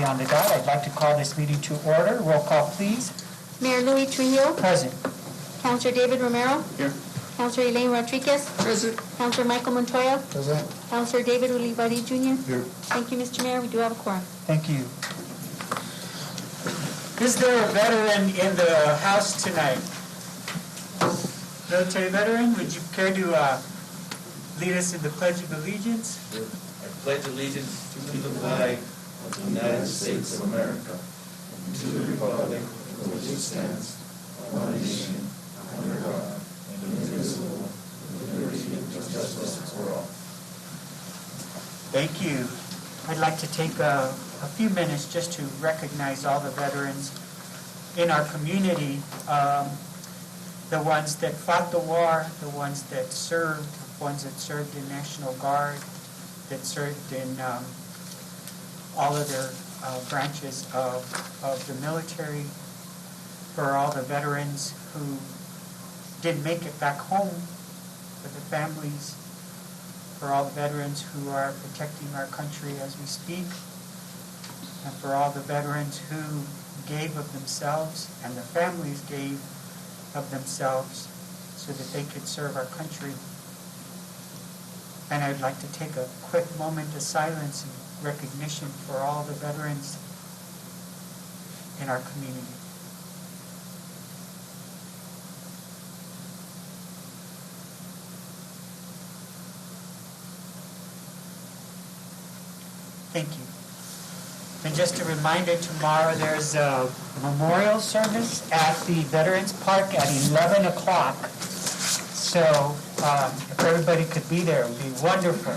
nobody on the dot, I'd like to call this meeting to order. Roll call, please. Mayor Louis Trujillo. Present. Councilor David Romero. Here. Councilor Elaine Rodriguez. Present. Councilor Michael Montoya. Present. Councilor David Ulibarri Jr. Here. Thank you, Mr. Mayor. We do have a quorum. Thank you. Is there a veteran in the house tonight? Military veteran, would you care to lead us in the Pledge of Allegiance? I pledge allegiance to the flag of the United States of America and to the republic for which it stands, one nation, under God, indivisible, with liberty and justice for all. Thank you. I'd like to take a few minutes just to recognize all the veterans in our community, the ones that fought the war, the ones that served, the ones that served in National Guard, that served in all other branches of the military, for all the veterans who didn't make it back home, for the families, for all the veterans who are protecting our country as we speak, and for all the veterans who gave of themselves and the families gave of themselves so that they could serve our country. And I'd like to take a quick moment of silence and recognition for all the veterans in our community. Thank you. And just a reminder, tomorrow there's a memorial service at the Veterans Park at 11 o'clock. So if everybody could be there, it would be wonderful.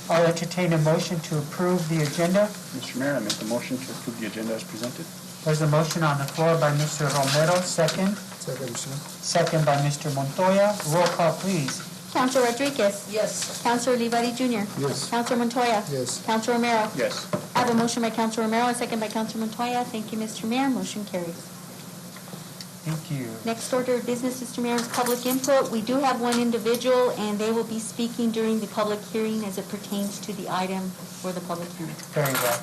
I'll entertain a motion to approve the agenda. Mr. Mayor, I make the motion to approve the agenda as presented. There's a motion on the floor by Mr. Romero, second. Second, Mr. Mayor. Second by Mr. Montoya. Roll call, please. Councilor Rodriguez. Yes. Councilor Ulibarri Jr. Yes. Councilor Montoya. Yes. Councilor Romero. Yes. I have a motion by Councilor Romero, a second by Councilor Montoya. Thank you, Mr. Mayor. Motion carries. Thank you. Next order of business, Mr. Mayor, is public input. We do have one individual, and they will be speaking during the public hearing as it pertains to the item for the public hearing. Very well.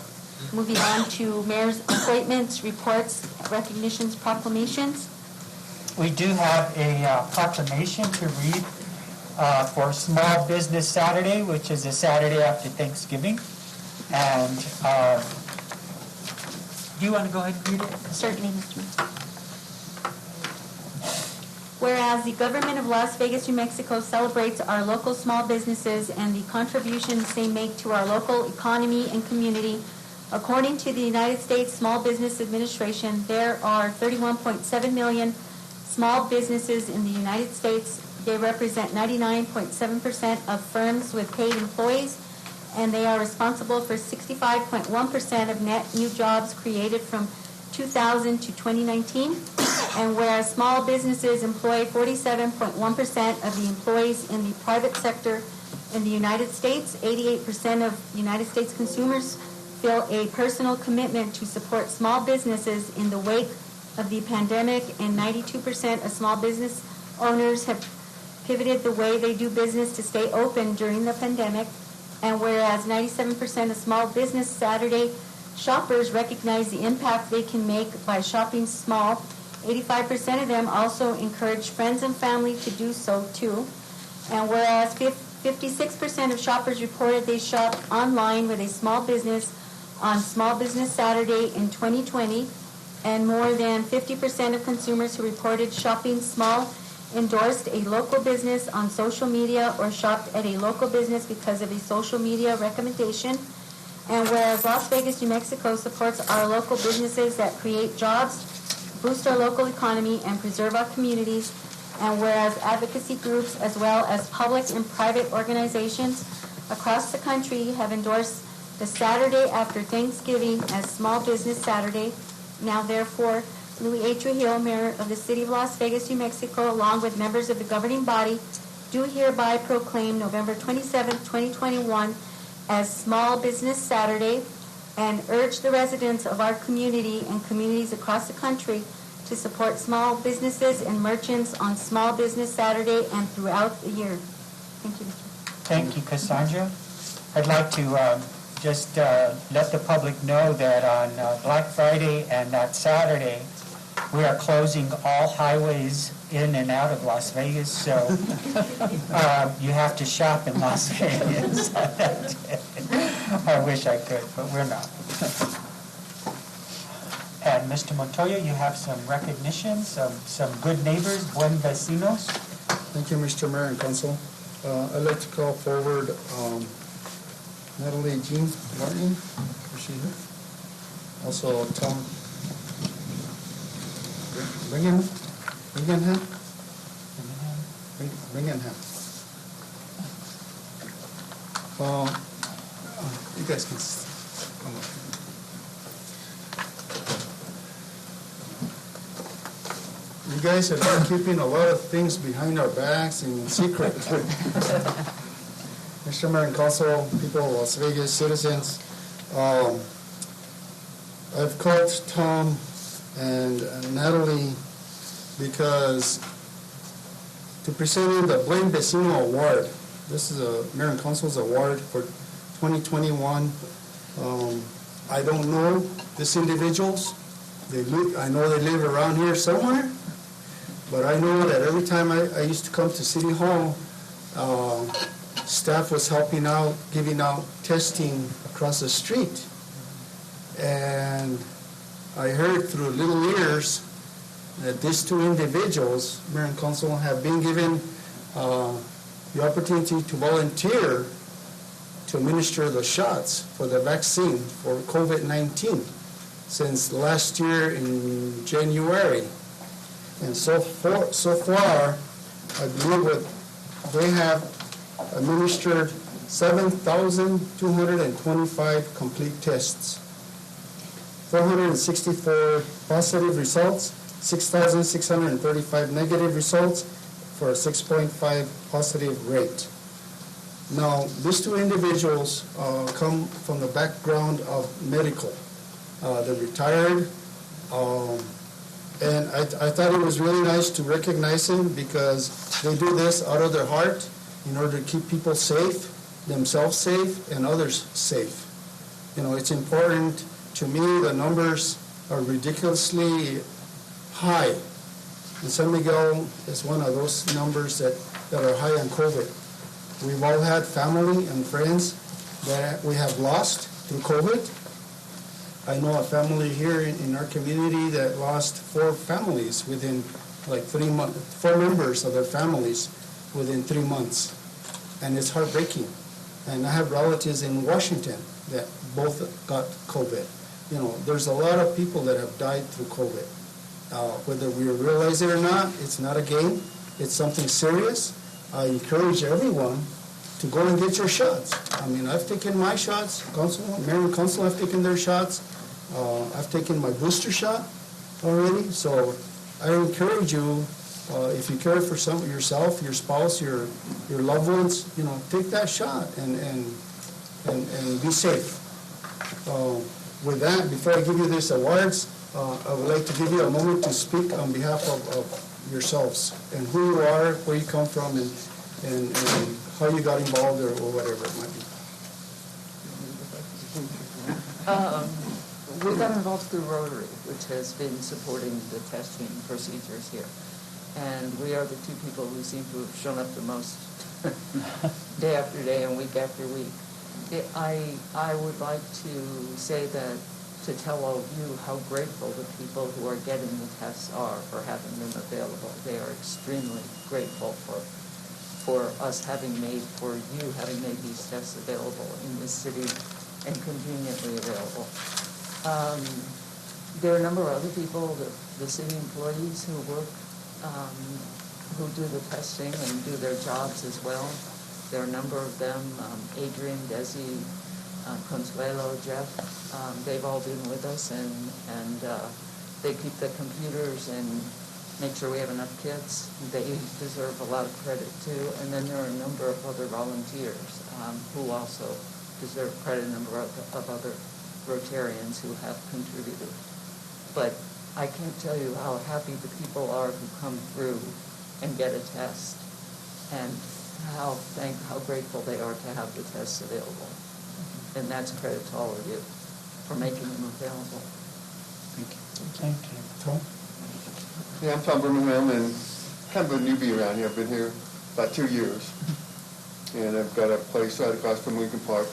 Moving on to mayor's appointments, reports, recognitions, proclamations. We do have a proclamation to read for Small Business Saturday, which is a Saturday after Thanksgiving. And do you want to go ahead and read it? Certainly, Mr. Mayor. Whereas the government of Las Vegas, New Mexico celebrates our local small businesses and the contributions they make to our local economy and community, according to the United States Small Business Administration, there are 31.7 million small businesses in the United States. They represent 99.7% of firms with paid employees, and they are responsible for 65.1% of net new jobs created from 2000 to 2019. And whereas small businesses employ 47.1% of the employees in the private sector in the United States, 88% of United States consumers feel a personal commitment to support small businesses in the wake of the pandemic, and 92% of small business owners have pivoted the way they do business to stay open during the pandemic. And whereas 97% of Small Business Saturday shoppers recognize the impact they can make by shopping small, 85% of them also encourage friends and family to do so too. And whereas 56% of shoppers reported they shopped online with a small business on Small Business Saturday in 2020, and more than 50% of consumers who reported shopping small endorsed a local business on social media or shopped at a local business because of a social media recommendation. And whereas Las Vegas, New Mexico supports our local businesses that create jobs, boost our local economy, and preserve our communities, and whereas advocacy groups as well as public and private organizations across the country have endorsed the Saturday after Thanksgiving as Small Business Saturday, now therefore Louis A. Trujillo, Mayor of the City of Las Vegas, New Mexico, along with members of the governing body, do hereby proclaim November 27, 2021 as Small Business Saturday, and urge the residents of our community and communities across the country to support small businesses and merchants on Small Business Saturday and throughout the year. Thank you, Mr. Thank you, Cassandra. I'd like to just let the public know that on Black Friday and that Saturday, we are closing all highways in and out of Las Vegas, so you have to shop in Las Vegas. I wish I could, but we're not. And Mr. Montoya, you have some recognition, some good neighbors, buen vecinos. Thank you, Mr. Mayor and Council. I'd like to call forward Natalie Jean Martin. Is she here? Also Tom Bingham. You guys can come up. You guys have been keeping a lot of things behind our backs in secret. Mr. Mayor and Council, people of Las Vegas, citizens, I've called Tom and Natalie because to present you the Buen Vecino Award. This is a Mayor and Council's award for 2021. I don't know these individuals. I know they live around here somewhere. But I know that every time I used to come to City Hall, staff was helping out, giving out testing across the street. And I heard through little ears that these two individuals, Mayor and Council, have been given the opportunity to volunteer to administer the shots for the vaccine for COVID-19 since last year in January. And so far, I believe they have administered 7,225 complete tests, 464 positive results, 6,635 negative results, for a 6.5 positive rate. Now, these two individuals come from the background of medical. They're retired. And I thought it was really nice to recognize them because they do this out of their heart in order to keep people safe, themselves safe, and others safe. You know, it's important to me. The numbers are ridiculously high. And San Miguel is one of those numbers that are high on COVID. We've all had family and friends that we have lost through COVID. I know a family here in our community that lost 4 families within like 3 months, 4 members of their families within 3 months. And it's heartbreaking. And I have relatives in Washington that both got COVID. You know, there's a lot of people that have died through COVID. Whether we realize it or not, it's not a game. It's something serious. I encourage everyone to go and get your shots. I mean, I've taken my shots. Mayor and Council have taken their shots. I've taken my booster shot already. So I encourage you, if you care for yourself, your spouse, your loved ones, you know, take that shot and be safe. With that, before I give you these awards, I would like to give you a moment to speak on behalf of yourselves and who you are, where you come from, and how you got involved or whatever it might be. We got involved through Rotary, which has been supporting the testing procedures here. And we are the 2 people who seem to have shown up the most day after day and week after week. I would like to say that, to tell all of you how grateful the people who are getting the tests are for having them available. They are extremely grateful for us having made these tests available in this city and conveniently available. There are a number of other people, the city employees who work, who do the testing and do their jobs as well. There are a number of them, Adrian, Desi, Consuelo, Jeff, they've all been with us, and they keep the computers and make sure we have enough kits. They deserve a lot of credit too. And then there are a number of other volunteers who also deserve credit, a number of other Rotarians who have contributed. But I can't tell you how happy the people are who come through and get a test. And how grateful they are to have the tests available. And that's credit to all of you for making them available. Thank you. Tom? Yeah, I'm Tom Birmingham, and kind of a newbie around here. I've been here about 2 years, and I've got a place right across from Lincoln Park,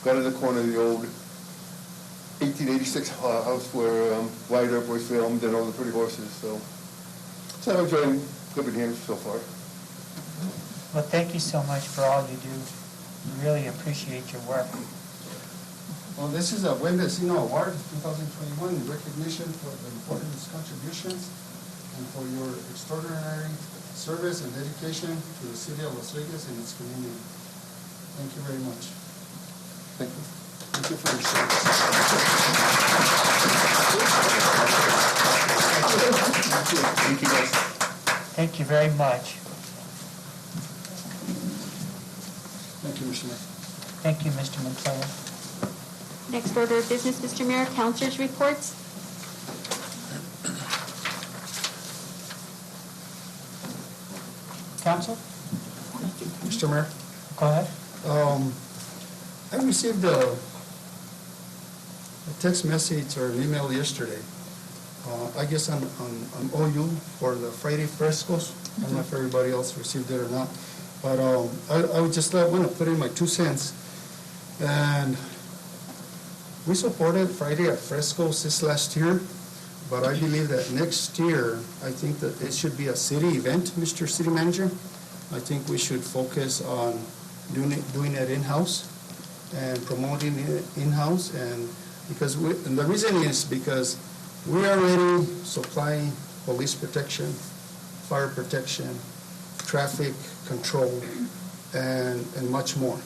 got in the corner of the old 1886 house where White Earp was filmed and all the pretty horses. So I'm enjoying living here so far. Well, thank you so much for all you do. We really appreciate your work. Well, this is a Buen Vecino Award 2021 in recognition for the important contributions and for your extraordinary service and dedication to the city of Las Vegas and its community. Thank you very much. Thank you. Thank you for your service. Thank you, guys. Thank you very much. Thank you, Mr. Mayor. Thank you, Mr. Montoya. Next order of business, Mr. Mayor, councilors' reports. Council, Mr. Mayor, go ahead. I received a text message or an email yesterday, I guess on OU for the Friday frescoes. I don't know if everybody else received it or not, but I would just want to put in my 2 cents. And we supported Friday at Frescoes this last year, but I believe that next year, I think that it should be a city event, Mr. City Manager. I think we should focus on doing it in-house and promoting it in-house, and the reason is because we already supply police protection, fire protection, traffic control, and much more.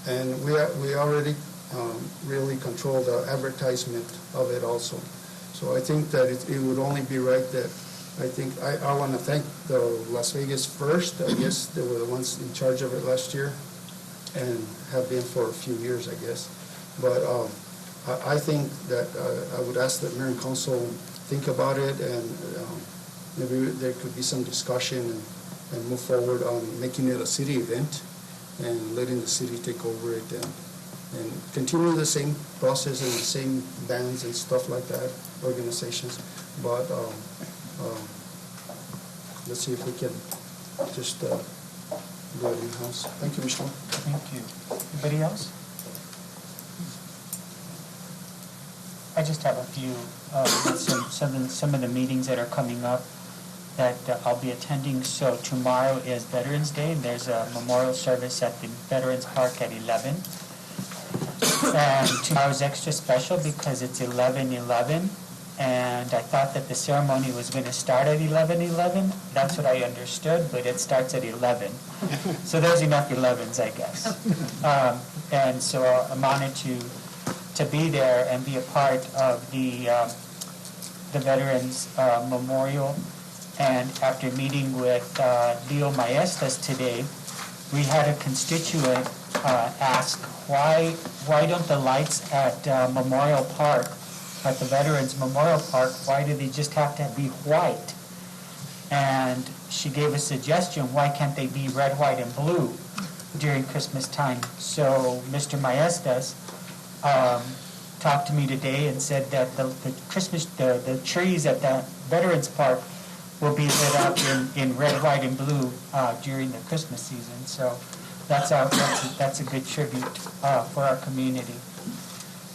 And we already really control the advertisement of it also. So I think that it would only be right that I want to thank the Las Vegas First. I guess they were the ones in charge of it last year and have been for a few years, I guess. But I think that I would ask that Mayor and Council think about it, and maybe there could be some discussion and move forward on making it a city event and letting the city take over it and continue the same process and the same bands and stuff like that, organizations. But let's see if we can just do it in-house. Thank you, Michelle. Thank you. Anybody else? I just have a few, some of the meetings that are coming up that I'll be attending. So tomorrow is Veterans Day, and there's a memorial service at the Veterans Park at 11. And tomorrow is extra special because it's 11/11, and I thought that the ceremony was going to start at 11/11. That's what I understood, but it starts at 11. So there's enough 11s, I guess. And so I'm honored to be there and be a part of the Veterans Memorial. And after meeting with Leo Maestas today, we had a constituent ask, why don't the lights at Memorial Park, at the Veterans Memorial Park, why do they just have to be white? And she gave a suggestion, why can't they be red, white, and blue during Christmas time? So Mr. Maestas talked to me today and said that the trees at the Veterans Park will be lit up in red, white, and blue during the Christmas season. So that's a good tribute for our community.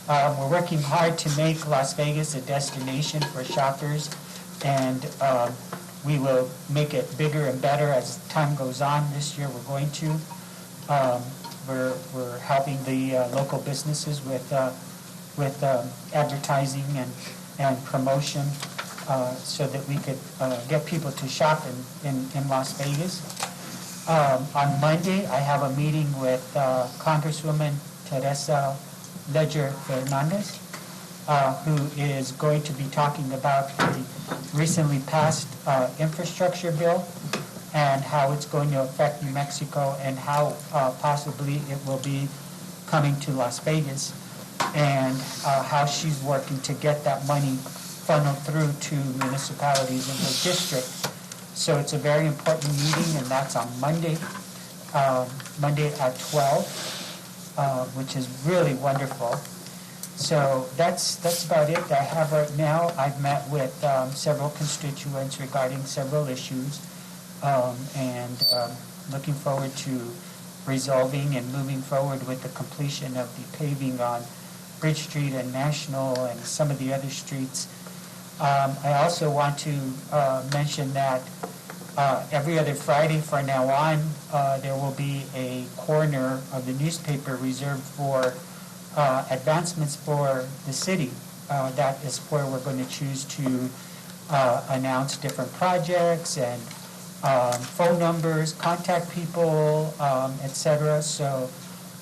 We're working hard to make Las Vegas a destination for shoppers, and we will make it bigger and better as time goes on. This year we're going to. We're helping the local businesses with advertising and promotion so that we could get people to shop in Las Vegas. On Monday, I have a meeting with Congresswoman Teresa Ledger Fernandez, who is going to be talking about the recently passed infrastructure bill and how it's going to affect New Mexico and how possibly it will be coming to Las Vegas, and how she's working to get that money funneled through to municipalities in her district. So it's a very important meeting, and that's on Monday. Monday at 12, which is really wonderful. So that's about it I have right now. I've met with several constituents regarding several issues, and looking forward to resolving and moving forward with the completion of the paving on Bridge Street and National and some of the other streets. I also want to mention that every other Friday from now on, there will be a corner of the newspaper reserved for advancements for the city. That is where we're going to choose to announce different projects and phone numbers, contact people, etc. So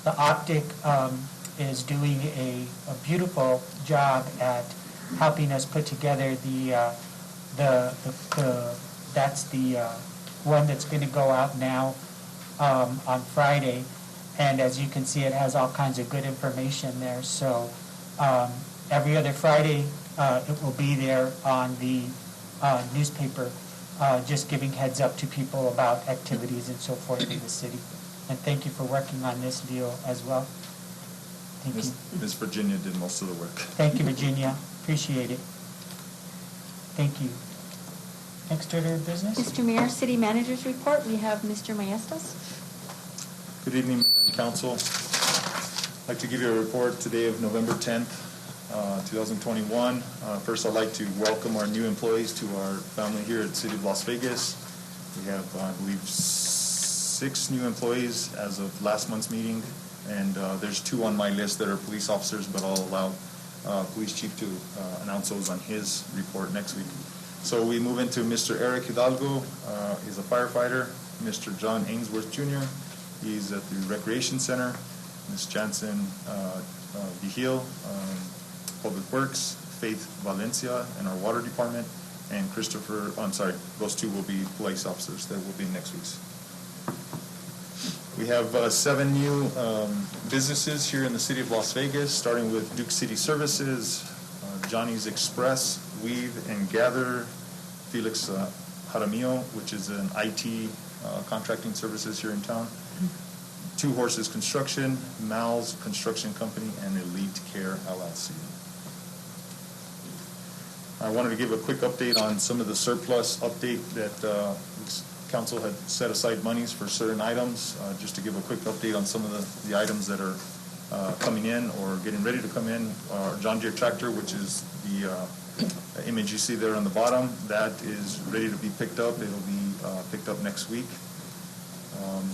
the Optic is doing a beautiful job at helping us put together that's the one that's going to go out now on Friday. And as you can see, it has all kinds of good information there. So every other Friday, it will be there on the newspaper, just giving heads up to people about activities and so forth in the city. And thank you for working on this deal as well. Thank you. Ms. Virginia did most of the work. Thank you, Virginia. Appreciate it. Thank you. Next order of business? Mr. Mayor, City Manager's Report. We have Mr. Maestas. Good evening, Mayor and Council. I'd like to give you a report today of November 10th, 2021. First, I'd like to welcome our new employees to our family here at City of Las Vegas. We have, I believe, 6 new employees as of last month's meeting, and there's 2 on my list that are police officers, but I'll allow Police Chief to announce those on his report next week. So we move into Mr. Eric Hidalgo. He's a firefighter. Mr. John Ainsworth Jr., he's at the Recreation Center. Ms. Jansen Vigil, Public Works. Faith Valencia in our Water Department. And Christopher, those 2 will be police officers that will be next week's. We have 7 new businesses here in the city of Las Vegas, starting with Duke City Services, Johnny's Express, Weave and Gather, Felix Jaramillo, which is an IT contracting services here in town, 2 Horses Construction, Mal's Construction Company, and Elite Care LLC. I wanted to give a quick update on some of the surplus update that Council had set aside monies for certain items, just to give a quick update on some of the items that are coming in or getting ready to come in. Our John Deere tractor, which is the image you see there on the bottom, that is ready to be picked up. It'll be picked up next week.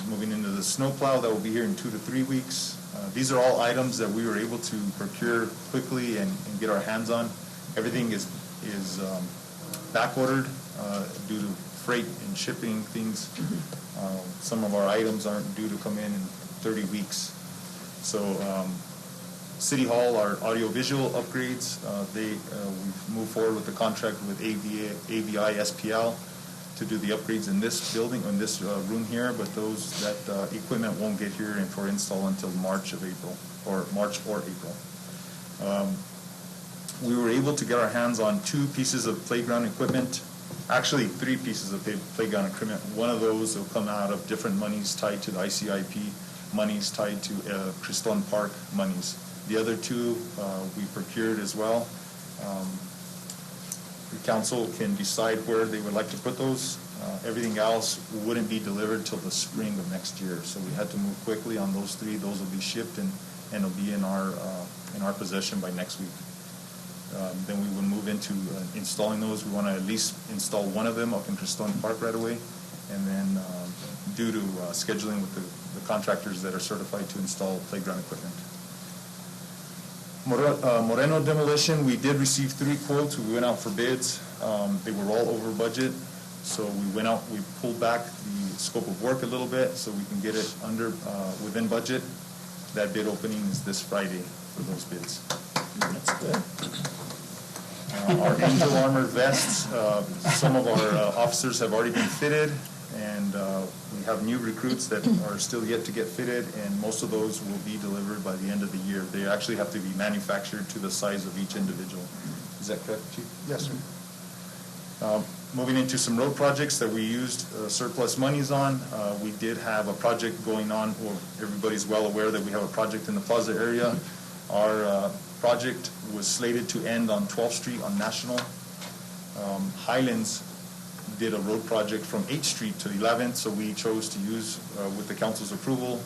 Moving into the snowplow, that will be here in 2 to 3 weeks. These are all items that we were able to procure quickly and get our hands on. Everything is back ordered due to freight and shipping things. Some of our items aren't due to come in 30 weeks. So City Hall, our audiovisual upgrades, we've moved forward with the contract with AVI SPL to do the upgrades in this building, in this room here, but that equipment won't get here and for install until March or April. We were able to get our hands on 2 pieces of playground equipment, actually 3 pieces of playground equipment. One of those will come out of different monies tied to the ICIP, monies tied to Cristón Park monies. The other 2 we procured as well. The council can decide where they would like to put those. Everything else wouldn't be delivered till the spring of next year. So we had to move quickly on those 3. Those will be shipped and will be in our possession by next week. Then we will move into installing those. We want to at least install one of them up in Cristón Park right away. And then due to scheduling with the contractors that are certified to install playground equipment. Moreno demolition, we did receive 3 quotes. We went out for bids. They were all over budget. So we went out, we pulled back the scope of work a little bit so we can get it within budget. That bid opening is this Friday for those bids. That's good. Our Angel Armor vests, some of our officers have already been fitted, and we have new recruits that are still yet to get fitted, and most of those will be delivered by the end of the year. They actually have to be manufactured to the size of each individual. Is that correct, Chief? Yes, sir. Moving into some road projects that we used surplus monies on, we did have a project going on, or everybody's well aware that we have a project in the Plaza area. Our project was slated to end on 12th Street on National. Highlands did a road project from 8th Street to 11th, so we chose to use, with the council's approval,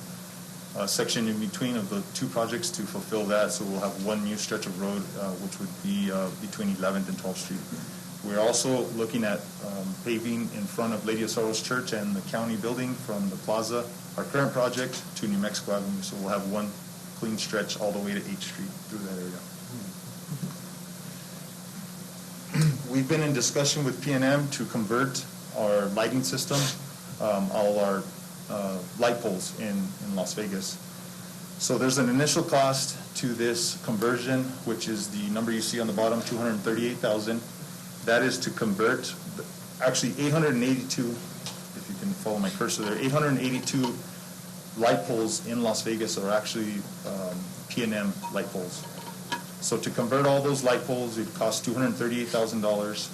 a section in between of the two projects to fulfill that, so we'll have one new stretch of road, which would be between 11th and 12th Street. We're also looking at paving in front of Lady of Sorrows Church and the county building from the plaza, our current project, to New Mexico Avenue, so we'll have one clean stretch all the way to 8th Street through that area. We've been in discussion with P&M to convert our lighting system, all our light poles in Las Vegas. So there's an initial cost to this conversion, which is the number you see on the bottom, $238,000. That is to convert, actually 882, if you can follow my cursor there, 882 light poles in Las Vegas are actually P&M light poles. So to convert all those light poles, it costs $238,000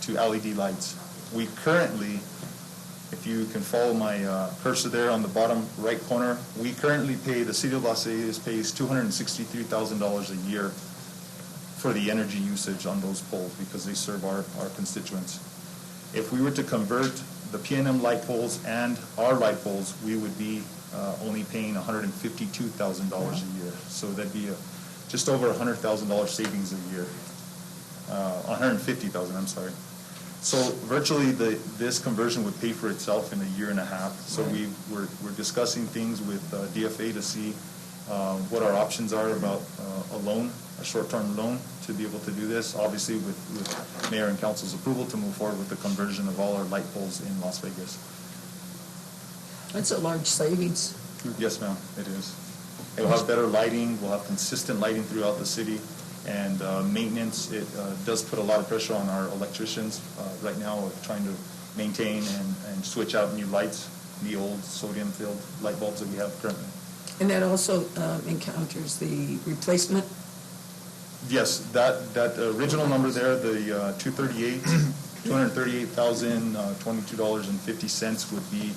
to LED lights. We currently, if you can follow my cursor there on the bottom right corner, we currently pay, the city of Las Vegas pays $263,000 a year for the energy usage on those poles because they serve our constituents. If we were to convert the P&M light poles and our light poles, we would be only paying $152,000 a year. So that'd be just over $100,000 savings a year. $150,000, I'm sorry. So virtually this conversion would pay for itself in a year and a half. So we're discussing things with DFA to see what our options are about a loan, a short-term loan to be able to do this, obviously with Mayor and Council's approval to move forward with the conversion of all our light poles in Las Vegas. That's a large savings. Yes, ma'am, it is. It will have better lighting, we'll have consistent lighting throughout the city, and maintenance, it does put a lot of pressure on our electricians right now of trying to maintain and switch out new lights, the old sodium-filled light bulbs that we have currently. And that also encounters the replacement? Yes, that original number there, the $238,022.50 would be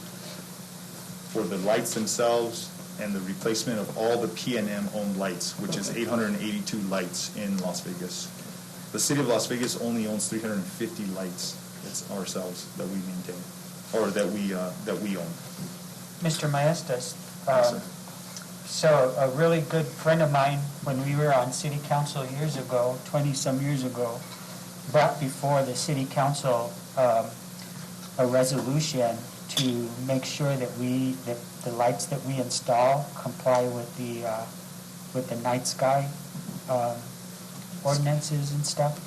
for the lights themselves and the replacement of all the P&M owned lights, which is 882 lights in Las Vegas. The city of Las Vegas only owns 350 lights. It's ourselves that we maintain, or that we own. Mr. Maestas, Yes, sir. so a really good friend of mine, when we were on city council years ago, 20-some years ago, brought before the city council a resolution to make sure that the lights that we install comply with the night sky ordinances and stuff.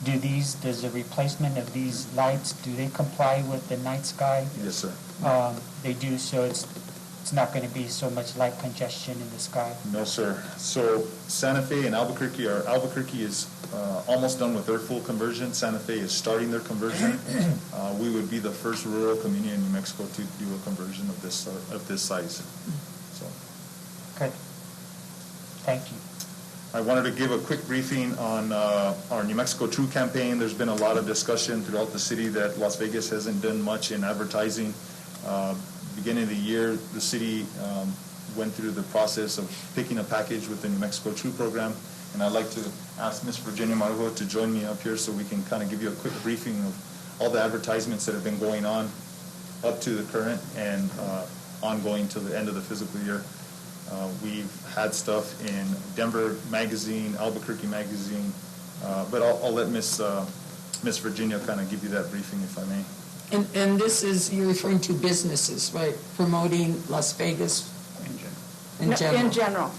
Does the replacement of these lights, do they comply with the night sky? Yes, sir. They do, so it's not going to be so much light congestion in the sky. No, sir. So Santa Fe and Albuquerque is almost done with their full conversion. Santa Fe is starting their conversion. We would be the first rural community in New Mexico to do a conversion of this size. So, Good. Thank you. I wanted to give a quick briefing on our New Mexico True campaign. There's been a lot of discussion throughout the city that Las Vegas hasn't done much in advertising. Beginning of the year, the city went through the process of picking a package with the New Mexico True program, and I'd like to ask Ms. Virginia Margo to join me up here so we can kind of give you a quick briefing of all the advertisements that have been going on up to the current and ongoing till the end of the fiscal year. We've had stuff in Denver Magazine, Albuquerque Magazine, but I'll let Miss Virginia kind of give you that briefing, if I may. And this is, you're referring to businesses, right? Promoting Las Vegas in general? In general,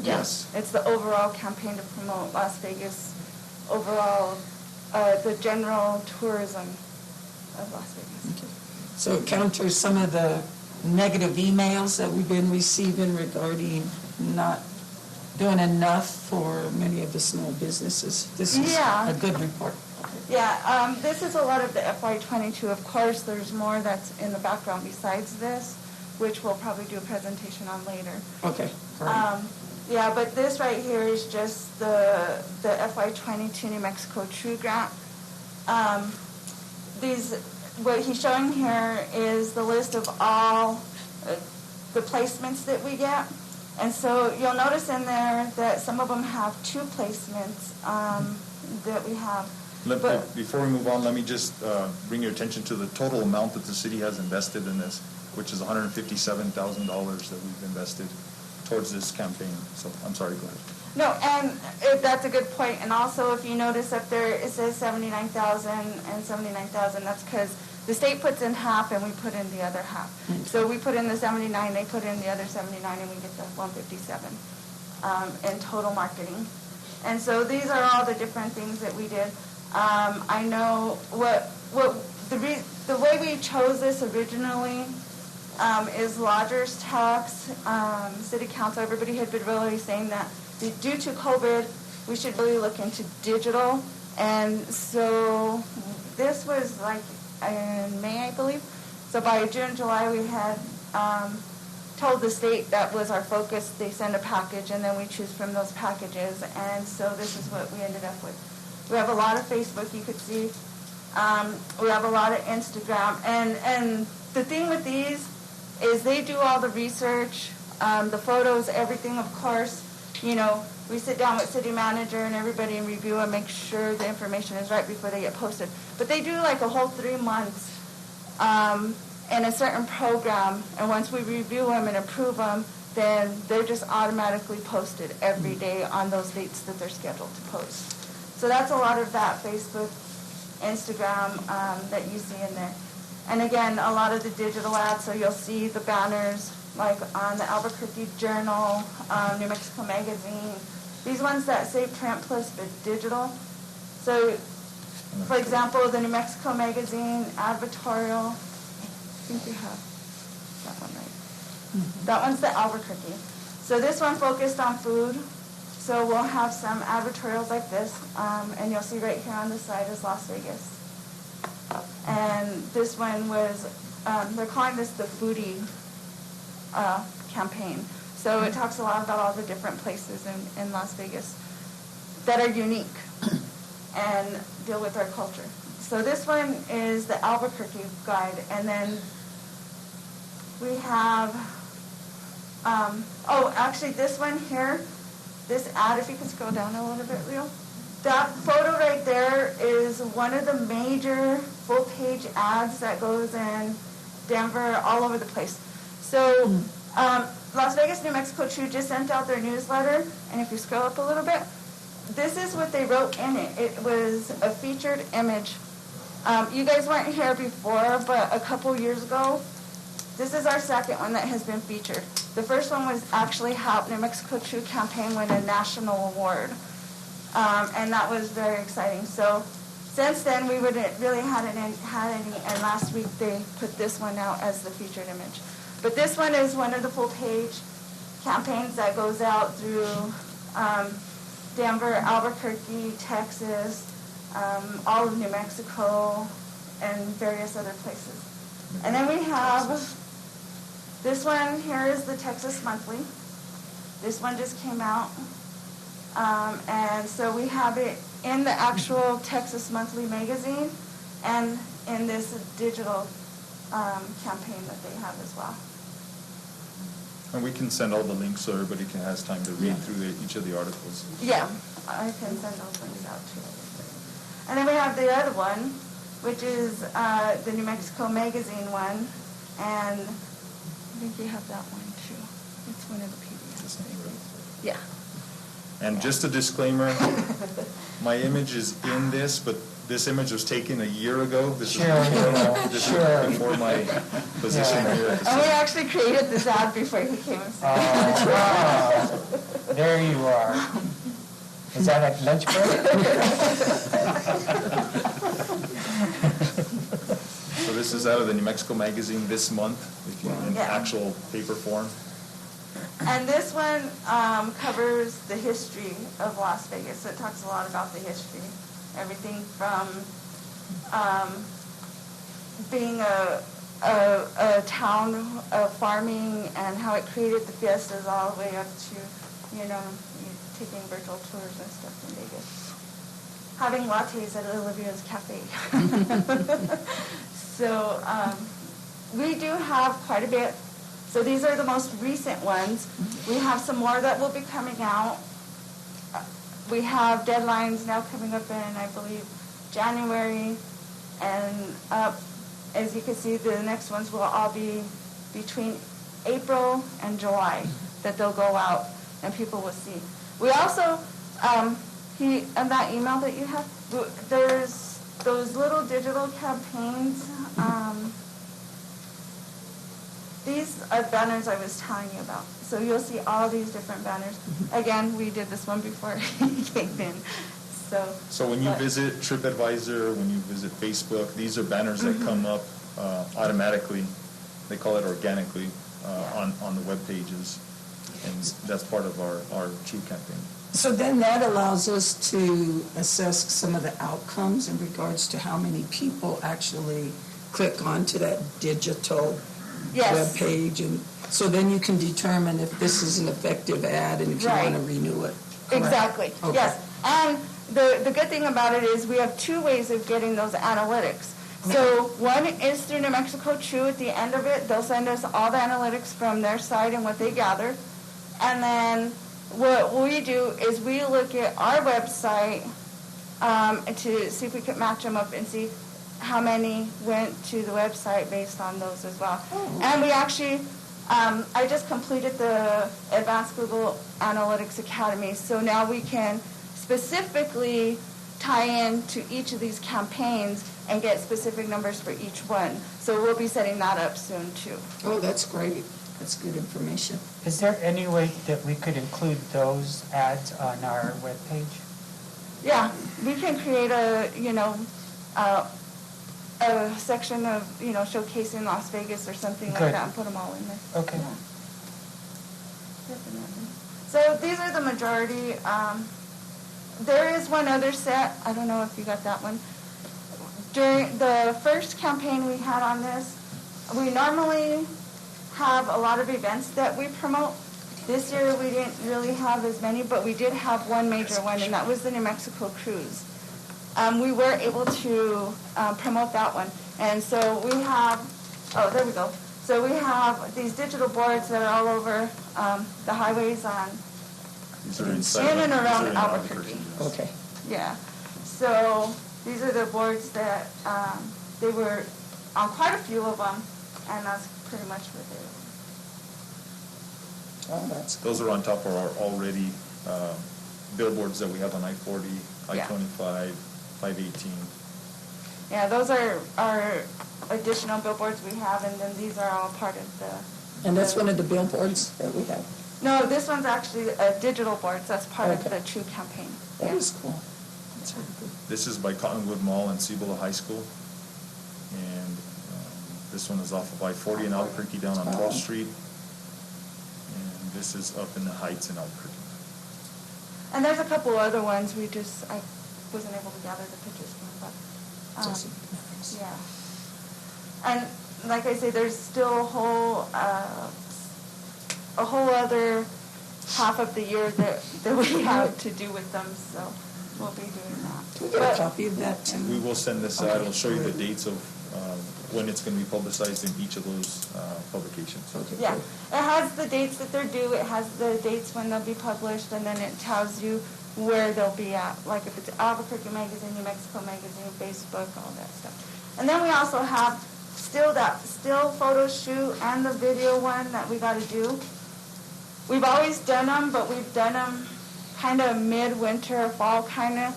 Yes. It's the overall campaign to promote Las Vegas, overall, the general tourism of Las Vegas. Okay. So it counters some of the negative emails that we've been receiving regarding not doing enough for many of the small businesses. This is Yeah. a good report. Yeah, this is a lot of the FY22. Of course, there's more that's in the background besides this, which we'll probably do a presentation on later. Okay, all right. Yeah, but this right here is just the FY22 New Mexico True Grant. what he's showing here is the list of all the placements that we get. And so you'll notice in there that some of them have 2 placements that we have. Before we move on, let me just bring your attention to the total amount that the city has invested in this, which is $157,000 that we've invested towards this campaign. So, I'm sorry, go ahead. No, and that's a good point. And also, if you notice up there, it says 79,000 and 79,000. That's because the state puts in half and we put in the other half. So we put in the 79, they put in the other 79, and we get the 157 in total marketing. And so these are all the different things that we did. I know the way we chose this originally is lodger's tax, city council. Everybody had been really saying that due to COVID, we should really look into digital. And so this was like in May, I believe. So by June, July, we had told the state that was our focus. They send a package, and then we choose from those packages. And so this is what we ended up with. We have a lot of Facebook, you could see. We have a lot of Instagram. And the thing with these is they do all the research, the photos, everything, of course. You know, we sit down with city manager and everybody and review and make sure the information is right before they get posted. But they do like a whole 3 months in a certain program, and once we review them and approve them, then they're just automatically posted every day on those dates that they're scheduled to post. So that's a lot of that Facebook, Instagram that you see in there. And again, a lot of the digital ads, so you'll see the banners like on the Albuquerque Journal, New Mexico Magazine, these ones that say print plus but digital. So, for example, the New Mexico Magazine advertorial, I think you have that one right. Mm-hmm. That one's the Albuquerque. So this one focused on food. So we'll have some advertorials like this, and you'll see right here on the side is Las Vegas. And this one was, they're calling this the foodie campaign. So it talks a lot about all the different places in Las Vegas that are unique and deal with our culture. So this one is the Albuquerque guide, and then we have, actually this one here, this ad, if you can scroll down a little bit, Leo. That photo right there is one of the major full-page ads that goes in Denver, all over the place. So Las Vegas, New Mexico Chew just sent out their newsletter, and if you scroll up a little bit, this is what they wrote in it. It was a featured image. You guys weren't here before, but a couple years ago, this is our second one that has been featured. The first one was actually how New Mexico Chew campaign won a national award, and that was very exciting. So since then, we really hadn't had any, and last week they put this one out as the featured image. But this one is one of the full-page campaigns that goes out through Denver, Albuquerque, Texas, all of New Mexico, and various other places. And then we have, this one here is the Texas Monthly. This one just came out. And so we have it in the actual Texas Monthly magazine and in this digital campaign that they have as well. And we can send all the links so everybody has time to read through each of the articles. Yeah, I can send those links out too. And then we have the other one, which is the New Mexico Magazine one, and I think you have that one too. It's one of the PDFs. Yeah. And just a disclaimer, my image is in this, but this image was taken a year ago. This is before my position here. And we actually created this ad before he came and said there you are. Is that at lunch break? So this is out of the New Mexico Magazine this month, in actual paper form. And this one covers the history of Las Vegas. So it talks a lot about the history. Everything from being a town of farming and how it created the fiestas all the way up to, taking virtual tours and stuff in Vegas. having lattes at Olivia's Cafe. So we do have quite a bit. So these are the most recent ones. We have some more that will be coming out. We have deadlines now coming up in, I believe, January, and up, as you can see, the next ones will all be between April and July that they'll go out and people will see. We also, in that email that you have, there's those little digital campaigns. These are banners I was telling you about. So you'll see all these different banners. Again, we did this one before he came in. So when you visit TripAdvisor, when you visit Facebook, these are banners that come up automatically. They call it organically on the web pages. And that's part of our True campaign. So then that allows us to assess some of the outcomes in regards to how many people actually click onto that digital web page, and so then you can determine if this is an effective ad and if you want to renew it. Correct? Exactly. Okay. Yes. And the good thing about it is we have two ways of getting those analytics. So one is through New Mexico True. At the end of it, they'll send us all the analytics from their side and what they gather. And then what we do is we look at our website to see if we can match them up and see how many went to the website based on those as well. And we actually, I just completed the Advanced Google Analytics Academy, so now we can specifically tie in to each of these campaigns and get specific numbers for each one. So we'll be setting that up soon too. Oh, that's great. That's good information. Is there any way that we could include those ads on our webpage? Yeah, we can create a section of, showcasing Las Vegas or something like that and put them all in there. Okay. Yeah. Definitely. So these are the majority. There is one other set. I don't know if you got that one. During the first campaign we had on this, we normally have a lot of events that we promote. This year we didn't really have as many, but we did have one major one, and that was the New Mexico Cruise. We were able to promote that one. And so we have, there we go. So we have these digital boards that are all over the highways in and around Albuquerque. Okay. Yeah. So these are the boards that they were on quite a few of them, and that's pretty much what they were. Oh, that's Those are on top of our already billboards that we have on I-40, Yeah. I-25, 518. Yeah, those are our additional billboards we have, and then these are all part of the... And that's one of the billboards that we have. No, this one's actually digital boards. That's part of the True campaign. That Yeah. is cool. That's very good. This is by Cottonwood Mall and Cibola High School. And this one is off of I-40 in Albuquerque down on 12th Street. And this is up in the Heights in Albuquerque. And there's a couple other ones I wasn't able to gather the pictures from, but yeah. And like I say, there's still a whole other half of the year that we have to do with them, so we'll be doing that. Can we get a copy of that too? We will send this out. It'll show you the dates of when it's going to be publicized in each of those publications. Okay, Yeah, good. it has the dates that they're due, it has the dates when they'll be published, and then it tells you where they'll be at, like if it's Albuquerque Magazine, New Mexico Magazine, Facebook, all that stuff. And then we also have that still photo shoot and the video one that we got to do. We've always done them, but we've done them kind of mid-winter, fall kind of,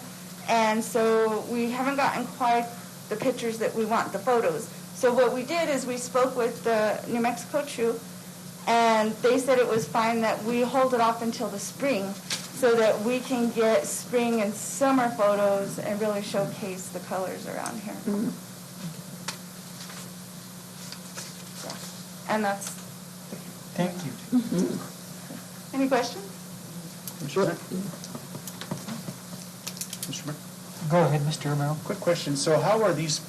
and so we haven't gotten quite the pictures that we want, the photos. So what we did is we spoke with the New Mexico True, and they said it was fine that we hold it off until the spring so that we can get spring and summer photos and really showcase the colors around here. Mm-hmm. Yeah. And that's, Thank you. any questions? Mr. Mayor? Go ahead, Mr. Romero. Quick question. So how are these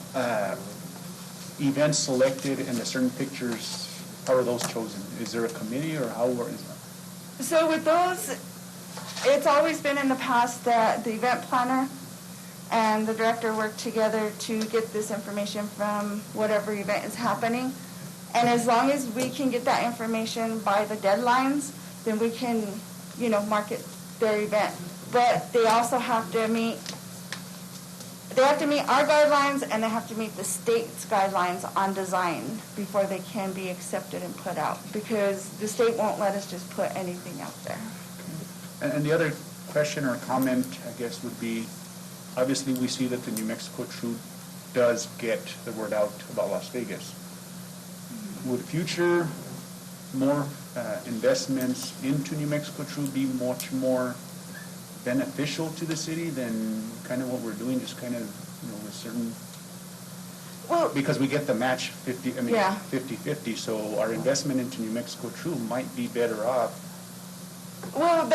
events selected and the certain pictures, how are those chosen? Is there a committee or how is that? So with those, it's always been in the past that the event planner and the director work together to get this information from whatever event is happening. And as long as we can get that information by the deadlines, then we can, market their event. But they also have to meet our guidelines, and they have to meet the state's guidelines on design before they can be accepted and put out, because the state won't let us just put anything out there. And the other question or comment, I guess, would be, obviously, we see that the New Mexico Trot does get the word out about Las Vegas. Would future more investments into New Mexico Trot be much more beneficial to the city than kind of what we're doing, just kind of, with certain, because we get the match 50-50, so our investment into New Mexico Trot might be better off. Well,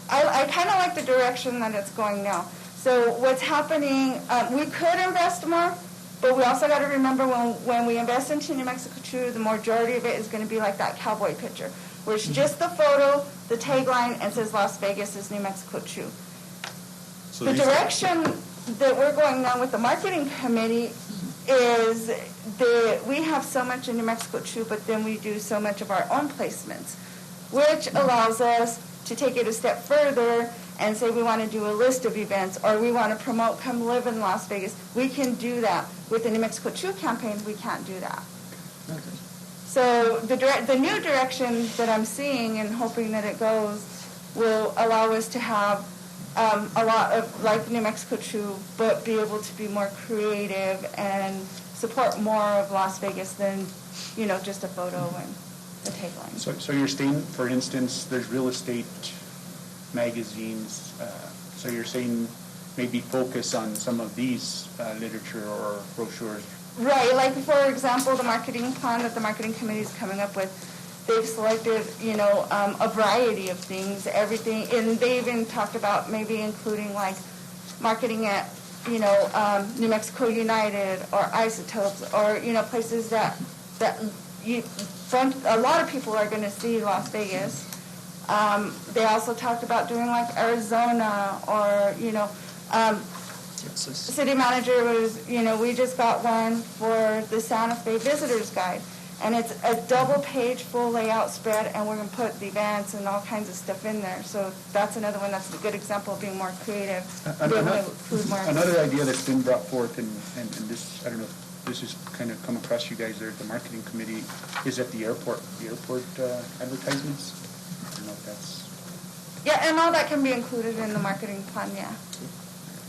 I kind of like the direction that it's going now. So what's happening, we could invest more, but we also got to remember when we invest into New Mexico Trot, the majority of it is going to be like that cowboy picture, where it's just the photo, the tagline, and says Las Vegas is New Mexico Trot. So the direction that we're going now with the marketing committee is that we have so much in New Mexico Trot, but then we do so much of our own placements, which allows us to take it a step further and say we want to do a list of events, or we want to promote Come Live in Las Vegas. We can do that. With the New Mexico Trot campaign, we can't do that. Okay. So the new direction that I'm seeing and hoping that it goes will allow us to have a lot of, like New Mexico Trot, but be able to be more creative and support more of Las Vegas than, just a photo and a tagline. So you're saying, for instance, there's real estate magazines, so you're saying maybe focus on some of these literature or brochures. Right, like for example, the marketing plan that the marketing committee is coming up with, they've selected, a variety of things, everything, and they even talked about maybe including like marketing at, New Mexico United or Isotopes, or, places that a lot of people are going to see Las Vegas. They also talked about doing like Arizona or, Texas. City manager was, we just got one for the Santa Fe Visitors Guide. And it's a double page full layout spread, and we're going to put the events and all kinds of stuff in there. So that's another one that's a good example of being more creative. Another idea that's been brought forth, and this, I don't know if this has kind of come across you guys there at the marketing committee, is at the airport advertisements. I don't know if that's... Yeah, and all that can be included in the marketing plan, yeah.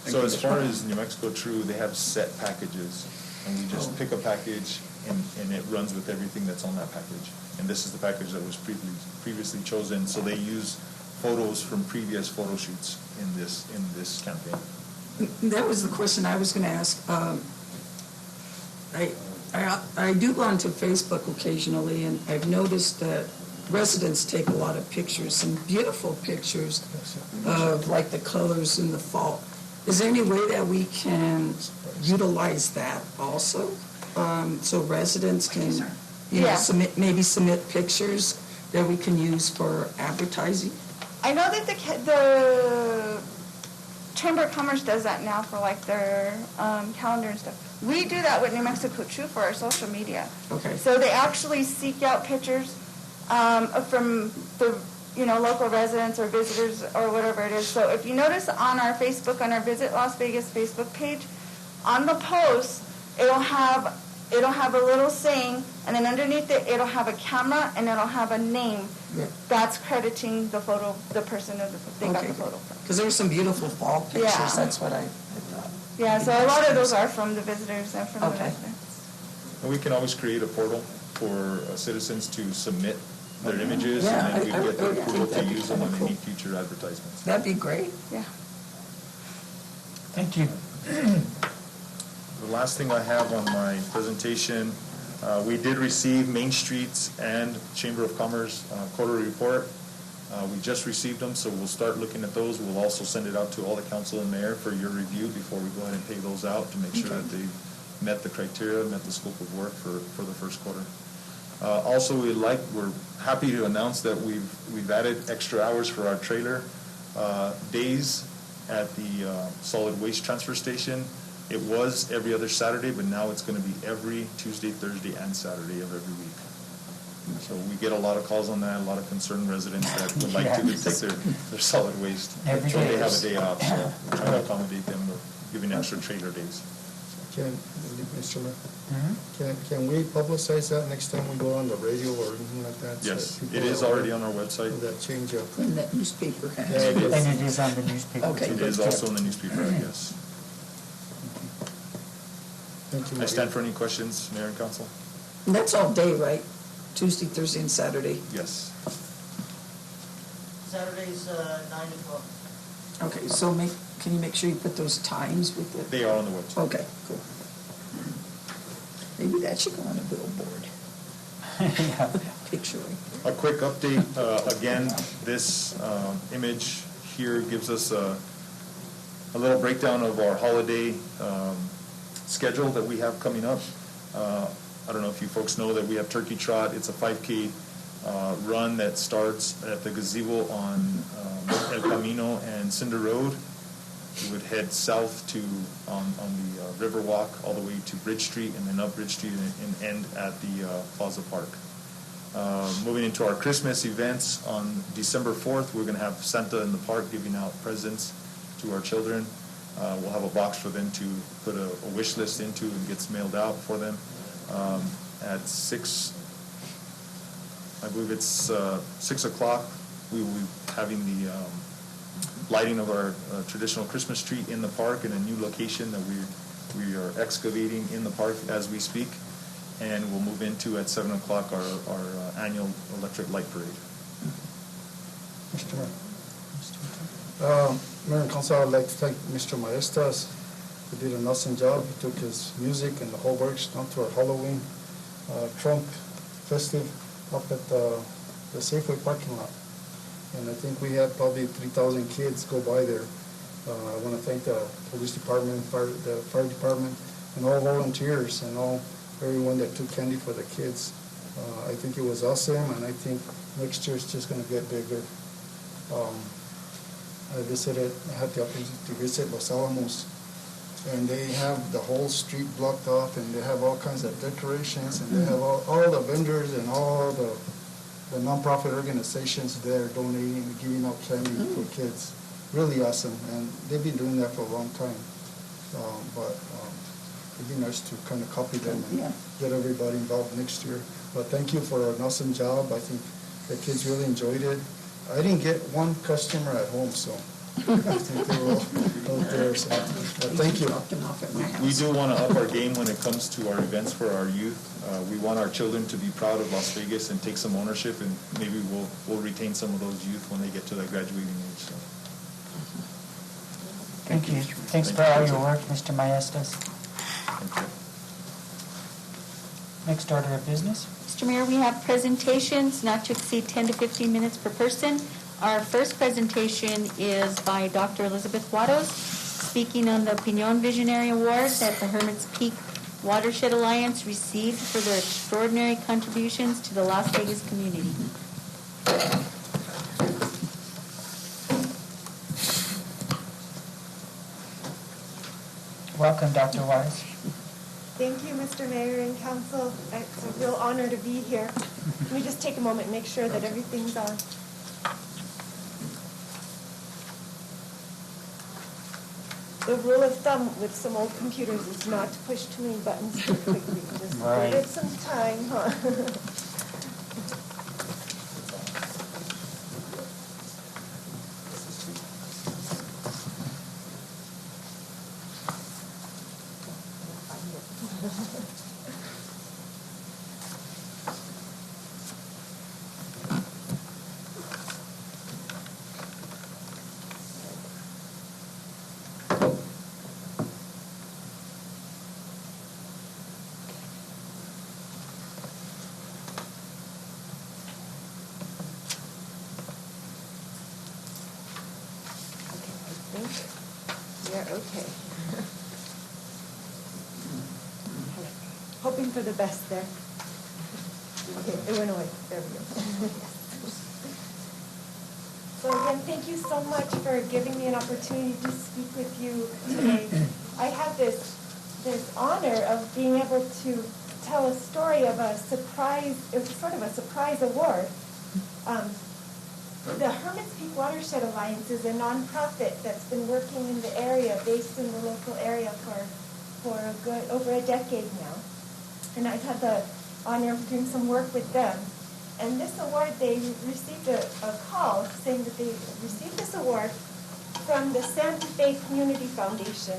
So as far as New Mexico Trot, they have set packages, and you just pick a package, and it runs with everything that's on that package. And this is the package that was previously chosen, so they use photos from previous photo shoots in this campaign. That was the question I was going to ask. I do go onto Facebook occasionally, and I've noticed that residents take a lot of pictures, some beautiful pictures of like the colors in the fall. Is there any way that we can utilize that also? So residents can, submit pictures that we can use for advertising? I know that the Chamber of Commerce does that now for like their calendar and stuff. We do that with New Mexico Trot for our social media. Okay. So they actually seek out pictures from the local residents or visitors or whatever it is. So if you notice on our Facebook, on our Visit Las Vegas Facebook page, on the post, it'll have a little saying, and then underneath it, it'll have a camera and it'll have a name. Yeah. That's crediting the photo, the person got the photo from. Because there were some beautiful fall pictures. Yeah. That's what I thought. Yeah, so a lot of those are from the visitors and from the residents. And we can always create a portal for citizens to submit their images, Yeah, and then we get the I approval think that'd to be use them on kinda any cool. future advertisements. That'd be great. Yeah. Thank you. The last thing I have on my presentation, we did receive Main Streets and Chamber of Commerce quarterly report. We just received them, so we'll start looking at those. We'll also send it out to all the council and mayor for your review before we go ahead and pay those out to make sure that they've met the criteria, met the scope of work for the first quarter. Also, we're happy to announce that we've added extra hours for our trailer days at the solid waste transfer station. It was every other Saturday, but now it's going to be every Tuesday, Thursday, and Saturday of every week. So we get a lot of calls on that, a lot of concerned residents that would like to take their solid waste. Every So day they have a is- day off, so we're trying to accommodate them, or giving extra trailer days. Mr. Mayor, Mhm. can we publicize that next time we go on the radio or anything like that? so Yes, people it is are aware already on our website. of that change up? In that newspaper. Yeah, It is. And it is on the newspaper. Okay. It is also in the newspaper, yes. Thank you, I Maria. stand for any questions, Mayor and Council? And that's all day, right? Tuesday, Thursday, and Saturday? Yes. Saturday's 9 to 12. Okay, so can you make sure you put those times with it? They are on the website. Okay, cool. Maybe that should go on a billboard, Yeah. picturing. A quick update, again, this image here gives us a little breakdown of our holiday schedule that we have coming up. I don't know if you folks know that we have Turkey Trot. It's a 5K run that starts at the gazebo on El Camino and Cinder Road. We would head south to on the River Walk all the way to Bridge Street, and then up Bridge Street and end at the Plaza Park. Moving into our Christmas events, on December 4th, we're going to have Santa in the park giving out presents to our children. We'll have a box for them to put a wish list into, and gets mailed out for them. At 6, I believe it's 6 o'clock, we will be having the lighting of our traditional Christmas tree in the park in a new location that we are excavating in the park as we speak. And we'll move into, at 7 o'clock, our annual electric light parade. Mr. Mayor. Mayor and Council, I'd like to thank Mr. Maestas. He did an awesome job. He took his music and the whole works down to our Halloween Trump festive up at the Safeway parking lot. And I think we had probably 3,000 kids go by there. I want to thank the police department, the fire department, and all volunteers and everyone that took candy for the kids. I think it was awesome, and I think next year it's just going to get bigger. I had the opportunity to visit Los Alamos, and they have the whole street blocked off, and they have all kinds of decorations, and they have all the vendors and all the nonprofit organizations there donating and giving out candy for kids. Really awesome, and they've been doing that for a long time. But it'd be nice to kind of copy them and get everybody involved next year. But thank you for an awesome job. I think the kids really enjoyed it. I didn't get one customer at home, so I think they were all out there. So, thank you. We do want to up our game when it comes to our events for our youth. We want our children to be proud of Las Vegas and take some ownership, and maybe we'll retain some of those youth when they get to that graduating age. So. Thank you. Thanks for all your work, Mr. Maestas. Thank you. Next order of business. Mr. Mayor, we have presentations not to exceed 10 to 15 minutes per person. Our first presentation is by Dr. Elizabeth Juarez, speaking on the Piñon Visionary Award that the Hermit's Peak Watershed Alliance received for their extraordinary contributions to the Las Vegas community. Welcome, Dr. Juarez. Thank you, Mr. Mayor and Council. It's a real honor to be here. Let me just take a moment and make sure that everything's on. The rule of thumb with some old computers is not to push too many buttons too quickly. Just give it some time, huh? Okay. Hoping for the best there. Okay, it went away. There we go. So again, thank you so much for giving me an opportunity to speak with you today. I have this honor of being able to tell a story of a surprise, it was sort of a surprise award. The Hermits Peak Watershed Alliance is a nonprofit that's been working in the area, based in the local area for over a decade now. And I've had the honor of doing some work with them. And this award, they received a call saying that they received this award from the Santa Fe Community Foundation.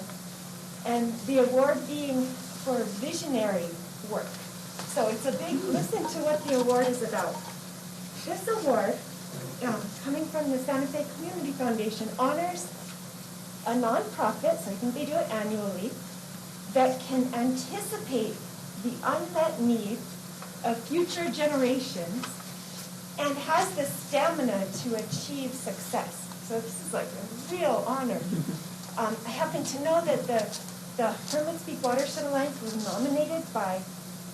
And the award being for visionary work. So it's a big, listen to what the award is about. This award, coming from the Santa Fe Community Foundation, honors a nonprofit, so I think they do it annually, that can anticipate the unmet need of future generations and has the stamina to achieve success. So this is like a real honor. I happen to know that the Hermits Peak Watershed Alliance was nominated by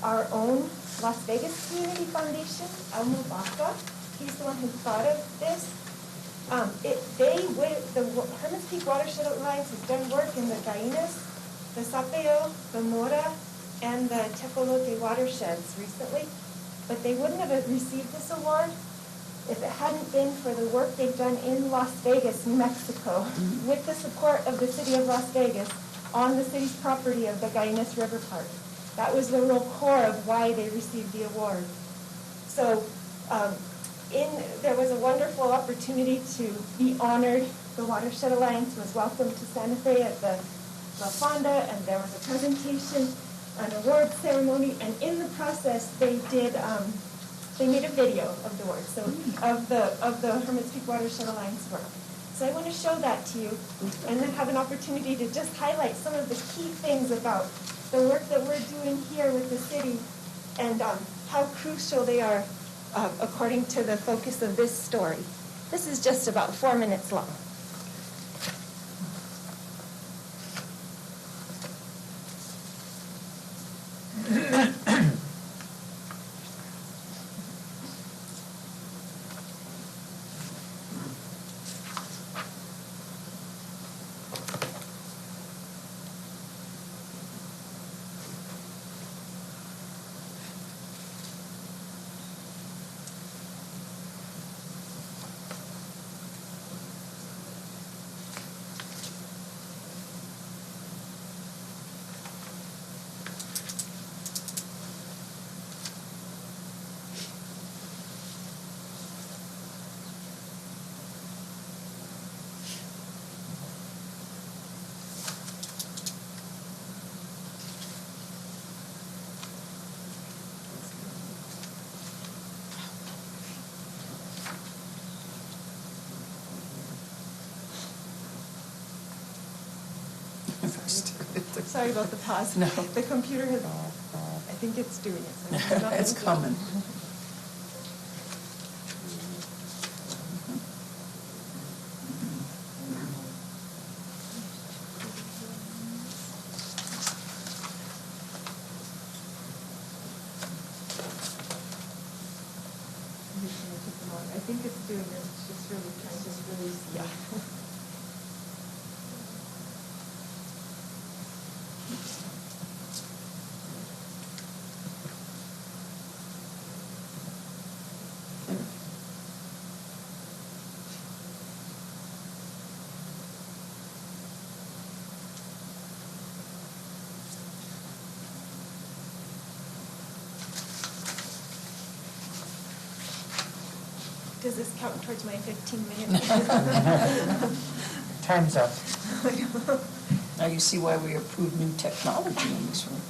our own Las Vegas Community Foundation, Elmo Baca. He's the one who thought of this. The Hermits Peak Watershed Alliance has done work in the Gainas, the Sapeo, the Mora, and the Tecolote watersheds recently, but they wouldn't have received this award if it hadn't been for the work they've done in Las Vegas, New Mexico, with the support of the city of Las Vegas on the city's property of the Gainas River Park. That was the real core of why they received the award. So there was a wonderful opportunity to be honored. The Watershed Alliance was welcomed to Santa Fe at the La Fonda, and there was a presentation, an award ceremony, and in the process they made a video of the work, so of the Hermits Peak Watershed Alliance work. So I want to show that to you, and then have an opportunity to just highlight some of the key things about the work that we're doing here with the city, and how crucial they are according to the focus of this story. This is just about 4 minutes long. Sorry about the pause. No. The computer has, I think it's doing it. So It's coming. I think it's doing it. It's just really trying to release. Yeah. Does this count towards my 15 minutes? Time's up. Now you see why we approve new technology in this room.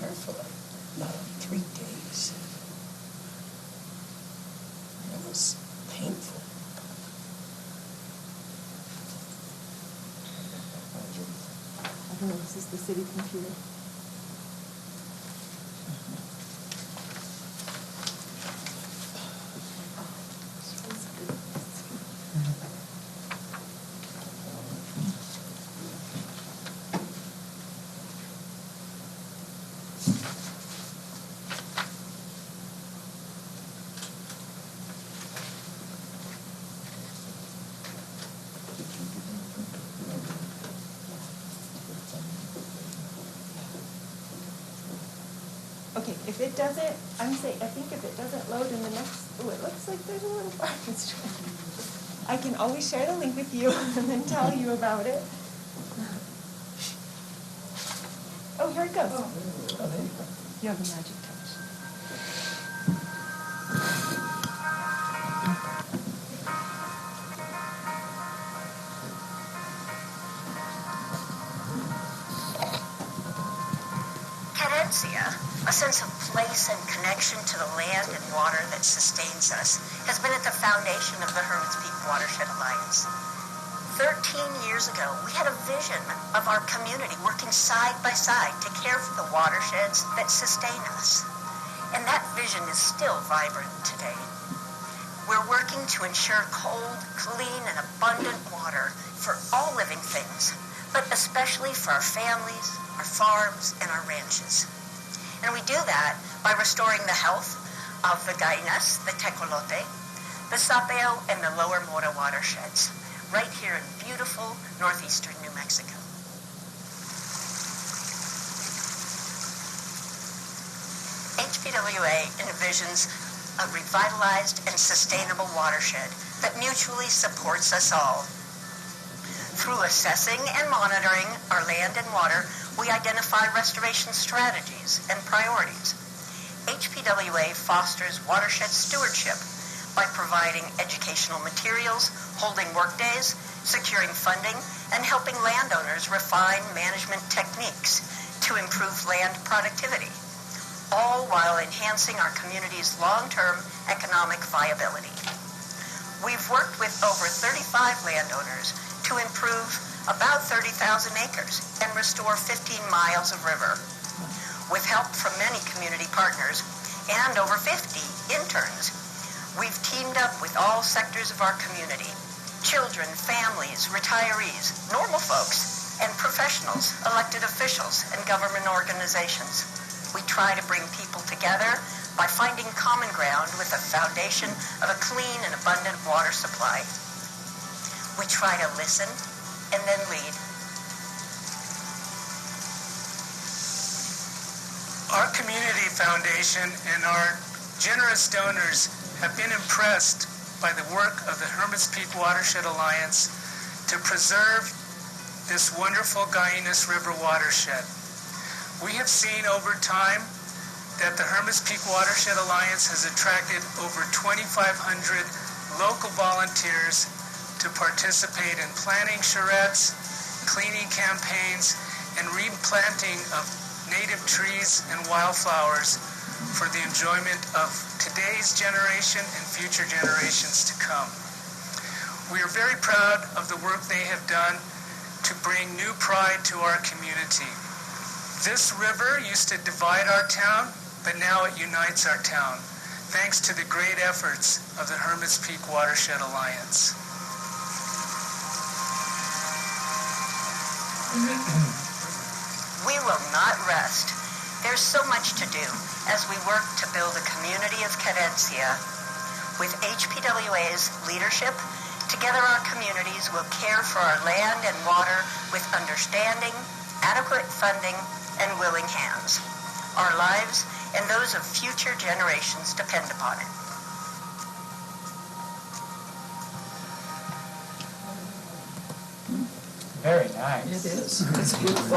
her for like, not 3 days. It was painful. I don't know, this is the city computer. Okay, if it doesn't, I think if it doesn't load in the next, oh, it looks like there's a little garbage train. I can always share the link with you and then tell you about it. Oh, here it goes. Oh, there you go. You have a magic touch. Carencia, a sense of place and connection to the land and water that sustains us, has been at the foundation of the Hermit's Peak Watershed Alliance. 13 years ago, we had a vision of our community working side by side to care for the watersheds that sustain us. And that vision is still vibrant today. We're working to ensure cold, clean, and abundant water for all living things, but especially for our families, our farms, and our ranches. And we do that by restoring the health of the Gainas, the Tecolote, the Sapeo, and the Lower Mora watersheds, right here in beautiful northeastern New Mexico. HPWA envisions a revitalized and sustainable watershed that mutually supports us all. Through assessing and monitoring our land and water, we identify restoration strategies and priorities. HPWA fosters watershed stewardship by providing educational materials, holding workdays, securing funding, and helping landowners refine management techniques to improve land productivity, all while enhancing our community's long-term economic viability. We've worked with over 35 landowners to improve about 30,000 acres and restore 15 miles of river. With help from many community partners and over 50 interns, we've teamed up with all sectors of our community: children, families, retirees, normal folks, and professionals, elected officials, and government organizations. We try to bring people together by finding common ground with the foundation of a clean and abundant water supply. We try to listen and then lead. Our community foundation and our generous donors have been impressed by the work of the Hermit's Peak Watershed Alliance to preserve this wonderful Gainas River watershed. We have seen over time that the Hermit's Peak Watershed Alliance has attracted over 2,500 local volunteers to participate in planting charrettes, cleaning campaigns, and replanting of native trees and wildflowers for the enjoyment of today's generation and future generations to come. We are very proud of the work they have done to bring new pride to our community. This river used to divide our town, but now it unites our town, thanks to the great efforts of the Hermit's Peak Watershed Alliance. We will not rest. There's so much to do as we work to build a community of Carencia. With HPWA's leadership, together our communities will care for our land and water with understanding, adequate funding, and willing hands. Our lives and those of future generations depend upon it. Very nice. It is. It's beautiful.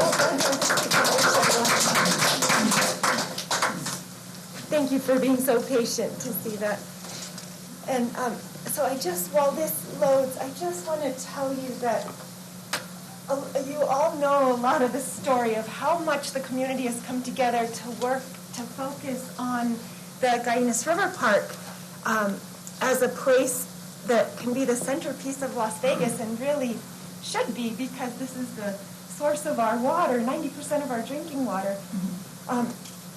Thank you for being so patient to see that. And so while this loads, I just want to tell you that you all know a lot of the story of how much the community has come together to work to focus on the Guaymas River Park as a place that can be the centerpiece of Las Vegas, and really should be, because this is the source of our water, 90% of our drinking water.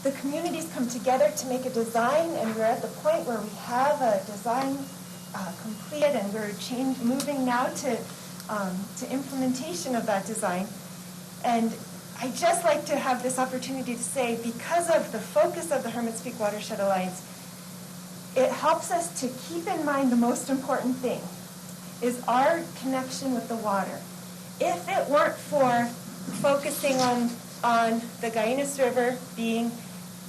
The community's come together to make a design, and we're at the point where we have a design completed, and we're moving now to implementation of that design. And I'd just like to have this opportunity to say, because of the focus of the Hermits Peak Watershed Alliance, it helps us to keep in mind the most important thing, is our connection with the water. If it weren't for focusing on the Guaymas River being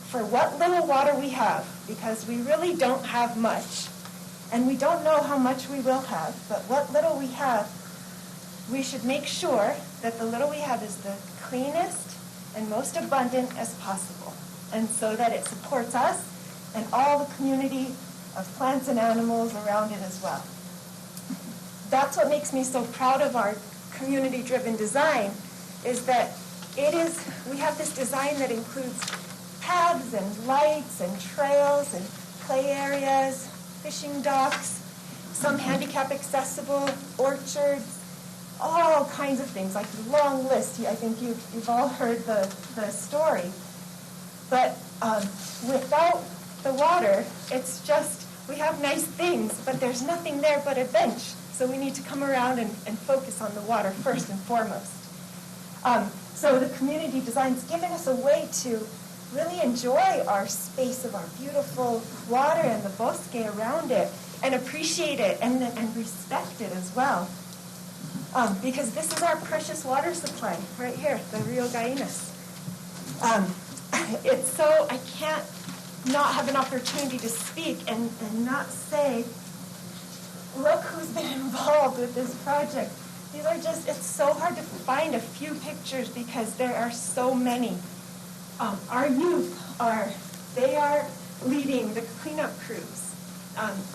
for what little water we have, because we really don't have much, and we don't know how much we will have, but what little we have, we should make sure that the little we have is the cleanest and most abundant as possible, and so that it supports us and all the community of plants and animals around it as well. That's what makes me so proud of our community-driven design, is that we have this design that includes paths and lights and trails and play areas, fishing docks, some handicap accessible, orchards, all kinds of things, like a long list. I think you've all heard the story. But without the water, it's just, we have nice things, but there's nothing there but a bench. So we need to come around and focus on the water first and foremost. So the community design's given us a way to really enjoy our space of our beautiful water and the bosque around it, and appreciate it and respect it as well. Because this is our precious water supply right here, the Rio Guaymas. It's so, I can't not have an opportunity to speak and not say, look who's been involved with this project. These are just, it's so hard to find a few pictures because there are so many. Our youth they are leading the cleanup crews.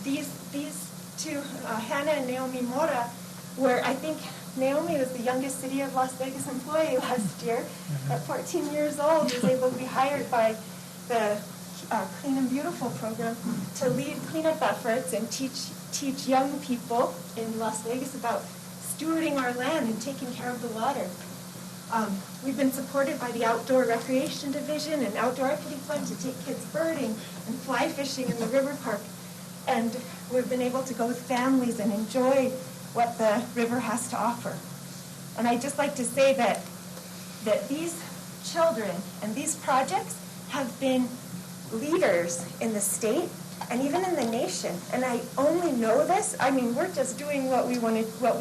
These two, Hannah and Naomi Mora, where I think Naomi was the youngest City of Las Vegas employee last year. At 14 years old, was able to be hired by the Clean and Beautiful program to lead cleanup efforts and teach young people in Las Vegas about stewarding our land and taking care of the water. We've been supported by the Outdoor Recreation Division and Outdoor Equity Fund to take kids birding and fly fishing in the river park. And we've been able to go with families and enjoy what the river has to offer. And I'd just like to say that these children and these projects have been leaders in the state and even in the nation. And I only know this. I mean, we're just doing what we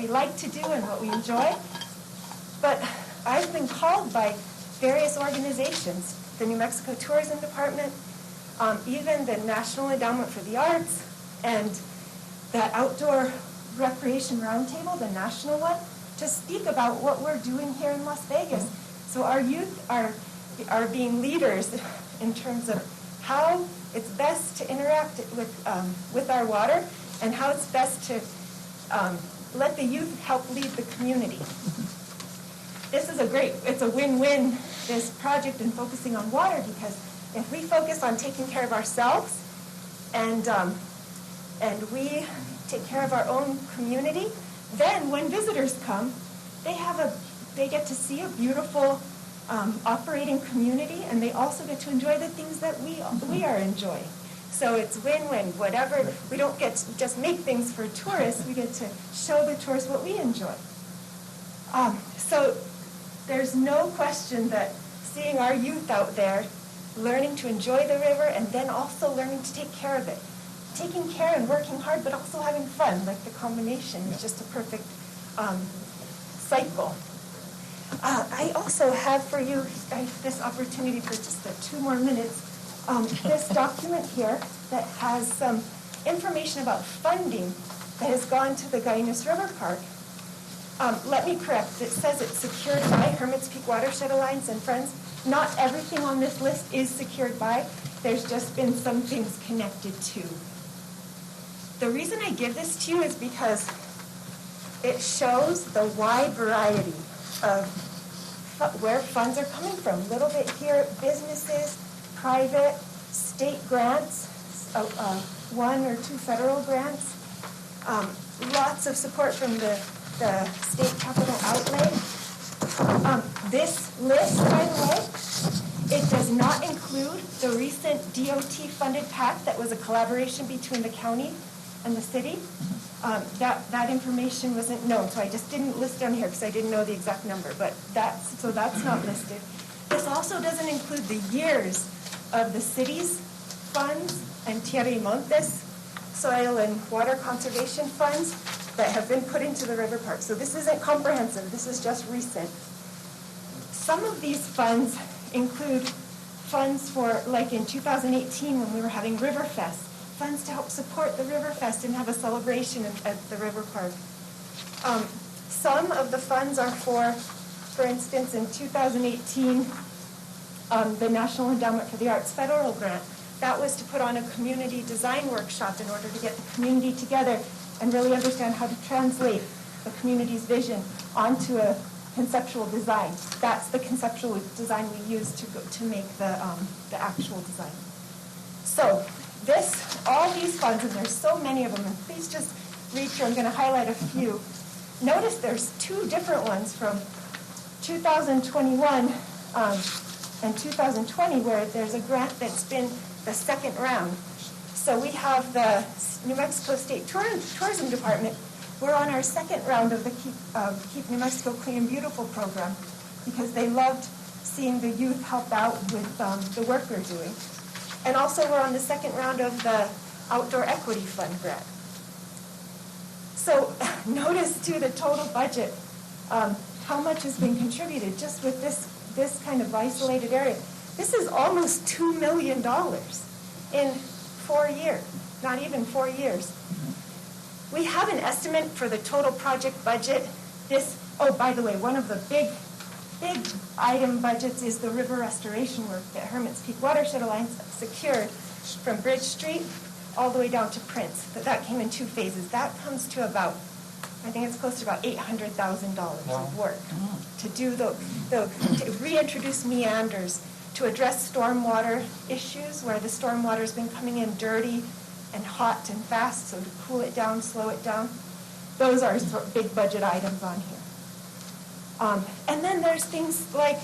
like to do and what we enjoy. But I've been called by various organizations, the New Mexico Tourism Department, even the National Endowment for the Arts, and the Outdoor Recreation Roundtable, the national one, to speak about what we're doing here in Las Vegas. So our youth are being leaders in terms of how it's best to interact with our water, and how it's best to let the youth help lead the community. This is it's a win-win, this project, and focusing on water, because if we focus on taking care of ourselves and we take care of our own community, then when visitors come, they get to see a beautiful operating community, and they also get to enjoy the things that we are enjoying. So it's win-win. Whatever, we don't get to just make things for tourists, we get to show the tourists what we enjoy. So there's no question that seeing our youth out there learning to enjoy the river and then also learning to take care of it. Taking care and working hard, but also having fun, like the combination is just a perfect cycle. I also have for you this opportunity for just 2 more minutes, this document here that has some information about funding that has gone to the Guaymas River Park. Let me correct, it says it's secured by Hermits Peak Watershed Alliance and Friends. Not everything on this list is secured by. There's just been some things connected to. The reason I give this to you is because it shows the wide variety of where funds are coming from. A little bit here, businesses, private, state grants, 1 or 2 federal grants, lots of support from the state capital outlay. This list, by the way, it does not include the recent DOT-funded PAC that was a collaboration between the county and the city. That information wasn't known, so I just didn't list it on here because I didn't know the exact number, but that's not listed. This also doesn't include the years of the city's funds and Tierra y Montes soil and water conservation funds that have been put into the river park. So this isn't comprehensive, this is just recent. Some of these funds include funds for, like in 2018 when we were having Riverfest, funds to help support the Riverfest and have a celebration at the river park. Some of the funds are for instance, in 2018, the National Endowment for the Arts federal grant. That was to put on a community design workshop in order to get the community together and really understand how to translate the community's vision onto a conceptual design. That's the conceptual design we use to make the actual design. So all these funds, and there's so many of them, and please just read through. I'm going to highlight a few. Notice there's 2 different ones from 2021 and 2020 where there's a grant that's been the second round. So we have the New Mexico State Tourism Department. We're on our second round of the Keep New Mexico Clean and Beautiful program because they loved seeing the youth help out with the work we're doing. And also we're on the second round of the Outdoor Equity Fund grant. So notice too the total budget, how much has been contributed just with this kind of isolated area. This is almost $2 million in 4 years, not even 4 years. We have an estimate for the total project budget. By the way, one of the big item budgets is the river restoration work that Hermit's Peak Watershed Alliance secured from Bridge Street all the way down to Prince. That came in 2 phases. That comes to about, I think it's close to about $800,000 of work to do to reintroduce meanders, to address stormwater issues where the stormwater's been coming in dirty and hot and fast, so to cool it down, slow it down. Those are big budget items on here. And then there's things like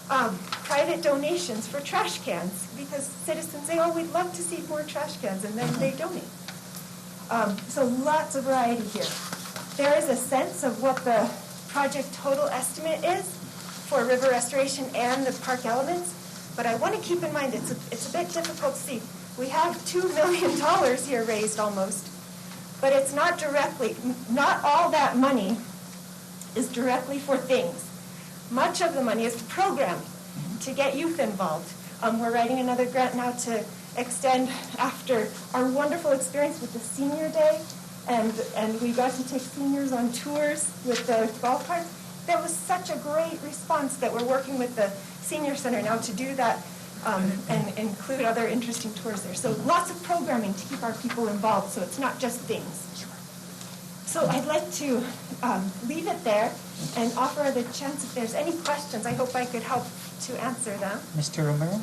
private donations for trash cans, because citizens say, oh, we'd love to see more trash cans, and then they donate. So lots of variety here. There is a sense of what the project total estimate is for river restoration and the park elements, but I want to keep in mind it's a bit difficult to see. We have $2 million here raised almost, but it's not all that money is directly for things. Much of the money is programming to get youth involved. We're writing another grant now to extend after our wonderful experience with the Senior Day, and we got to take seniors on tours with the golf carts. There was such a great response that we're working with the Senior Center now to do that and include other interesting tours there. So lots of programming to keep our people involved, so it's not just things. So I'd like to leave it there and offer the chance if there's any questions. I hope I could help to answer them. Mr. Romero?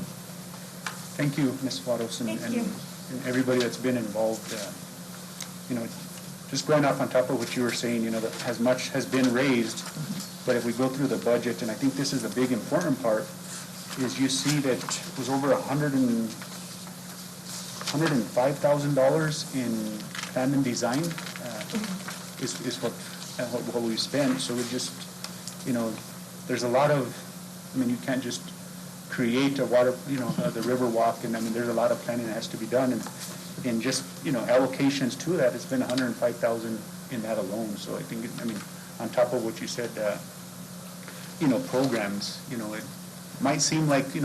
Thank you, Ms. Vados, and everybody that's been involved. Just going off on top of what you were saying, that as much has been raised, but if we go through the budget, and I think this is a big important part, is you see that it was over $105,000 in plan and design is what we spent. So we just, there's a lot of, you can't just create a water, the river walk, and there's a lot of planning that has to be done, and just, allocations to that, it's been $105,000 in that alone. So I think, on top of what you said, programs, it might seem like, $2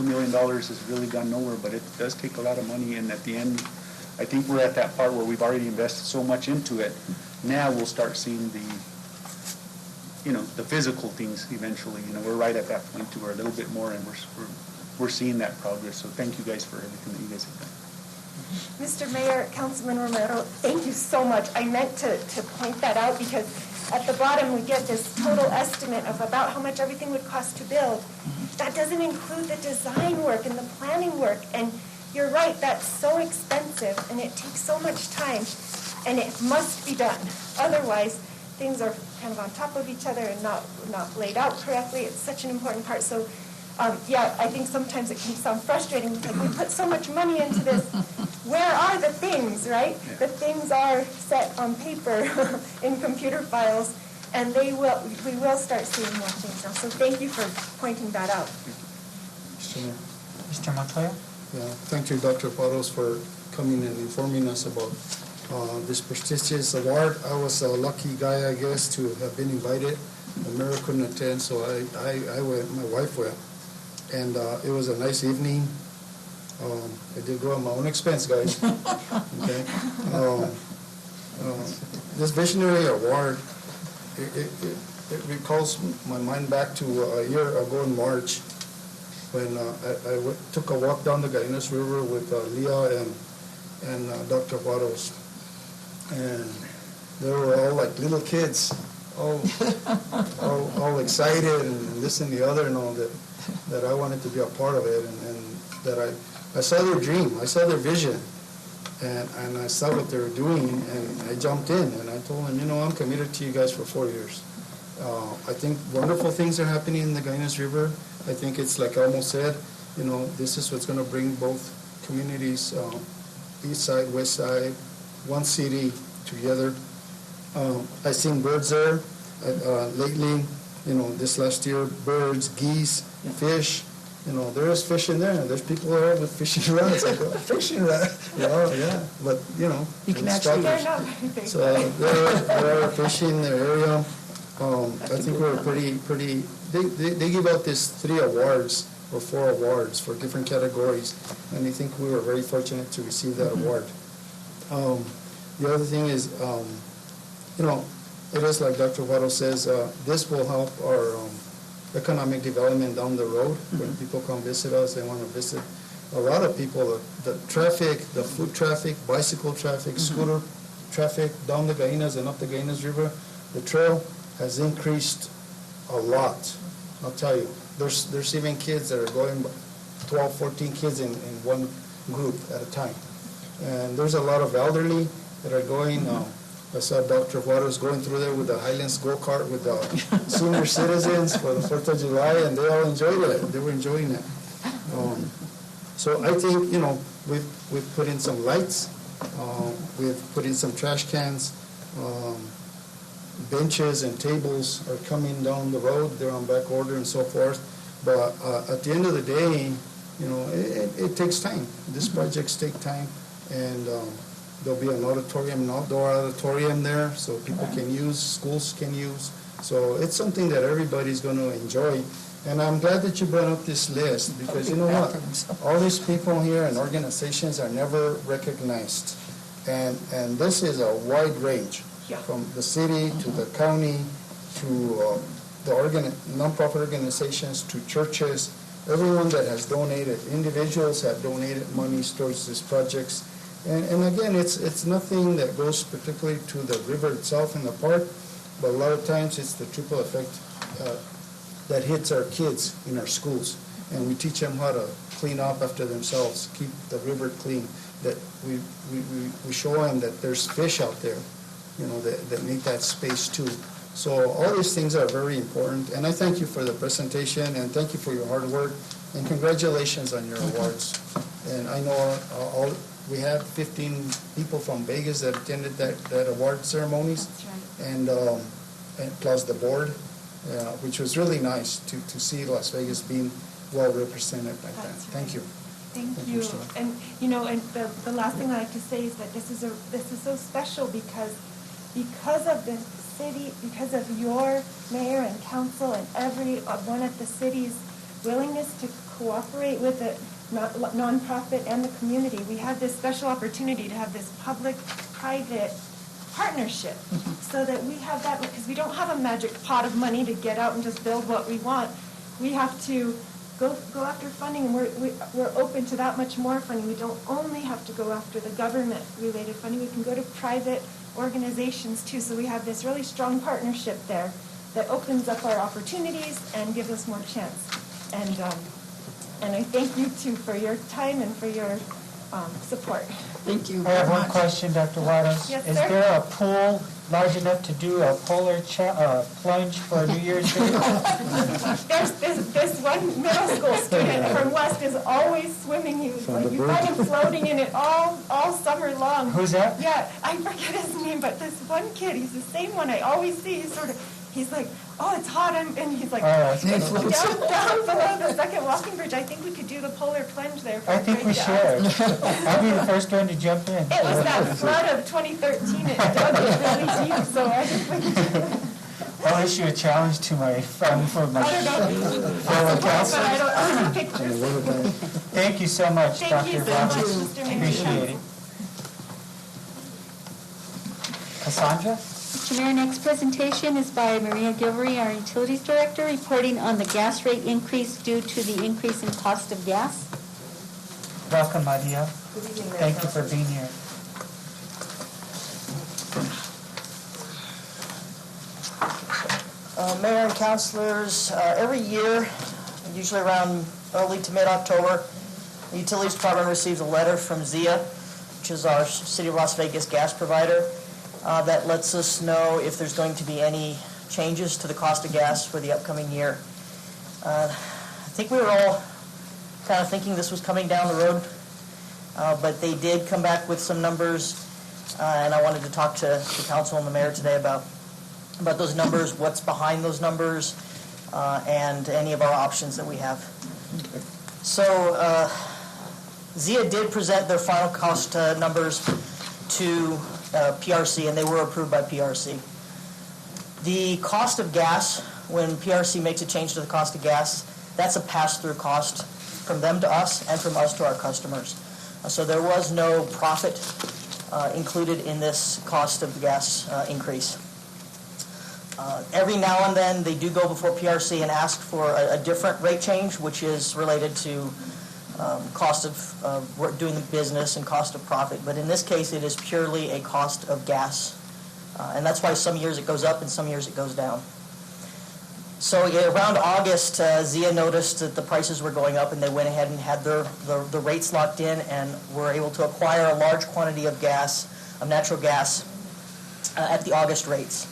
million has really gone nowhere, but it does take a lot of money, and at the end, I think we're at that part where we've already invested so much into it. Now we'll start seeing the physical things eventually. We're right at that point to where a little bit more, and we're seeing that progress. So thank you guys for everything that you guys have done. Mr. Mayor, Councilman Romero, thank you so much. I meant to point that out because at the bottom we get this total estimate of about how much everything would cost to build. That doesn't include the design work and the planning work. And you're right, that's so expensive and it takes so much time and it must be done. Otherwise, things are kind of on top of each other and not laid out correctly. It's such an important part. So yeah, I think sometimes it can sound frustrating. Like we put so much money into this. Where are the things, right? The things are set on paper in computer files, and we will start seeing more things now. So thank you for pointing that out. Mr. Montoya? Yeah, thank you, Dr. Paros, for coming and informing us about this prestigious award. I was a lucky guy, I guess, to have been invited. The mayor couldn't attend, so I went, my wife went. And it was a nice evening. I did go at my own expense, guys. Okay. This visionary award, it recalls my mind back to a year ago in March when I took a walk down the Cannabis River with Leah and Dr. Paros. And they were all like little kids, all excited and this and the other and all that I wanted to be a part of it and that I saw their dream, I saw their vision, and I saw what they were doing, and I jumped in and I told them, I'm committed to you guys for 4 years. I think wonderful things are happening in the Cannabis River. I think it's like I almost said, this is what's going to bring both communities, east side, west side, one city together. I've seen birds there lately, this last year, birds, geese, fish. There is fish in there. There's people there with fishing rods. I go, fishing rod. Yeah. But, you can actually. So there are fish in the area. I think we're pretty. They give out these 3 awards or 4 awards for different categories, and I think we were very fortunate to receive that award. The other thing is, it is like Dr. Vado says, this will help our economic development down the road. When people come visit us, they want to visit. A lot of people, the traffic, the foot traffic, bicycle traffic, scooter traffic down the Gainas and up the Gainas River, the trail has increased a lot. I'll tell you. There's even kids that are going, 12, 14 kids in one group at a time. And there's a lot of elderly that are going. I saw Dr. Juarez going through there with the Highlands go-kart with the senior citizens for the 4th of July, and they all enjoyed it. They were enjoying it. So I think, we've put in some lights. We've put in some trash cans. Benches and tables are coming down the road. They're on back order and so forth. But at the end of the day, it takes time. These projects take time, and there'll be an outdoor auditorium there, so people can use, schools can use. So it's something that everybody's going to enjoy. And I'm glad that you brought up this list, because you know what? All these people here and organizations are never recognized. And this is a wide range, from the city to the county to the nonprofit organizations to churches. Everyone that has donated, individuals have donated monies towards these projects. And again, it's nothing that goes particularly to the river itself and the park, but a lot of times it's the triple effect that hits our kids in our schools. And we teach them how to clean up after themselves, keep the river clean, that we show them that there's fish out there, that need that space too. So all these things are very important. And I thank you for the presentation, and thank you for your hard work, and congratulations on your awards. And I know we have 15 people from Vegas that attended that award ceremonies. That's right. And plus the board, which was really nice to see Las Vegas being well represented like that. That's Thank you. Thank you. Mr. And and the last thing I like to say is that this is so special because of the city, because of your mayor and council and every one of the city's willingness to cooperate with the nonprofit and the community. We have this special opportunity to have this public-private partnership so that we have that, because we don't have a magic pot of money to get out and just build what we want. We have to go after funding, and we're open to that much more funding. We don't only have to go after the government-related funding. We can go to private organizations too. So we have this really strong partnership there that opens up our opportunities and gives us more chance. And I thank you too for your time and for your support. Thank you I very have one much. question, Dr. Juarez. Yes, Is sir? there a pool large enough to do a polar plunge for New Year's Day? There's this one middle school student from West is always swimming. He was like, you find him floating in it all summer long. Who's that? Yeah, I forget his name, but this one kid, he's the same one I always see. He's like, oh, it's hot, and he's like, down below the second walking bridge. I think we could do the polar plunge there. I think we should. I'll be the first one to jump in. It was that flood of 2013. It dug it really deep, so I think we could do it. I'll issue a challenge to my friend for my fellow council. But I don't have pictures. Thank you so much, Thank you Dr. so much, Roberts. Mr. Mayor. Appreciate it. Cassandra? Mr. Mayor, next presentation is by Maria Gilvery, our Utilities Director, reporting on the gas rate increase due to the increase in cost of gas. Welcome, Maria. Thank you for being here. Mayor and councilors, every year, usually around early to mid-October, the Utilities Department receives a letter from ZIA, which is our City of Las Vegas gas provider, that lets us know if there's going to be any changes to the cost of gas for the upcoming year. I think we were all kind of thinking this was coming down the road, but they did come back with some numbers, and I wanted to talk to the council and the mayor today about those numbers, what's behind those numbers, and any of our options that we have. So ZIA did present their final cost numbers to PRC, and they were approved by PRC. The cost of gas, when PRC makes a change to the cost of gas, that's a pass-through cost from them to us and from us to our customers. So there was no profit included in this cost of the gas increase. Every now and then, they do go before PRC and ask for a different rate change, which is related to cost of doing the business and cost of profit. But in this case, it is purely a cost of gas. And that's why some years it goes up and some years it goes down. So around August, ZIA noticed that the prices were going up, and they went ahead and had the rates locked in and were able to acquire a large quantity of gas, of natural gas, at the August rates.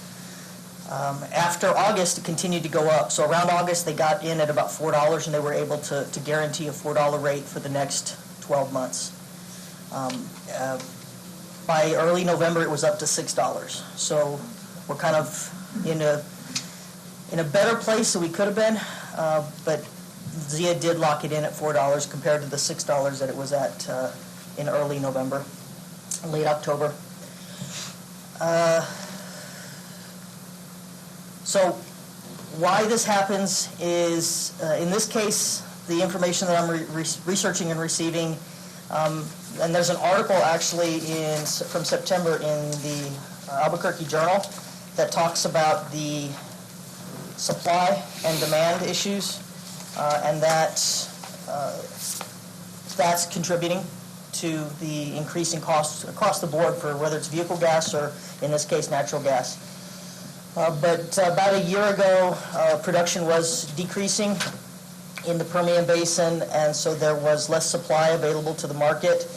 After August, it continued to go up. So around August, they got in at about $4, and they were able to guarantee a $4 rate for the next 12 months. By early November, it was up to $6. So we're kind of in a better place than we could have been, but ZIA did lock it in at $4 compared to the $6 that it was at in early November, late October. So why this happens is, in this case, the information that I'm researching and receiving, and there's an article actually from September in the Albuquerque Journal that talks about the supply and demand issues, and that's contributing to the increasing costs across the board for whether it's vehicle gas or, in this case, natural gas. But about a year ago, production was decreasing in the Permian Basin, and so there was less supply available to the market,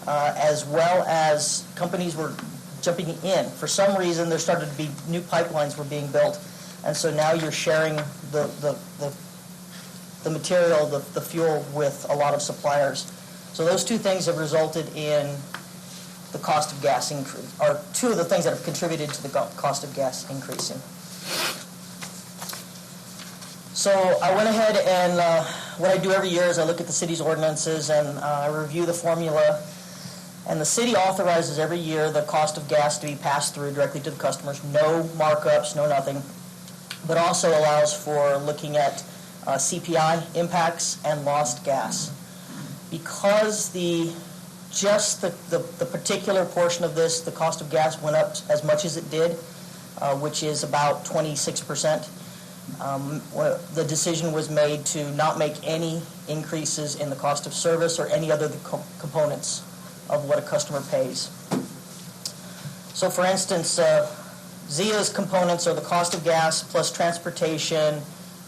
as well as companies were jumping in. For some reason, there started to be new pipelines were being built, and so now you're sharing the material, the fuel, with a lot of suppliers. So those two things have resulted in the cost of gas increase, are two of the things that have contributed to the cost of gas increasing. So I went ahead and what I do every year is I look at the city's ordinances and I review the formula. And the city authorizes every year the cost of gas to be passed through directly to the customers, no markups, no nothing, but also allows for looking at CPI impacts and lost gas. Because the particular portion of this, the cost of gas went up as much as it did, which is about 26%. The decision was made to not make any increases in the cost of service or any other components of what a customer pays. So for instance, Zia's components are the cost of gas plus transportation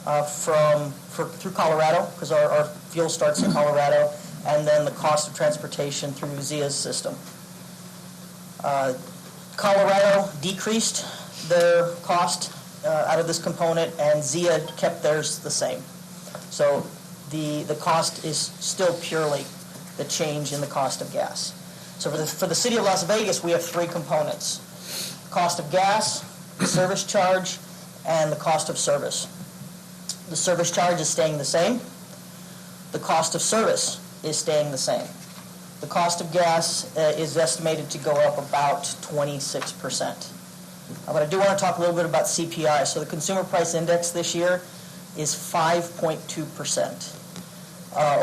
through Colorado, because our fuel starts in Colorado, and then the cost of transportation through Zia's system. Colorado decreased their cost out of this component, and Zia kept theirs the same. So the cost is still purely the change in the cost of gas. So for the city of Las Vegas, we have three components: cost of gas, the service charge, and the cost of service. The service charge is staying the same. The cost of service is staying the same. The cost of gas is estimated to go up about 26%. But I do want to talk a little bit about CPI. So the Consumer Price Index this year is 5.2%.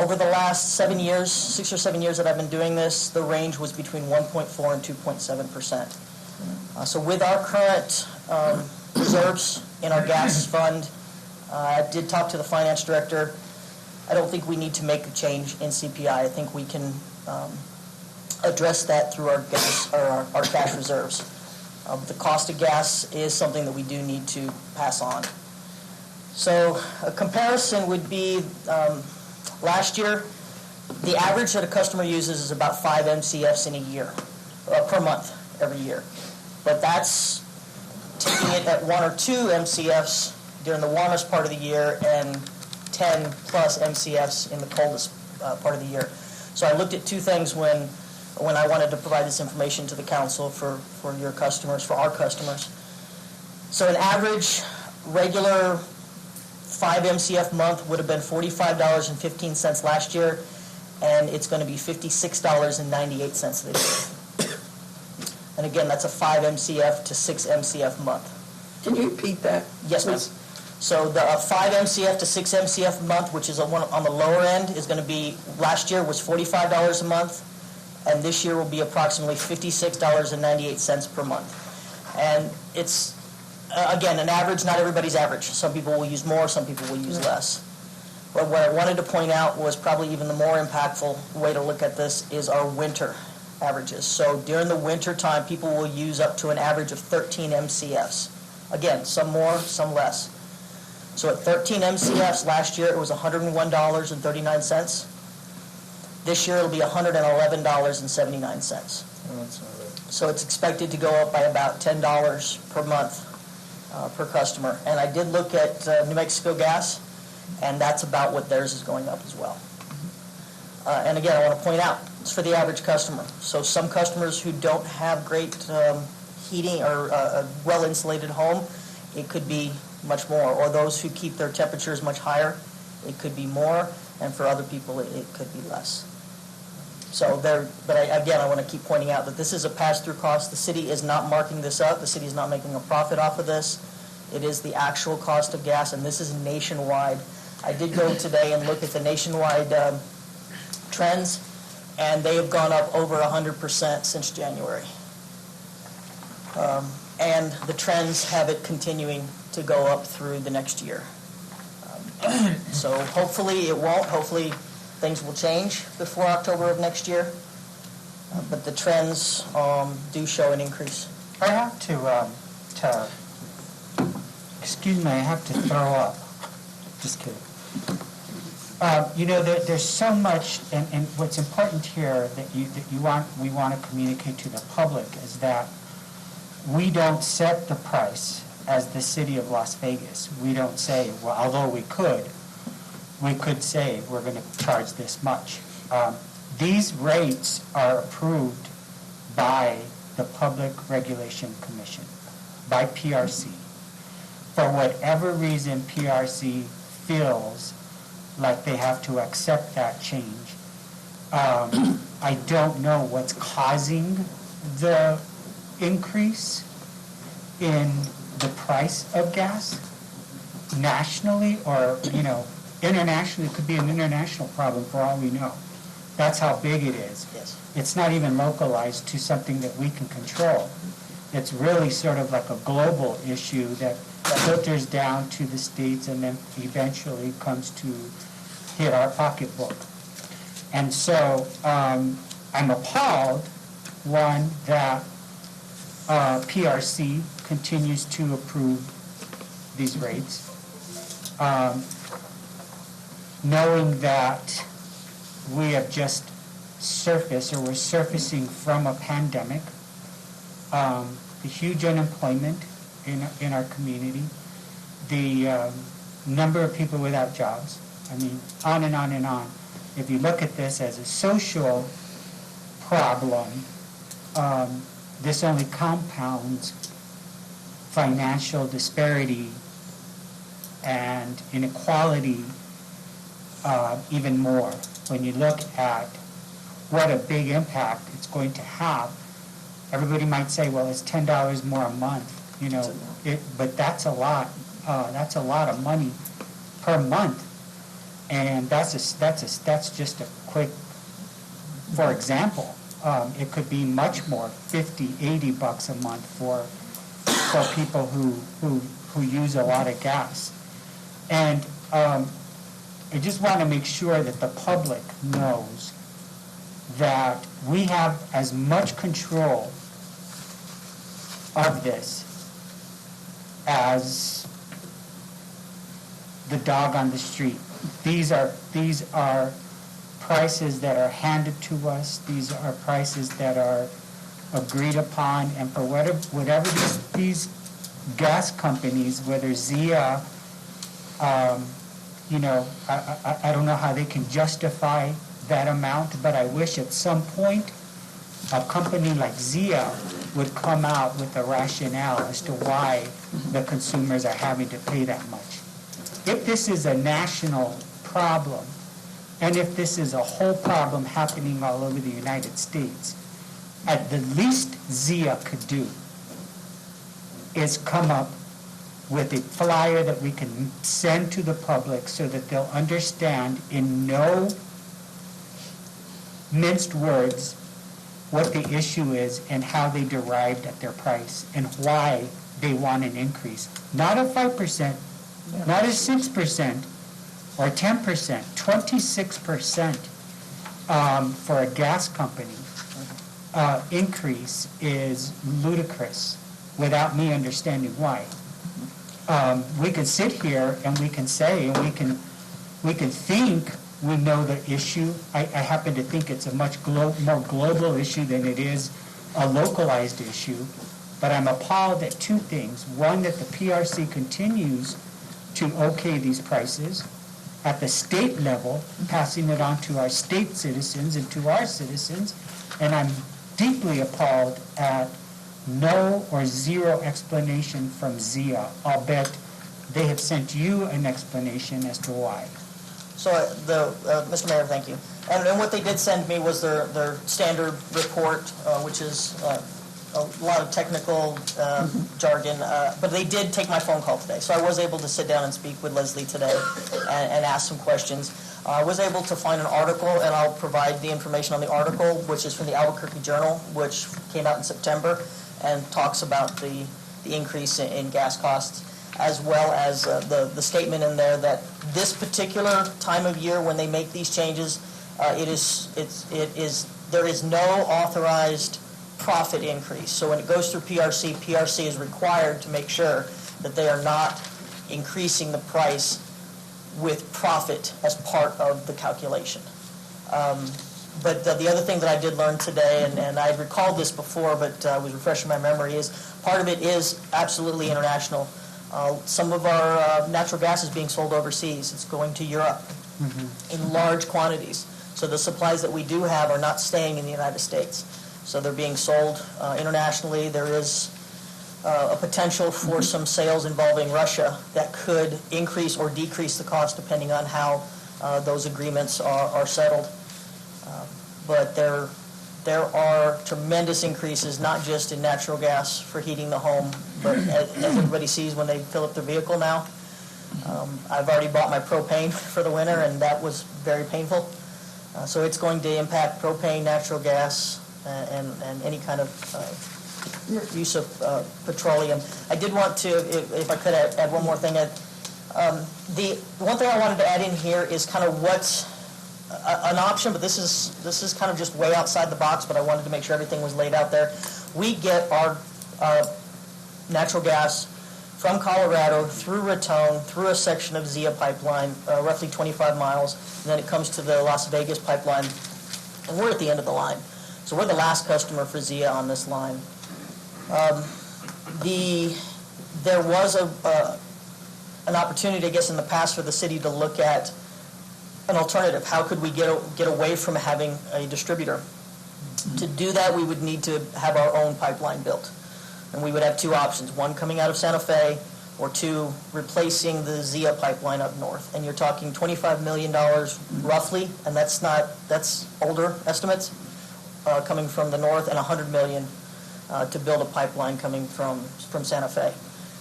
Over the last 7 years, 6 or 7 years that I've been doing this, the range was between 1.4 and 2.7%. So with our current reserves in our gas fund, I did talk to the finance director. I don't think we need to make a change in CPI. I think we can address that through our cash reserves. The cost of gas is something that we do need to pass on. So a comparison would be last year, the average that a customer uses is about 5 MCFs in a year, per month, every year. But that's taking it at 1 or 2 MCFs during the warmest part of the year and 10 plus MCFs in the coldest part of the year. So I looked at two things when I wanted to provide this information to the council for your customers, for our customers. So an average regular 5 MCF month would have been $45.15 last year, and it's going to be $56.98 this year. And again, that's a 5 MCF to 6 MCF month. Can you repeat that? Yes, ma'am. So the 5 MCF to 6 MCF month, which is on the lower end, is going to be, last year was $45 a month, and this year will be approximately $56.98 per month. And it's, again, an average, not everybody's average. Some people will use more, some people will use less. But what I wanted to point out was probably even the more impactful way to look at this is our winter averages. So during the winter time, people will use up to an average of 13 MCFs. Again, some more, some less. So at 13 MCFs last year, it was $101.39. This year, it'll be $111.79. So it's expected to go up by about $10 per month per customer. And I did look at New Mexico Gas, and that's about what theirs is going up as well. And again, I want to point out, it's for the average customer. So some customers who don't have great heating or a well-insulated home, it could be much more. Or those who keep their temperatures much higher, it could be more. And for other people, it could be less. So again, I want to keep pointing out that this is a pass-through cost. The city is not marking this up. The city is not making a profit off of this. It is the actual cost of gas, and this is nationwide. I did go today and look at the nationwide trends, and they have gone up over 100% since January. And the trends have it continuing to go up through the next year. So hopefully it won't. Hopefully things will change before October of next year. But the trends do show an increase. I have to excuse me, I have to throw up. Just kidding. There's so much, and what's important here that we want to communicate to the public is that we don't set the price as the city of Las Vegas. We don't say, well, although we could say we're going to charge this much. These rates are approved by the Public Regulation Commission, by PRC. For whatever reason, PRC feels like they have to accept that change. I don't know what's causing the increase in the price of gas nationally or, internationally. It could be an international problem for all we know. That's how big it is. Yes. It's not even localized to something that we can control. It's really sort of like a global issue that filters down to the states and then eventually comes to hit our pocketbook. And so I'm appalled, one, that PRC continues to approve these rates, knowing that we have just surfaced, or we're surfacing from a pandemic, the huge unemployment in our community, the number of people without jobs. I mean, on and on and on. If you look at this as a social problem, this only compounds financial disparity and inequality even more. When you look at what a big impact it's going to have, everybody might say, well, it's $10 more a month, you know, but that's a lot. That's a lot of money per month, and that's just a quick, for example. It could be much more, $50, $80 a month for people who use a lot of gas. And I just want to make sure that the public knows that we have as much control of this as the dog on the street. These are prices that are handed to us. These are prices that are agreed upon, and for whatever these gas companies, whether Zia, you know, I don't know how they can justify that amount, but I wish at some point a company like Zia would come out with a rationale as to why the consumers are having to pay that much. If this is a national problem, and if this is a whole problem happening all over the United States, at the least Zia could do is come up with a flyer that we can send to the public so that they'll understand in no minced words what the issue is and how they derived at their price and why they want an increase. Not a 5%, not a 6%, or 10%, 26% for a gas company increase is ludicrous without me understanding why. We can sit here and we can say and we can think we know the issue. I happen to think it's a much more global issue than it is a localized issue. But I'm appalled at two things. One, that the PRC continues to okay these prices at the state level, passing it on to our state citizens and to our citizens. And I'm deeply appalled at no or zero explanation from Zia. I'll bet they have sent you an explanation as to why. So, Mr. Mayor, thank you. And what they did send me was their standard report, which is a lot of technical jargon, but they did take my phone call today. So I was able to sit down and speak with Leslie today and ask some questions. I was able to find an article, and I'll provide the information on the article, which is from the Albuquerque Journal, which came out in September, and talks about the increase in gas costs, as well as the statement in there that this particular time of year when they make these changes, there is no authorized profit increase. So when it goes through PRC, PRC is required to make sure that they are not increasing the price with profit as part of the calculation. But the other thing that I did learn today, and I had recalled this before, but was refreshing my memory, is part of it is absolutely international. Some of our natural gas is being sold overseas. It's going to Europe in large quantities. So the supplies that we do have are not staying in the United States. So they're being sold internationally. There is a potential for some sales involving Russia that could increase or decrease the cost depending on how those agreements are settled. But there are tremendous increases, not just in natural gas for heating the home, but as everybody sees when they fill up their vehicle now. I've already bought my propane for the winter, and that was very painful. So it's going to impact propane, natural gas, and any kind of use of petroleum. I did want to, if I could add one more thing. The one thing I wanted to add in here is kind of what's an option, but this is kind of just way outside the box, but I wanted to make sure everything was laid out there. We get our natural gas from Colorado through Raton, through a section of Zia pipeline, roughly 25 miles, and then it comes to the Las Vegas pipeline, and we're at the end of the line. So we're the last customer for Zia on this line. There was an opportunity, I guess, in the past for the city to look at an alternative. How could we get away from having a distributor? To do that, we would need to have our own pipeline built. And we would have two options, one coming out of Santa Fe, or two, replacing the Zia pipeline up north. And you're talking $25 million roughly, and that's older estimates coming from the north, and $100 million to build a pipeline coming from Santa Fe.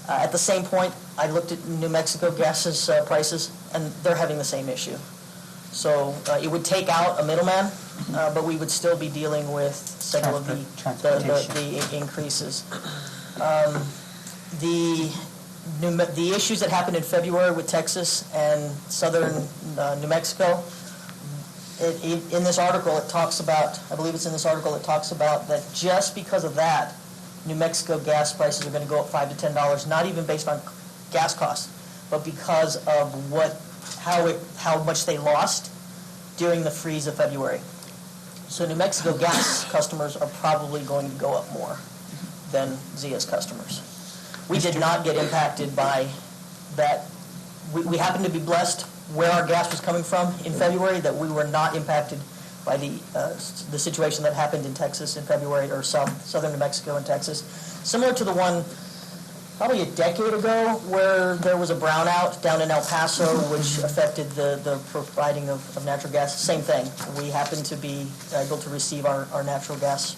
At the same point, I looked at New Mexico gas's prices, and they're having the same issue. So it would take out a middleman, but we would still be dealing with several of the increases. The issues that happened in February with Texas and southern New Mexico, in this article it talks about, I believe it's in this article, it talks about that just because of that, New Mexico gas prices are going to go up $5 to $10, not even based on gas costs, but because of how much they lost during the freeze of February. So New Mexico gas customers are probably going to go up more than Zia's customers. We did not get impacted by that. We happened to be blessed where our gas was coming from in February, that we were not impacted by the situation that happened in Texas in February, or southern New Mexico and Texas. Similar to the one probably a decade ago where there was a brownout down in El Paso, which affected the providing of natural gas. Same thing. We happened to be able to receive our natural gas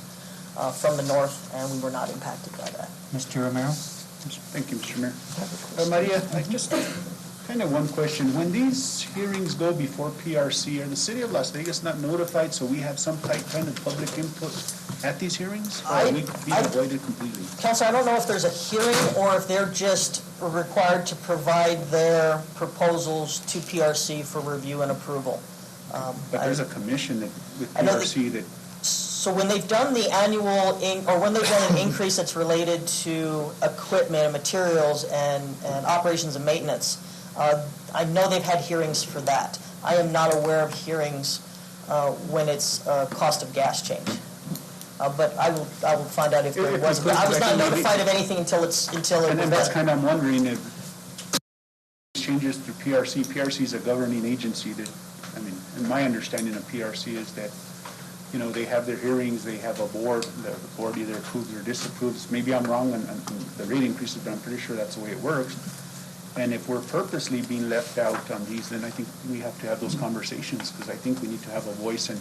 from the north, and we were not impacted by that. Mr. Romero? Thank you, Mr. Mayor. Maria, I just kind of one question. When these hearings go before PRC, are the city of Las Vegas not notified so we have some kind of public input at these hearings? Or are we being avoided completely? Council, I don't know if there's a hearing or if they're just required to provide their proposals to PRC for review and approval. But there's a commission with PRC that... So when they've done the annual, or when they've done an increase that's related to equipment and materials and operations and maintenance, I know they've had hearings for that. I am not aware of hearings when it's cost of gas change. But I will find out if there was. But I was not notified of anything until it was done. And that's kind of, I'm wondering if changes through PRC. PRC is a governing agency that, I mean, and my understanding of PRC is that, you know, they have their hearings, they have a board, the board either approves or disapproves. Maybe I'm wrong on the rate increases, but I'm pretty sure that's the way it works. And if we're purposely being left out on these, then I think we have to have those conversations, because I think we need to have a voice. And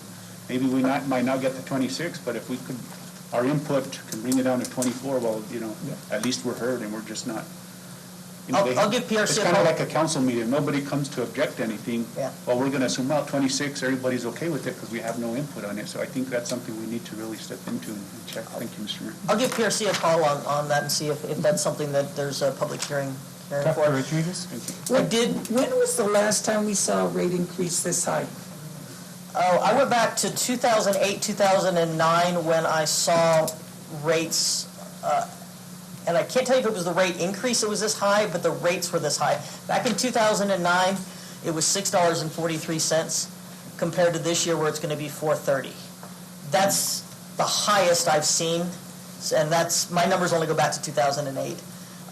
maybe we might not get to 26, but if we could, our input can bring it down to 24, well, you know, at least we're heard, and we're just not. You know, I'll give PRC it's kind of like a council meeting. Nobody comes to object to anything. Yeah. Well, we're going to assume, well, 26, everybody's okay with it because we have no input on it. So I think that's something we need to really step into and check. Thank you, Mr. Mayor. I'll give PRC a call on that and see if that's something that there's a public hearing for. Dr. Rodriguez? When was the last time we saw a rate increase this high? Oh, I went back to 2008, 2009 when I saw rates, and I can't tell you if it was the rate increase that was this high, but the rates were this high. Back in 2009, it was $6.43 compared to this year where it's going to be $4.30. That's the highest I've seen, and that's my numbers only go back to 2008.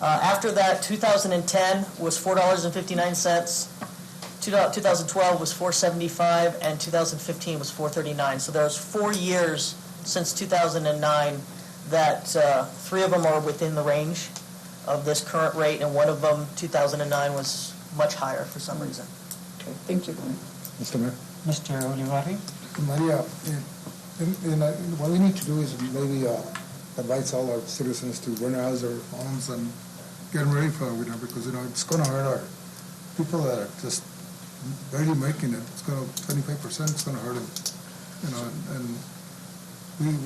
After that, 2010 was $4.59. 2012 was $4.75, and 2015 was $4.39. So there's 4 years since 2009 that 3 of them are within the range of this current rate, and one of them, 2009, was much higher for some reason. Okay, thank you. Mr. Mayor? Mr. Olivari? Maria, what we need to do is maybe advise all our citizens to renounce their homes and get ready for the winter, because, you know, it's going to hurt our people that are just barely making it. It's going to 25%. It's going to hurt them, you know. And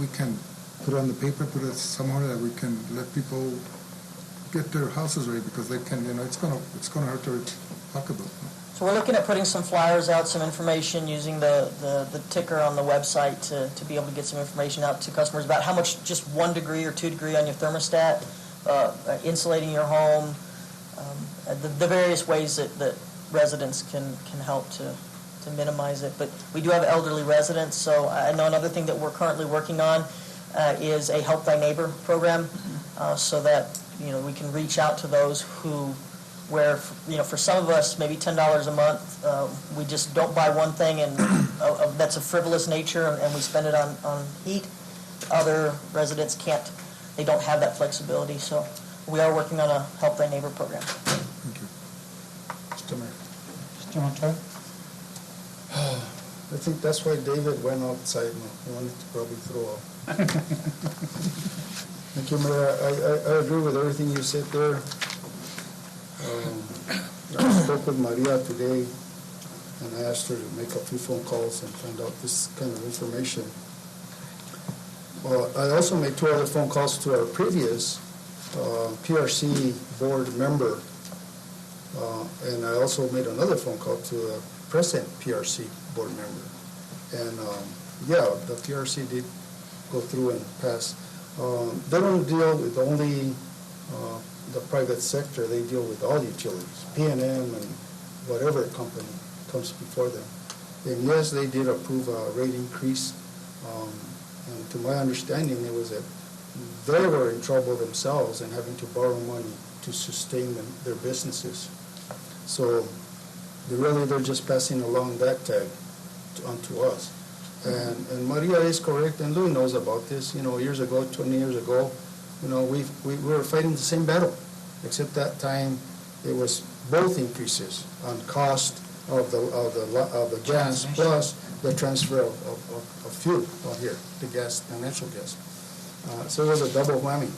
we can put it on the paper, put it somewhere that we can let people get their houses ready, because they can, it's gonna hurt their pocketbook. So we're looking at putting some flyers out, some information, using the ticker on the website to be able to get some information out to customers about how much just 1 degree or 2 degree on your thermostat, insulating your home, the various ways that residents can help to minimize it. But we do have elderly residents, so I know another thing that we're currently working on is a Help Thy Neighbor program, so that we can reach out to those who, where for some of us maybe $10 a month, we just don't buy one thing and that's a frivolous nature and we spend it on heat. Other residents can't, they don't have that flexibility, so we are working on a Help Thy Neighbor program. Thank you. Mr. Mayor. Mr. Montero? I think that's why David went outside. He wanted to probably throw up. Thank you, Mayor. I agree with everything you said there. I spoke with Maria today, and I asked her to make a few phone calls and find out this kind of information. I also made 2 other phone calls to our previous PRC board member, and I also made another phone call to a present PRC board member. And the PRC did go through and pass. They don't deal with only the private sector, they deal with all utilities, P&M and whatever company comes before them. And yes, they did approve a rate increase. And to my understanding, it was that they were in trouble themselves and having to borrow money to sustain their businesses. So they're just passing along that tag onto us. And Maria is correct, and Louis knows about this. Years ago, 20 years ago, we were fighting the same battle, except that time it was both increases on cost of the gas plus the transfer of fuel out here, the natural gas. So it was a double whammy.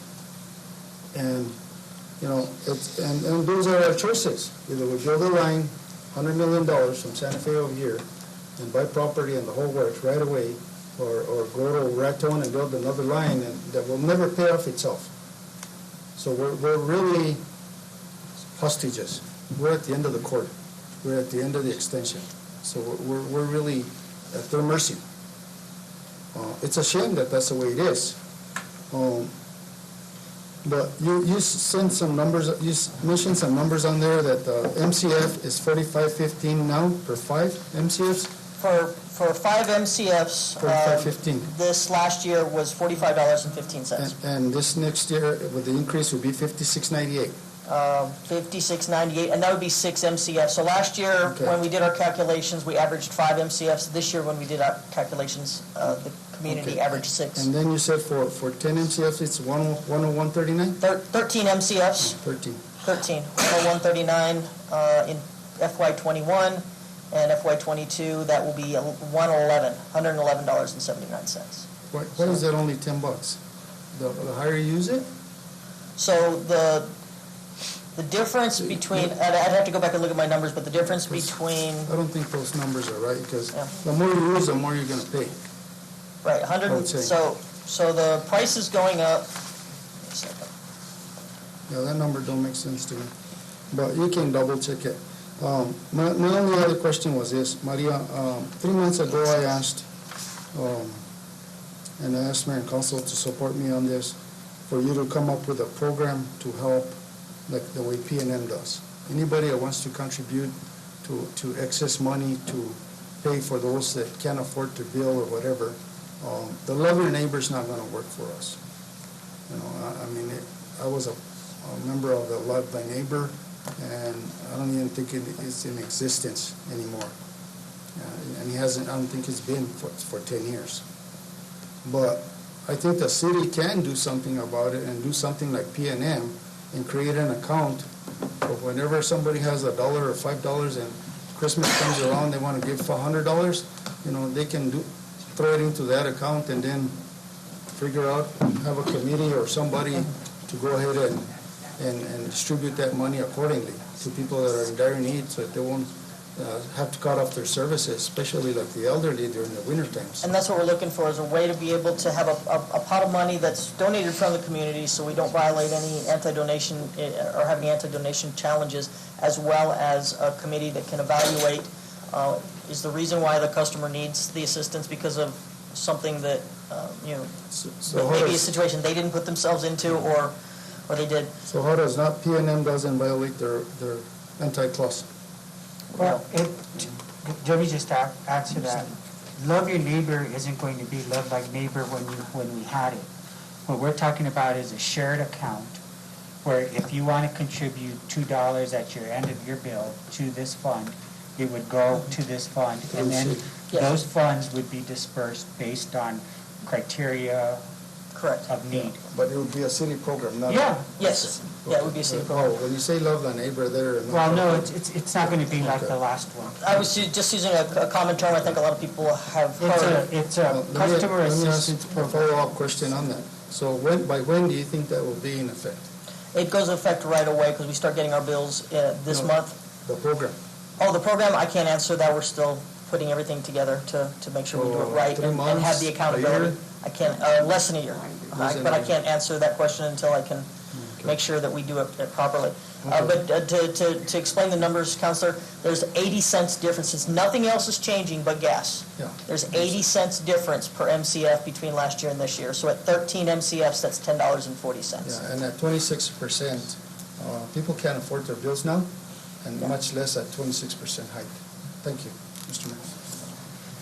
And and those are our choices. Either we build a line, $100 million from Santa Fe over here, and buy property and the whole works right away, or go to Raton and build another line and that will never pay off itself. So we're really hostages. We're at the end of the cord. We're at the end of the extension. So we're really at their mercy. It's a shame that that's the way it is. But you sent some numbers. You mentioned some numbers on there that MCF is $45.15 now per 5 MCFs. For 5 MCFs, $45.15. This last year was $45.15. And this next year, with the increase, will be $56.98. $56.98, and that would be 6 MCFs. So last year, when we did our calculations, we averaged 5 MCFs. This year, when we did our calculations, the community averaged 6. And then you said for 10 MCFs, it's 101.39? 13 MCFs. 13. 101.39 in FY21, and FY22, that will be $111.79. Why is that only $10? The higher you use it? So the difference between, and I'd have to go back and look at my numbers, but the difference between... I don't think those numbers are right, because the more you use, the more you're going to pay. Right, so the price is going up. Yeah, that number don't make sense to me. But you can double check it. My only other question was this, Maria. 3 months ago, I asked, and I asked Mayor and Council to support me on this, for you to come up with a program to help, like the way P&M does. Anybody that wants to contribute to excess money to pay for those that can't afford to bill or whatever, the Love Your Neighbor is not going to work for us. I was a member of the Love Thy Neighbor, and I don't even think it is in existence anymore. And I don't think it's been for 10 years. But I think the city can do something about it and do something like P&M and create an account for whenever somebody has $1 or $5 and Christmas comes around, they want to give $100, they can throw it into that account and then figure out, have a committee or somebody to go ahead and distribute that money accordingly to people that are in dire need, so that they won't have to cut off their services, especially like the elderly during the winter times. And that's what we're looking for, is a way to be able to have a pot of money that's donated from the community, so we don't violate any anti-donation or have any anti-donation challenges, as well as a committee that can evaluate, is the reason why the customer needs the assistance because of something that, maybe a situation they didn't put themselves into, or they did. So how does not, PNM doesn't violate their anti-clause? Well, let me just answer that. Love your neighbor isn't going to be love like neighbor when we had it. What we're talking about is a shared account where if you want to contribute $2 at your end of your bill to this fund, it would go to this fund, and then those funds would be dispersed based on criteria of need. But it would be a city program, not Yes. Yeah, it would be a city program. Oh, when you say love thy neighbor there. Well, no, it's not going to be like the last one. I was just using a common term I think a lot of people have heard. It's a customer assistance program. A follow-up question on that. So by when do you think that will be in effect? It goes into effect right away because we start getting our bills this month. The program? Oh, the program, I can't answer that. We're still putting everything together to make sure we do it right and have the accountability. I can't, less than a year. But I can't answer that question until I can make sure that we do it properly. But to explain the numbers, Counselor, there's 80 cents difference. Since nothing else is changing but gas. Yeah. There's 80 cents difference per MCF between last year and this year. So at 13 MCFs, that's $10.40. Yeah, and at 26%, people can't afford their bills now, and much less at 26% hike. Thank you, Mr. Mayor.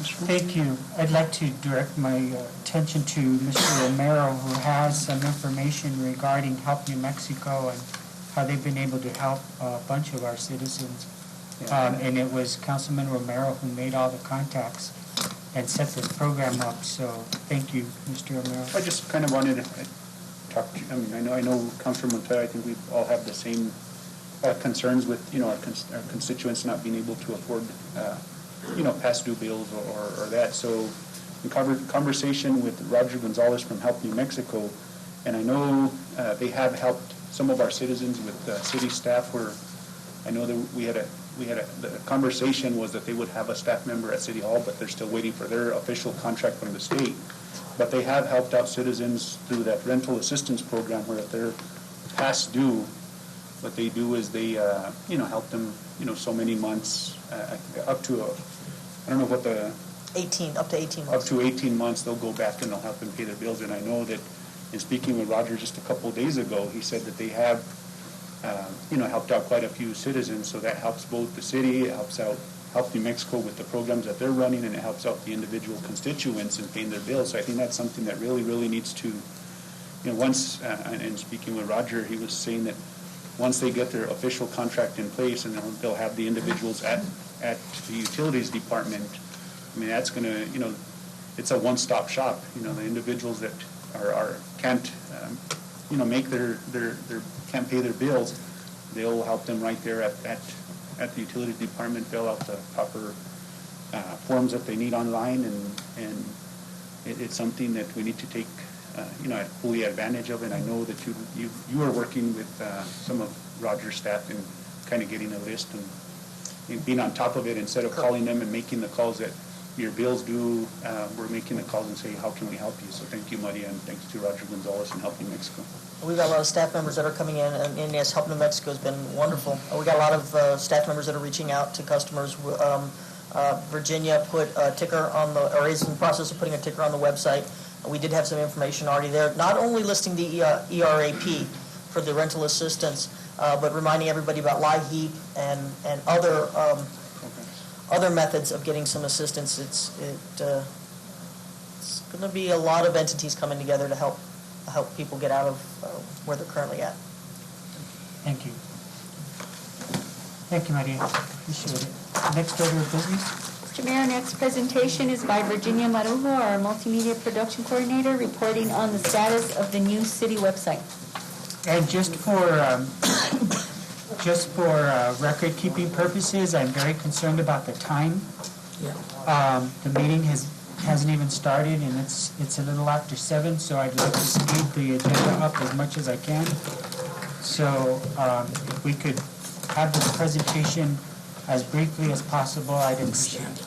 Thank you. I'd like to direct my attention to Mr. Romero, who has some information regarding Help New Mexico and how they've been able to help a bunch of our citizens. And it was Councilman Romero who made all the contacts and set this program up. So thank you, Mr. Romero. I just kind of wanted to talk to you. I know Councilor Montoya, I think we all have the same concerns with, our constituents not being able to afford past due bills or that. So in conversation with Roger Gonzalez from Help New Mexico, and I know they have helped some of our citizens with city staff where I know that the conversation was that they would have a staff member at City Hall, but they're still waiting for their official contract from the state. But they have helped out citizens through that rental assistance program where if they're past due, what they do is they, help them, so many months, up to I don't know what the... up to 18 months. Up to 18 months, they'll go back and they'll help them pay their bills. And I know that in speaking with Roger just a couple of days ago, he said that they have, helped out quite a few citizens. So that helps both the city, it helps out Help New Mexico with the programs that they're running, and it helps out the individual constituents in paying their bills. So I think that's something that really, really needs to, once, and speaking with Roger, he was saying that once they get their official contract in place and they'll have the individuals at the utilities department, I mean, that's going to, it's a one-stop shop. The individuals that can't, make can't pay their bills, they'll help them right there at the utilities department, fill out the proper forms that they need online, and it's something that we need to take fully advantage of. And I know that you are working with some of Roger's staff in kind of getting a list and being on top of it instead of calling them and making the calls that your bills due. We're making the calls and say, how can we help you? So thank you, Maria, and thanks to Roger Gonzalez and Help New Mexico. We've got a lot of staff members that are coming in, and yes, Help New Mexico has been wonderful. We got a lot of staff members that are reaching out to customers. Virginia put a ticker on or is in the process of putting a ticker on the website. We did have some information already there, not only listing the ERAP for the rental assistance, but reminding everybody about LIHEAP and other methods of getting some assistance. It's going to be a lot of entities coming together to help people get out of where they're currently at. Thank you. Thank you, Maria. Appreciate it. Next order of business. Mr. Mayor, next presentation is by Virginia Marujo, our Multimedia Production Coordinator, reporting on the status of the new city website. And just for record-keeping purposes, I'm very concerned about the time. The meeting hasn't even started, and it's a little after 7, so I'd like to speed the agenda up as much as I can. So if we could have this presentation as briefly as possible, I'd appreciate it.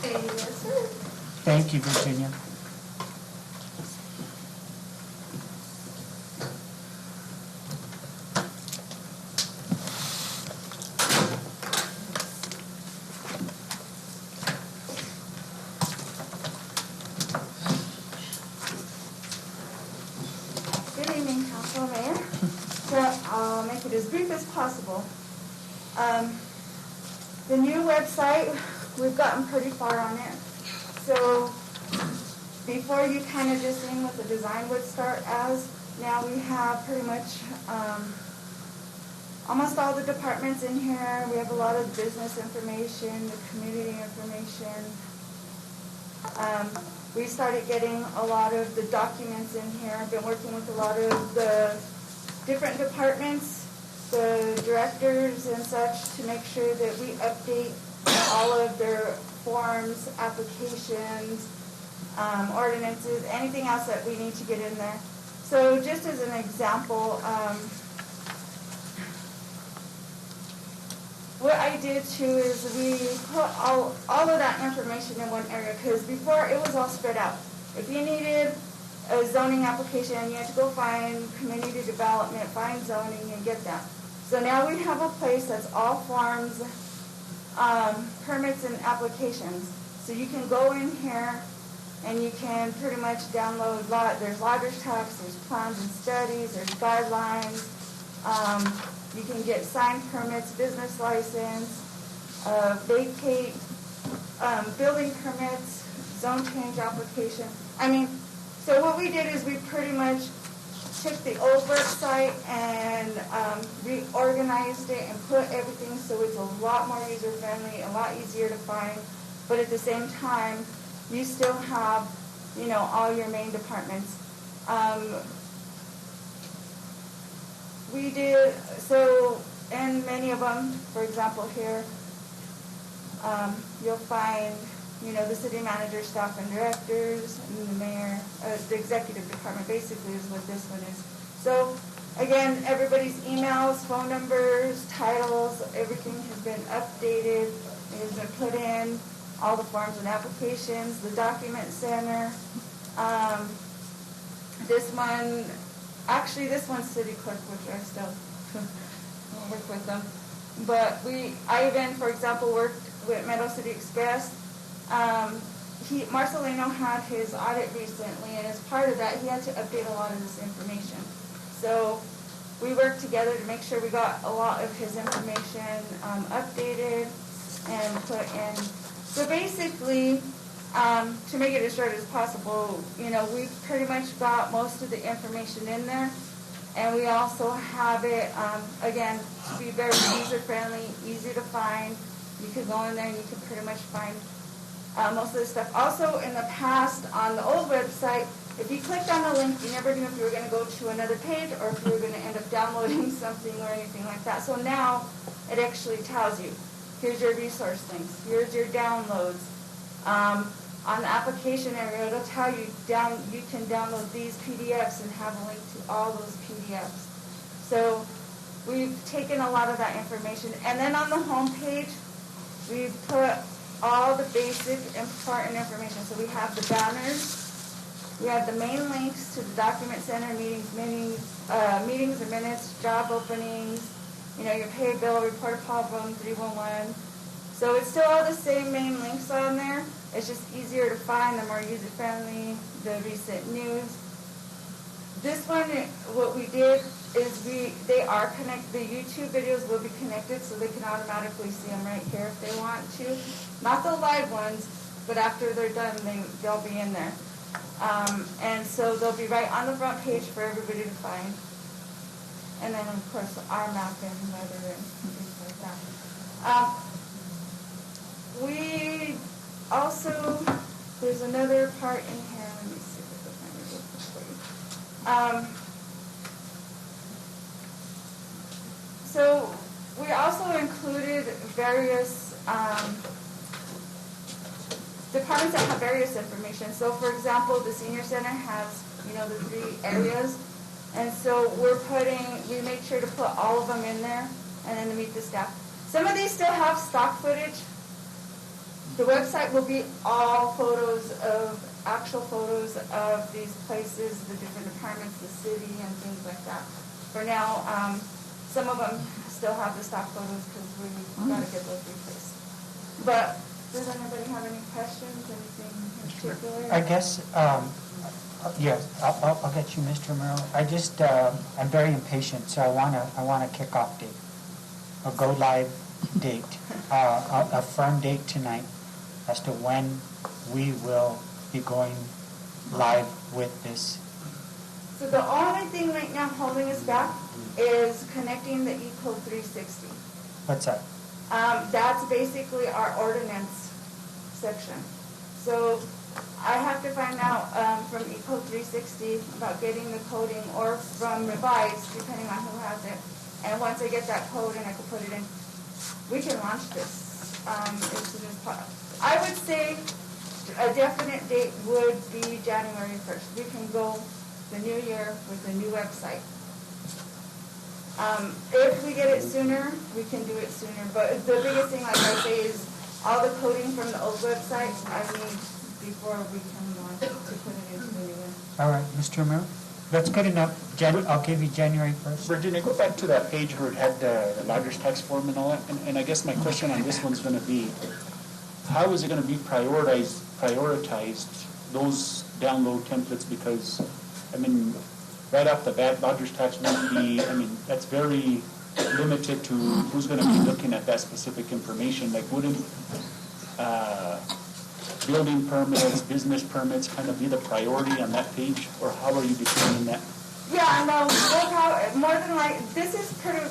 Yes, sir. Thank you, Virginia. Good evening, Council Mayor. So I'll make it as brief as possible. The new website, we've gotten pretty far on it. So before you kind of just seen what the design would start as, now we have pretty much almost all the departments in here. We have a lot of business information, the community information. We started getting a lot of the documents in here. I've been working with a lot of the different departments, the directors and such, to make sure that we update all of their forms, applications, ordinances, anything else that we need to get in there. So just as an example, what I did too is we put all of that information in one area, because before it was all spread out. If you needed a zoning application, you had to go find community development, find zoning, and get that. So now we have a place that's all forms, permits, and applications. So you can go in here and you can pretty much download, there's lodger's tax, there's plans and studies, there's guidelines. You can get signed permits, business license, vacate, building permits, zone change application. So what we did is we pretty much took the old website and reorganized it and put everything so it's a lot more user-friendly, a lot easier to find, but at the same time, you still have, all your main departments. We did, so in many of them, for example here, you'll find, the city manager, staff and directors, and the mayor, the executive department basically is what this one is. So again, everybody's emails, phone numbers, titles, everything has been updated. It has been put in, all the forms and applications, the document center. This one's city clerk, which I still work with them. But I even, for example, worked with Meadow City Express. Marcelino had his audit recently, and as part of that, he had to update a lot of this information. So we worked together to make sure we got a lot of his information updated and put in. So basically, to make it as short as possible, we've pretty much got most of the information in there. And we also have it, again, to be very user-friendly, easy to find. You can go in there and you can pretty much find most of this stuff. Also, in the past, on the old website, if you clicked on a link, you never knew if you were going to go to another page or if you were going to end up downloading something or anything like that. So now, it actually tells you, here's your resource links, here's your downloads. On the application area, it'll tell you you can download these PDFs and have a link to all those PDFs. So we've taken a lot of that information. And then on the home page, we've put all the basic important information. So we have the banners, we have the main links to the document center, meetings or minutes, job openings, your pay bill, report a problem, 311. So it's still all the same main links on there. It's just easier to find, they're more user-friendly, the recent news. This one, what we did is they are connected, the YouTube videos will be connected so they can automatically see them right here if they want to. Not the live ones, but after they're done, they'll be in there. And so they'll be right on the front page for everybody to find. And then, of course, our map and weather and things like that. We also, there's another part in here, let me see if I can find it for you. So we also included various departments that have various information. So for example, the senior center has, the 3 areas. And so we made sure to put all of them in there and then to meet the staff. Some of these still have stock footage. The website will be all actual photos of these places, the different departments, the city, and things like that. For now, some of them still have the stock photos because we got to get those replaced. But does anybody have any questions, anything in particular? I guess, yes, I'll get you, Mr. Romero. I'm very impatient, so I want a kickoff date, a go live date, a firm date tonight as to when we will be going live with this. So the only thing right now holding us back is connecting the E-Code 360. What's that? That's basically our ordinance section. So I have to find out from E-Code 360 about getting the coding, or from Revise, depending on who has it. And once I get that code and I can put it in, we can launch this as soon as possible. I would say a definite date would be January 1st. We can go the new year with a new website. If we get it sooner, we can do it sooner. But the biggest thing, like I say, is all the coding from the old website I need before we can launch it to put it into the new one. All right, Mr. Romero? That's good enough. I'll give you January 1st. Virginia, go back to that page where it had the lodger's tax form and all that, and I guess my question on this one's going to be, how is it going to be prioritized, those download templates? Because, I mean, right off the bat, lodger's tax won't be, I mean, that's very limited to who's going to be looking at that specific information. Like, wouldn't building permits, business permits kind of be the priority on that page, or how are you determining that? Yeah, no, more than this is pretty,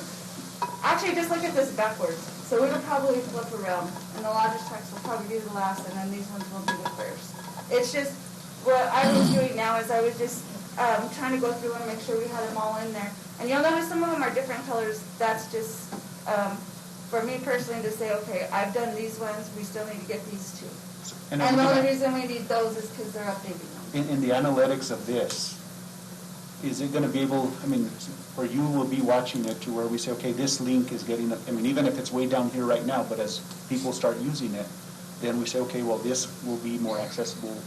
actually just look at this backwards. So it'll probably flip around, and the lodger's tax will probably be the last, and then these ones will be the first. It's just, what I was doing now is I was just trying to go through and make sure we had them all in there. And you'll notice some of them are different colors. That's just for me personally to say, okay, I've done these ones, we still need to get these two. And the only reason we need those is because they're updating them. In the analytics of this, is it going to be able, I mean, or you will be watching it to where we say, okay, this link is getting, I mean, even if it's way down here right now, but as people start using it, then we say, okay, well, this will be more accessible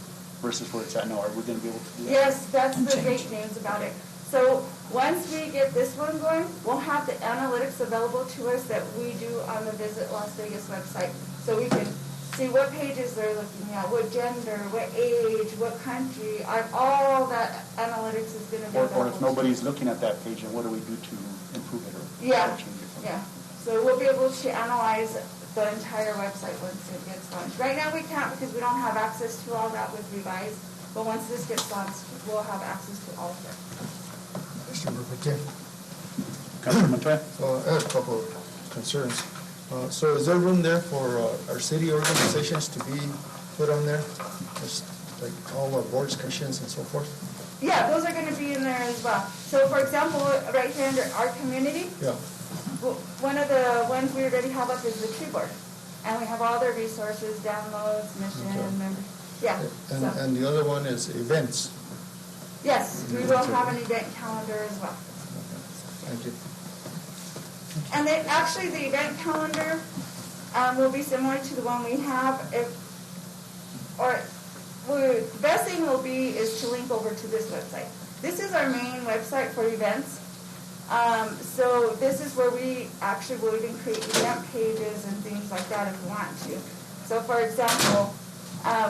versus where it's at now. Are we going to be able to do that? Yes, that's the great news about it. So once we get this one going, we'll have the analytics available to us that we do on the Visit Las Vegas website. So we can see what pages they're looking at, what gender, what age, what country. All that analytics is going to be available. Or if nobody's looking at that page, then what do we do to improve it or change it? Yeah. So we'll be able to analyze the entire website once it gets launched. Right now we can't because we don't have access to all that with Revise. But once this gets launched, we'll have access to all of it. Mr. Burkett. Councilor Montoya? I have a couple of concerns. So is there room there for our city organizations to be put on there? Just like all our board discussions and so forth? Yeah, those are going to be in there as well. So for example, right here under our community, one of the ones we already have up is the tree board. And we have all their resources, downloads, mission, members. Yeah. And the other one is events. Yes, we will have an event calendar as well. Thank you. And then actually the event calendar will be similar to the one we have. The best thing will be is to link over to this website. This is our main website for events. So this is where we actually will even create event pages and things like that if we want to. So for example,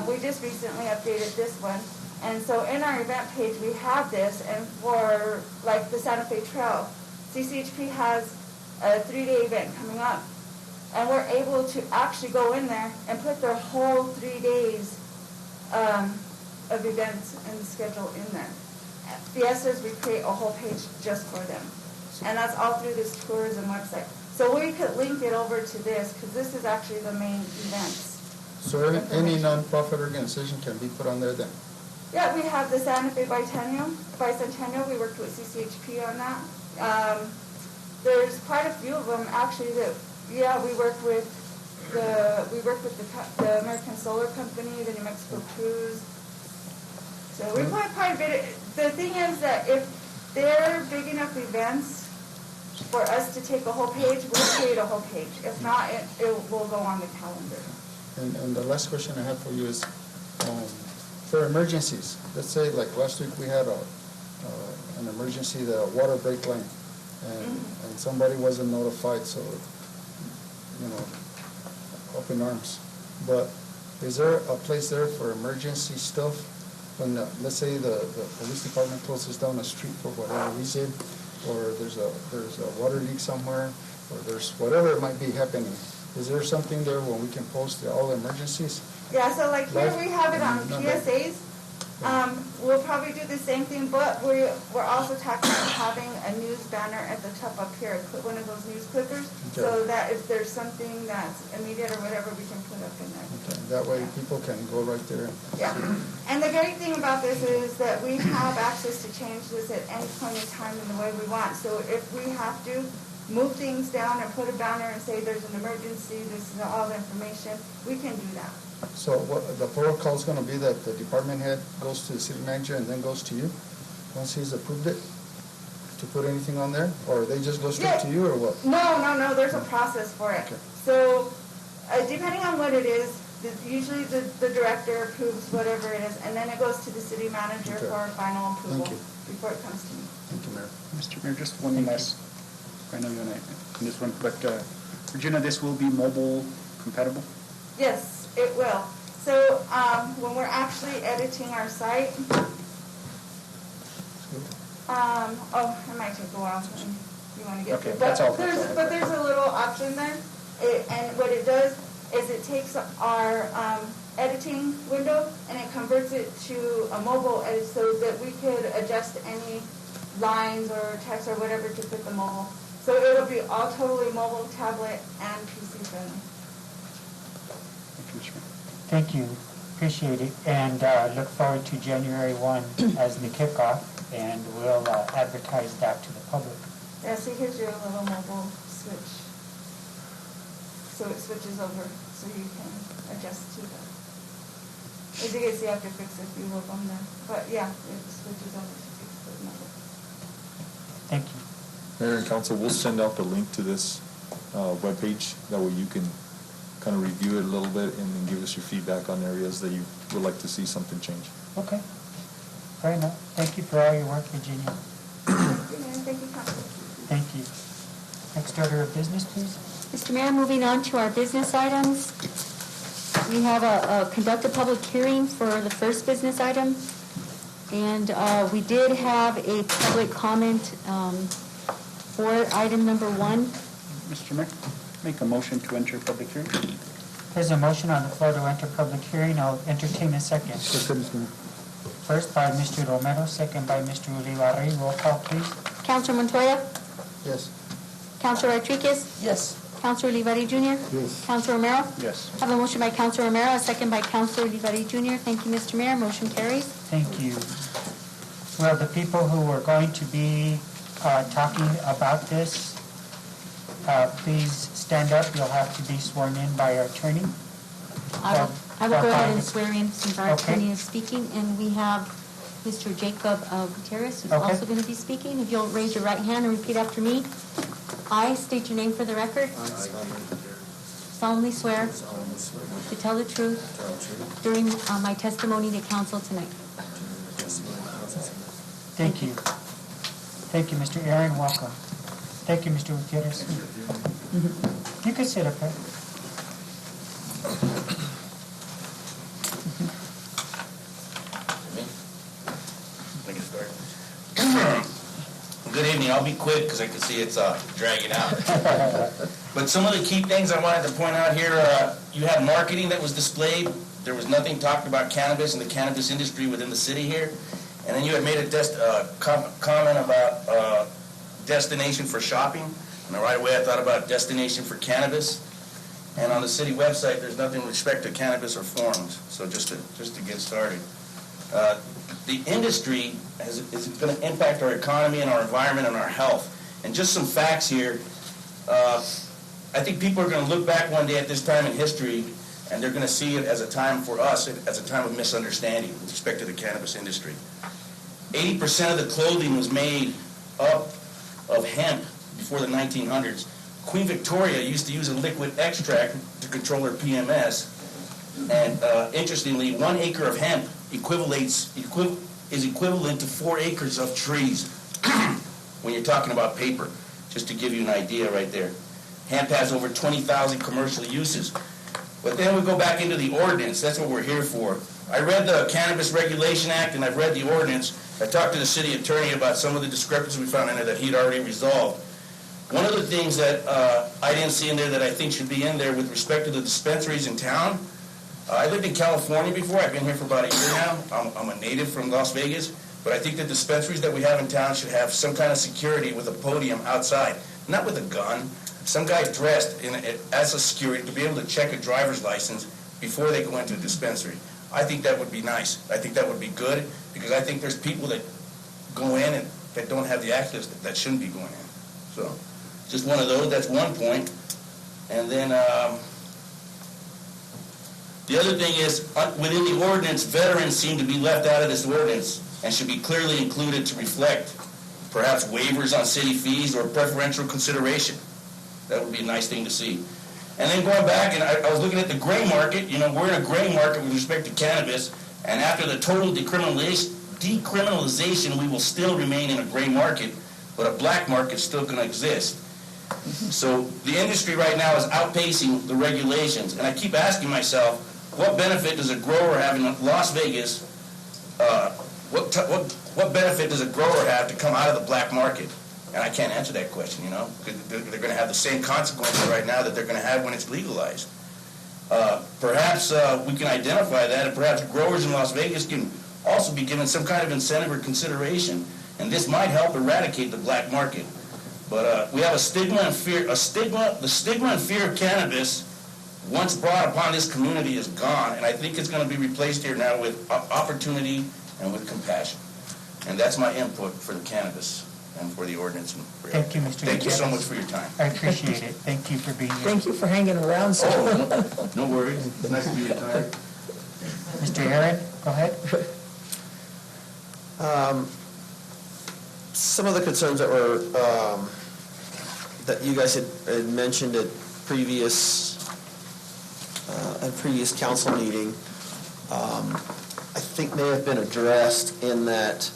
we just recently updated this one. And so in our event page we have this, and for like the Santa Fe Trail, CCHP has a 3-day event coming up. And we're able to actually go in there and put their whole 3 days of events and schedule in there. Fiestas, we create a whole page just for them. And that's all through this tourism website. So we could link it over to this, because this is actually the main events. So any nonprofit organization can be put on there then? Yeah, we have the Santa Fe Bicentennial. We worked with CCHP on that. There's quite a few of them actually that, we work with the American Solar Company, the New Mexico Cruise. So we've had quite a bit. The thing is that if they're big enough events, for us to take a whole page, we'll create a whole page. If not, it will go on the calendar. And the last question I have for you is, for emergencies, let's say like last week we had an emergency, the water break line, and somebody wasn't notified, so, up in arms. But is there a place there for emergency stuff? When, let's say the police department closes down a street for whatever reason, or there's a water leak somewhere, or there's whatever it might be happening. Is there something there where we can post all emergencies? Yeah, so like here we have it on PSAs. We'll probably do the same thing, but we're also talking about having a news banner at the top up here, one of those news clickers, so that if there's something that's immediate or whatever, we can put up in there. Okay, that way people can go right there. Yeah, and the great thing about this is that we have access to change this at any point in time in the way we want. So if we have to move things down and put a banner and say there's an emergency, this is all the information, we can do that. So what, the protocol is going to be that the department head goes to the city manager and then goes to you, once he's approved it, to put anything on there? Or they just go straight to you, or what? No, there's a process for it. Okay. So, depending on what it is, usually the director approves whatever it is, and then it goes to the city manager for final approval before it comes to me. Thank you, Mayor. Mr. Mayor, just one last, I know you're going to end this one, but Regina, this will be mobile compatible? Yes, it will. So when we're actually editing our site, it might take a while. You want to get through. But there's a little option there, and what it does is it takes our editing window and it converts it to a mobile edit so that we could adjust any lines or text or whatever to fit the mobile. So it'll be all totally mobile, tablet, and PC friendly. Thank you, appreciate it, and look forward to January 1 as the kickoff, and we'll advertise that to the public. Yeah, see, here's your little mobile switch. So it switches over, so you can adjust to that. As you can see, I have to fix a few of them there, but yeah, it switches over to fix the mobile. Thank you. Mayor and Council, we'll send out the link to this webpage. That way you can kind of review it a little bit and then give us your feedback on areas that you would like to see something change. Okay. Fair enough. Thank you for all your work, Virginia. Thank you, Council. Thank you. Next order of business, please. Mr. Mayor, moving on to our business items. We have conduct a public hearing for the first business item. And we did have a public comment for item number 1. Mr. Mayor, make a motion to enter public hearing. There's a motion on the floor to enter public hearing. I'll entertain a second. First by Mr. Romero, second by Mr. Ulibarri. Roll call, please. Councilor Montoya? Yes. Councilor Rodriguez? Yes. Councilor Ulibarri Jr.? Yes. Councilor Romero? Yes. I have a motion by Councilor Romero, a second by Councilor Ulibarri Jr. Thank you, Mr. Mayor. Motion carries. Thank you. Well, the people who are going to be talking about this, please stand up. You'll have to be sworn in by our attorney. I will go ahead and swear in since our Okay. attorney is speaking. And we have Mr. Jacob Gutierrez, who's also going to be speaking. If you'll raise your right hand and repeat after me. I state your name for the record. Solemnly swear to tell the truth during my testimony to council tonight. Thank you. Thank you, Mr. Aaron. Welcome. Thank you, Mr. Gutierrez. You can sit up here. Good evening. I'll be quick because I can see it's dragging out. But some of the key things I wanted to point out here, you had marketing that was displayed. There was nothing talked about cannabis and the cannabis industry within the city here. And then you had made a comment about destination for shopping. And right away I thought about destination for cannabis. And on the city website, there's nothing with respect to cannabis or forms. So just to get started. The industry is going to impact our economy and our environment and our health. And just some facts here. I think people are going to look back one day at this time in history, and they're going to see it as a time for us, as a time of misunderstanding with respect to the cannabis industry. 80% of the clothing was made up of hemp before the 1900s. Queen Victoria used to use a liquid extract to control her PMS. And interestingly, 1 acre of hemp is equivalent to 4 acres of trees when you're talking about paper, just to give you an idea right there. Hemp has over 20,000 commercial uses. But then we go back into the ordinance. That's what we're here for. I read the Cannabis Regulation Act and I've read the ordinance. I talked to the city attorney about some of the discrepancies we found in it that he'd already resolved. One of the things that I didn't see in there that I think should be in there with respect to the dispensaries in town, I lived in California before. I've been here for about a year now. I'm a native from Las Vegas. But I think the dispensaries that we have in town should have some kind of security with a podium outside, not with a gun. Some guy dressed as a security to be able to check a driver's license before they go into a dispensary. I think that would be nice. I think that would be good because I think there's people that go in and that don't have the access that shouldn't be going in. So just one of those. That's one point. And then the other thing is within the ordinance, veterans seem to be left out of this ordinance and should be clearly included to reflect perhaps waivers on city fees or preferential consideration. That would be a nice thing to see. And then going back, and I was looking at the gray market. You know, we're in a gray market with respect to cannabis, and after the total decriminalization, we will still remain in a gray market, but a black market is still going to exist. So the industry right now is outpacing the regulations, and I keep asking myself, what benefit does a grower have in Las Vegas? What benefit does a grower have to come out of the black market? And I can't answer that question, you know, because they're going to have the same consequences right now that they're going to have when it's legalized. Perhaps we can identify that, and perhaps growers in Las Vegas can also be given some kind of incentive or consideration, and this might help eradicate the black market. But we have a stigma and fear. The stigma and fear of cannabis, once brought upon this community, is gone, and I think it's going to be replaced here now with opportunity and with compassion. And that's my input for the cannabis and for the ordinance. Thank you, Mr. Thank you so much for your time. I appreciate it. Thank you for being here. Thank you for hanging around so long. No worries. It's nice to be retired. Mr. Aaron, go ahead. Some of the concerns that were that you guys had mentioned at previous council meeting, I think may have been addressed in that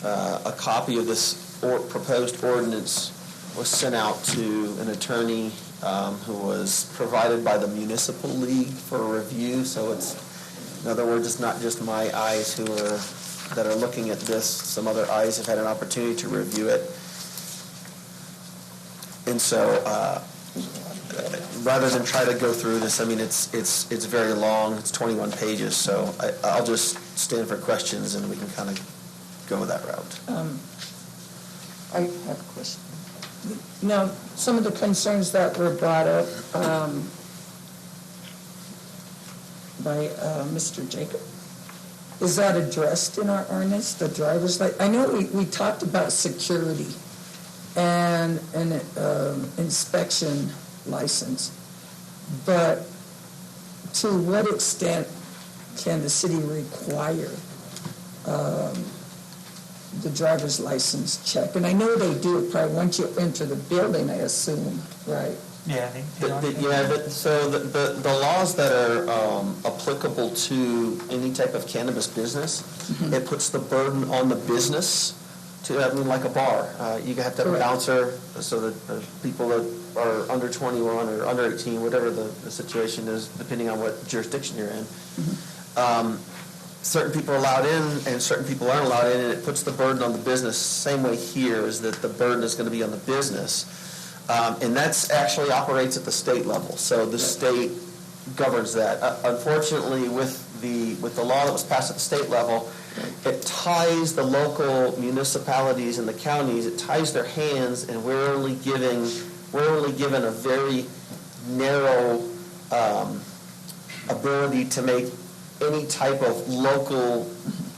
a copy of this proposed ordinance was sent out to an attorney who was provided by the Municipal League for review. So it's, in other words, it's not just my eyes that are looking at this. Some other eyes have had an opportunity to review it. And so rather than try to go through this, I mean, it's very long. It's 21 pages. So I'll just stand for questions and we can kind of go that route. I have a question. Now, some of the concerns that were brought up by Mr. Jacob, is that addressed in our ordinance, the driver's license? I know we talked about security and an inspection license, but to what extent can the city require the driver's license check? And I know they do it probably once you enter the building, I assume, right? Yeah, so the laws that are applicable to any type of cannabis business, it puts the burden on the business to, I mean, like a bar. You have to have a bouncer so that people that are under 21 or under 18, whatever the situation is, depending on what jurisdiction you're in. Certain people are allowed in and certain people aren't allowed in, and it puts the burden on the business. Same way here is that the burden is going to be on the business. And that's actually operates at the state level. So the state governs that. Unfortunately, with the law that was passed at the state level, it ties the local municipalities and the counties, it ties their hands, and we're only given a very narrow ability to make any type of local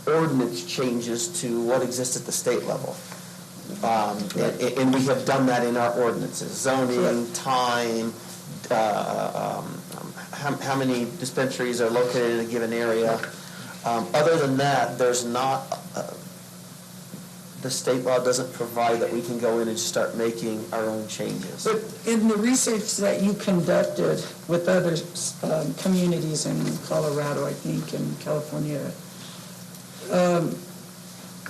ordinance changes to what exists at the state level. And we have done that in our ordinances, zoning, time, how many dispensaries are located in a given area. Other than that, there's not the state law doesn't provide that we can go in and start making our own changes. But in the research that you conducted with other communities in Colorado, I think, and California,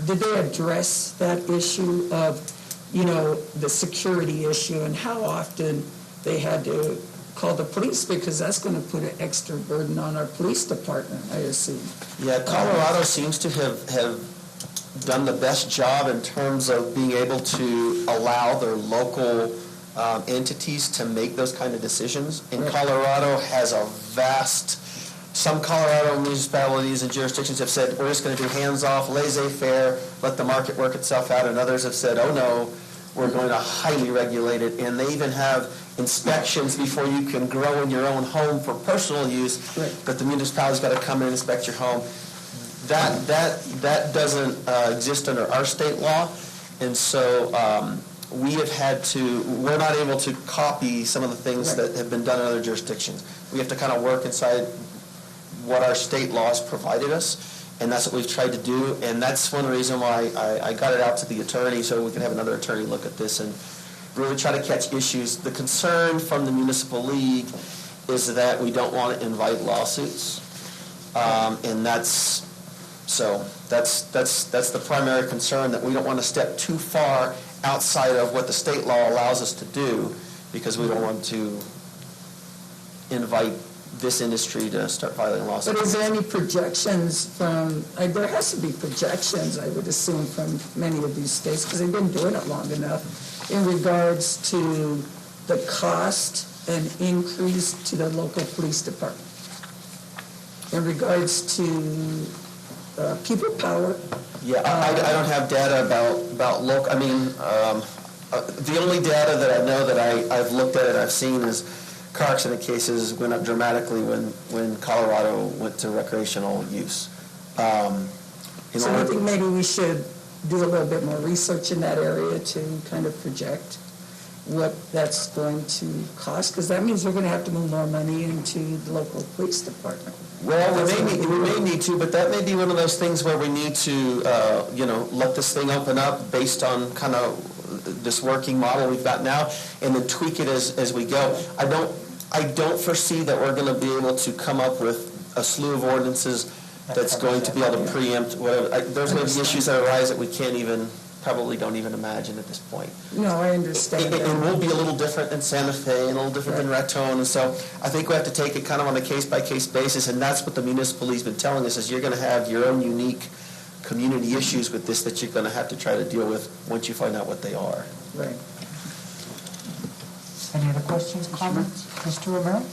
did they address that issue of, the security issue and how often they had to call the police, because that's going to put an extra burden on our police department, I assume. Yeah, Colorado seems to have done the best job in terms of being able to allow their local entities to make those kind of decisions. And Colorado has a vast, some Colorado municipalities and jurisdictions have said, we're just going to do hands-off, laissez-faire, let the market work itself out, and others have said, oh no, we're going to highly regulate it, and they even have inspections before you can grow in your own home for personal use, but the municipality's got to come in and inspect your home. That doesn't exist under our state law, and so we have had to, we're not able to copy some of the things that have been done in other jurisdictions. We have to kind of work inside what our state laws provided us, and that's what we've tried to do, and that's one reason why I got it out to the attorney so we can have another attorney look at this and really try to catch issues. The concern from the Municipal League is that we don't want to invite lawsuits, and that's the primary concern, that we don't want to step too far outside of what the state law allows us to do, because we don't want to invite this industry to start filing lawsuits. But is there any projections from, there has to be projections, I would assume, from many of these states, because they've been doing it long enough, in regards to the cost and increase to the local police department, in regards to people power? Yeah, I don't have data about local, the only data that I know that I've looked at and I've seen is car accident cases went up dramatically when Colorado went to recreational use. So I think maybe we should do a little bit more research in that area to kind of project what that's going to cost, because that means we're going to have to move more money into the local police department. Well, we may need to, but that may be one of those things where we need to, let this thing open up based on kind of this working model we've got now, and then tweak it as we go. I don't foresee that we're going to be able to come up with a slew of ordinances that's going to be able to preempt whatever. There's going to be issues that arise that we probably don't even imagine at this point. No, I understand. And we'll be a little different than Santa Fe and a little different than Raton, and so I think we have to take it kind of on a case-by-case basis, and that's what the municipal league's been telling us, is you're going to have your own unique community issues with this that you're going to have to try to deal with once you find out what they are. Right. Any other questions, comments? Mr. Romero?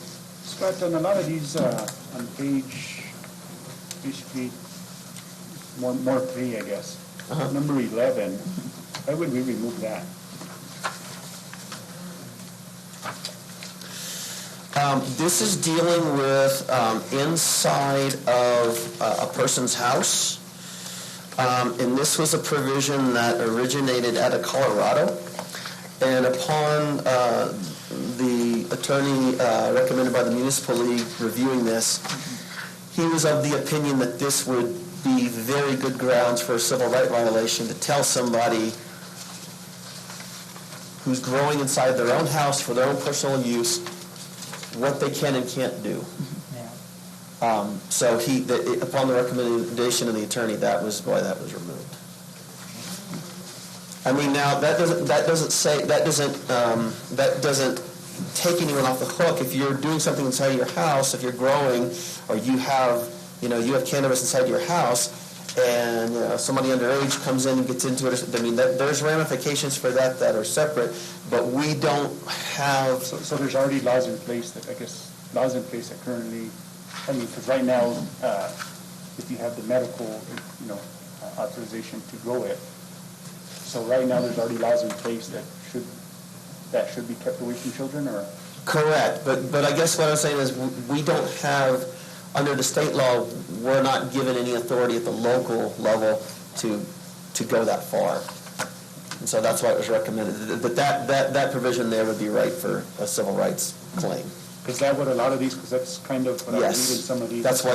Scott, on a lot of these, on page, basically, more 3, I guess. Number 11, why would we remove that? This is dealing with inside of a person's house. And this was a provision that originated out of Colorado. And upon the attorney recommended by the Municipal League reviewing this, he was of the opinion that this would be very good grounds for a civil right violation to tell somebody who's growing inside their own house for their own personal use what they can and can't do. So upon the recommendation of the attorney, that was why that was removed. I mean, now that doesn't take anyone off the hook. If you're doing something inside your house, if you're growing, or you have cannabis inside your house, and somebody underage comes in and gets into it. I mean, there's ramifications for that are separate, but we don't have. So there's already laws in place that currently. I mean, because right now, if you have the medical, authorization to grow it, so right now there's already laws in place that should be kept away from children, or? Correct, but I guess what I'm saying is we don't have, under the state law, we're not given any authority at the local level to go that far, and so that's why it was recommended. But that provision there would be right for a civil rights claim. Is that what a lot of these? Because that's kind of what I read in some of these. That's why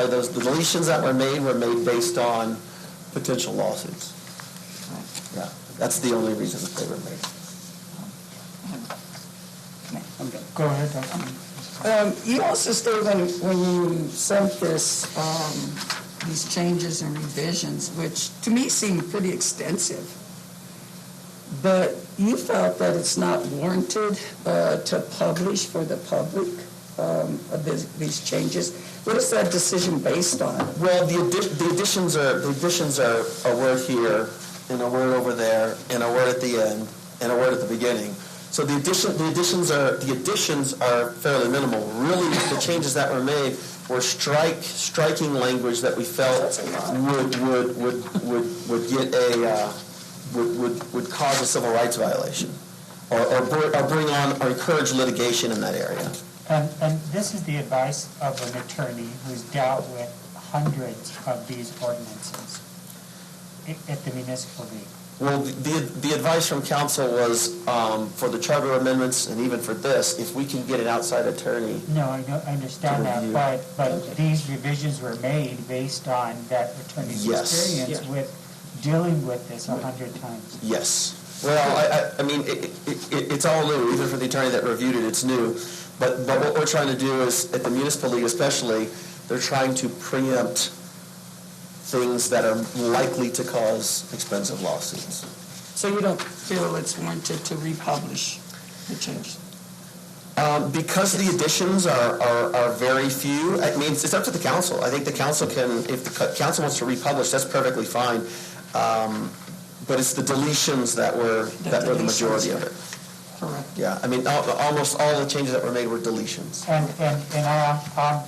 the deletions that were made based on potential lawsuits. Yeah, that's the only reason that they were made. Go ahead, Dr. You also stated when you sent this, these changes and revisions, which to me seem pretty extensive, but you felt that it's not warranted to publish for the public these changes. What is that decision based on? Well, the additions are a word here, and a word over there, and a word at the end, and a word at the beginning. So the additions are fairly minimal. Really, the changes that were made were striking language that we felt would cause a civil rights violation, or bring on or encourage litigation in that area. And this is the advice of an attorney who's dealt with hundreds of these ordinances at the municipal league. Well, the advice from council was for the charter amendments and even for this, if we can get an outside attorney. No, I understand that, but these revisions were made based on that attorney's experience with dealing with this 100 times. Yes. Well, I mean, it's all new. Even for the attorney that reviewed it, it's new. But what we're trying to do is, at the municipal league especially, they're trying to preempt things that are likely to cause expensive lawsuits. So you don't feel it's warranted to republish the changes? Because the additions are very few, I mean, it's up to the council. I think the council can, if the council wants to republish, that's perfectly fine. But it's the deletions that were the majority of it. Correct. Yeah, I mean, almost all the changes that were made were deletions. And I'll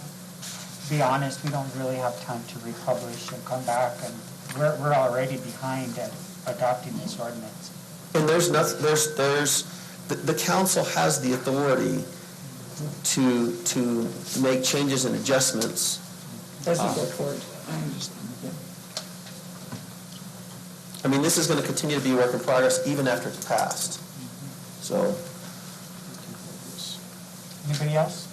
be honest, we don't really have time to republish and come back, and we're already behind at adopting this ordinance. And the council has the authority to make changes and adjustments. As you go forward, I understand. I mean, this is going to continue to be a work in progress even after it's passed. So. Anybody else?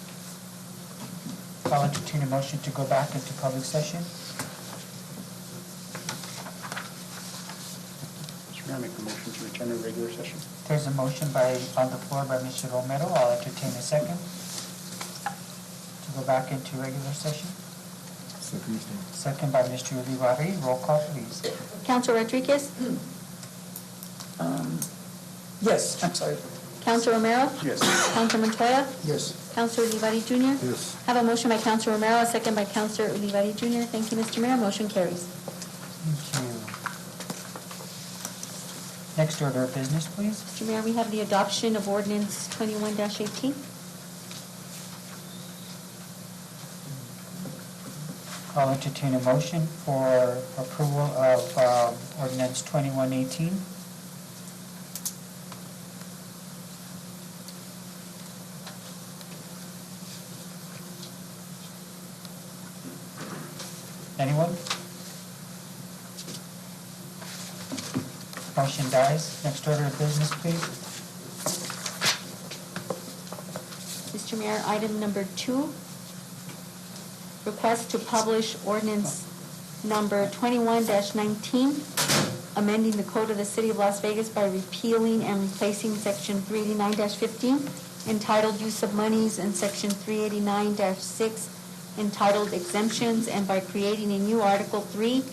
I'll entertain a motion to go back into public session. Mr. Mayor, I make a motion to return to regular session. There's a motion on the floor by Mr. Romero. I'll entertain a second to go back into regular session. Second by Mr. Ulibarri. Roll call, please. Councilor Rodriguez? Yes, I'm sorry. Councilor Romero? Yes. Councilor Montoya? Yes. Councilor Ulibarri Jr.? Yes. Have a motion by Councilor Romero, a second by Councilor Ulibarri Jr. Thank you, Mr. Mayor. Motion carries. Thank you. Next order of business, please. Mr. Mayor, we have the adoption of ordinance 21-18. I'll entertain a motion for approval of ordinance 21-18. Anyone? Motion dies. Next order of business, please. Mr. Mayor, item number 2, request to publish ordinance number 21-19, amending the code of the City of Las Vegas by repealing and replacing section 389-15 entitled Use of Monies and section 389-6 entitled Exemptions, and by creating a new Article 3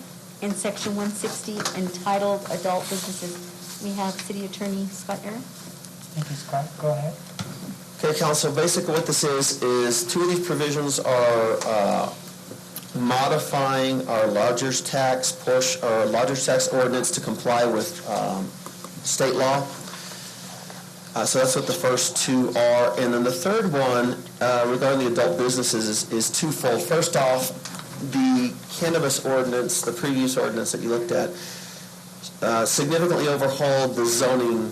in section 160 entitled Adult Businesses. We have City Attorney Scott Aaron. Thank you, Scott. Go ahead. Okay, Council, basically what this is 2 of these provisions are modifying our lodger's tax ordinance to comply with state law. So that's what the first 2 are. And then the third one, regarding the adult businesses, is twofold. First off, the cannabis ordinance, the previous ordinance that you looked at, significantly overhauled the zoning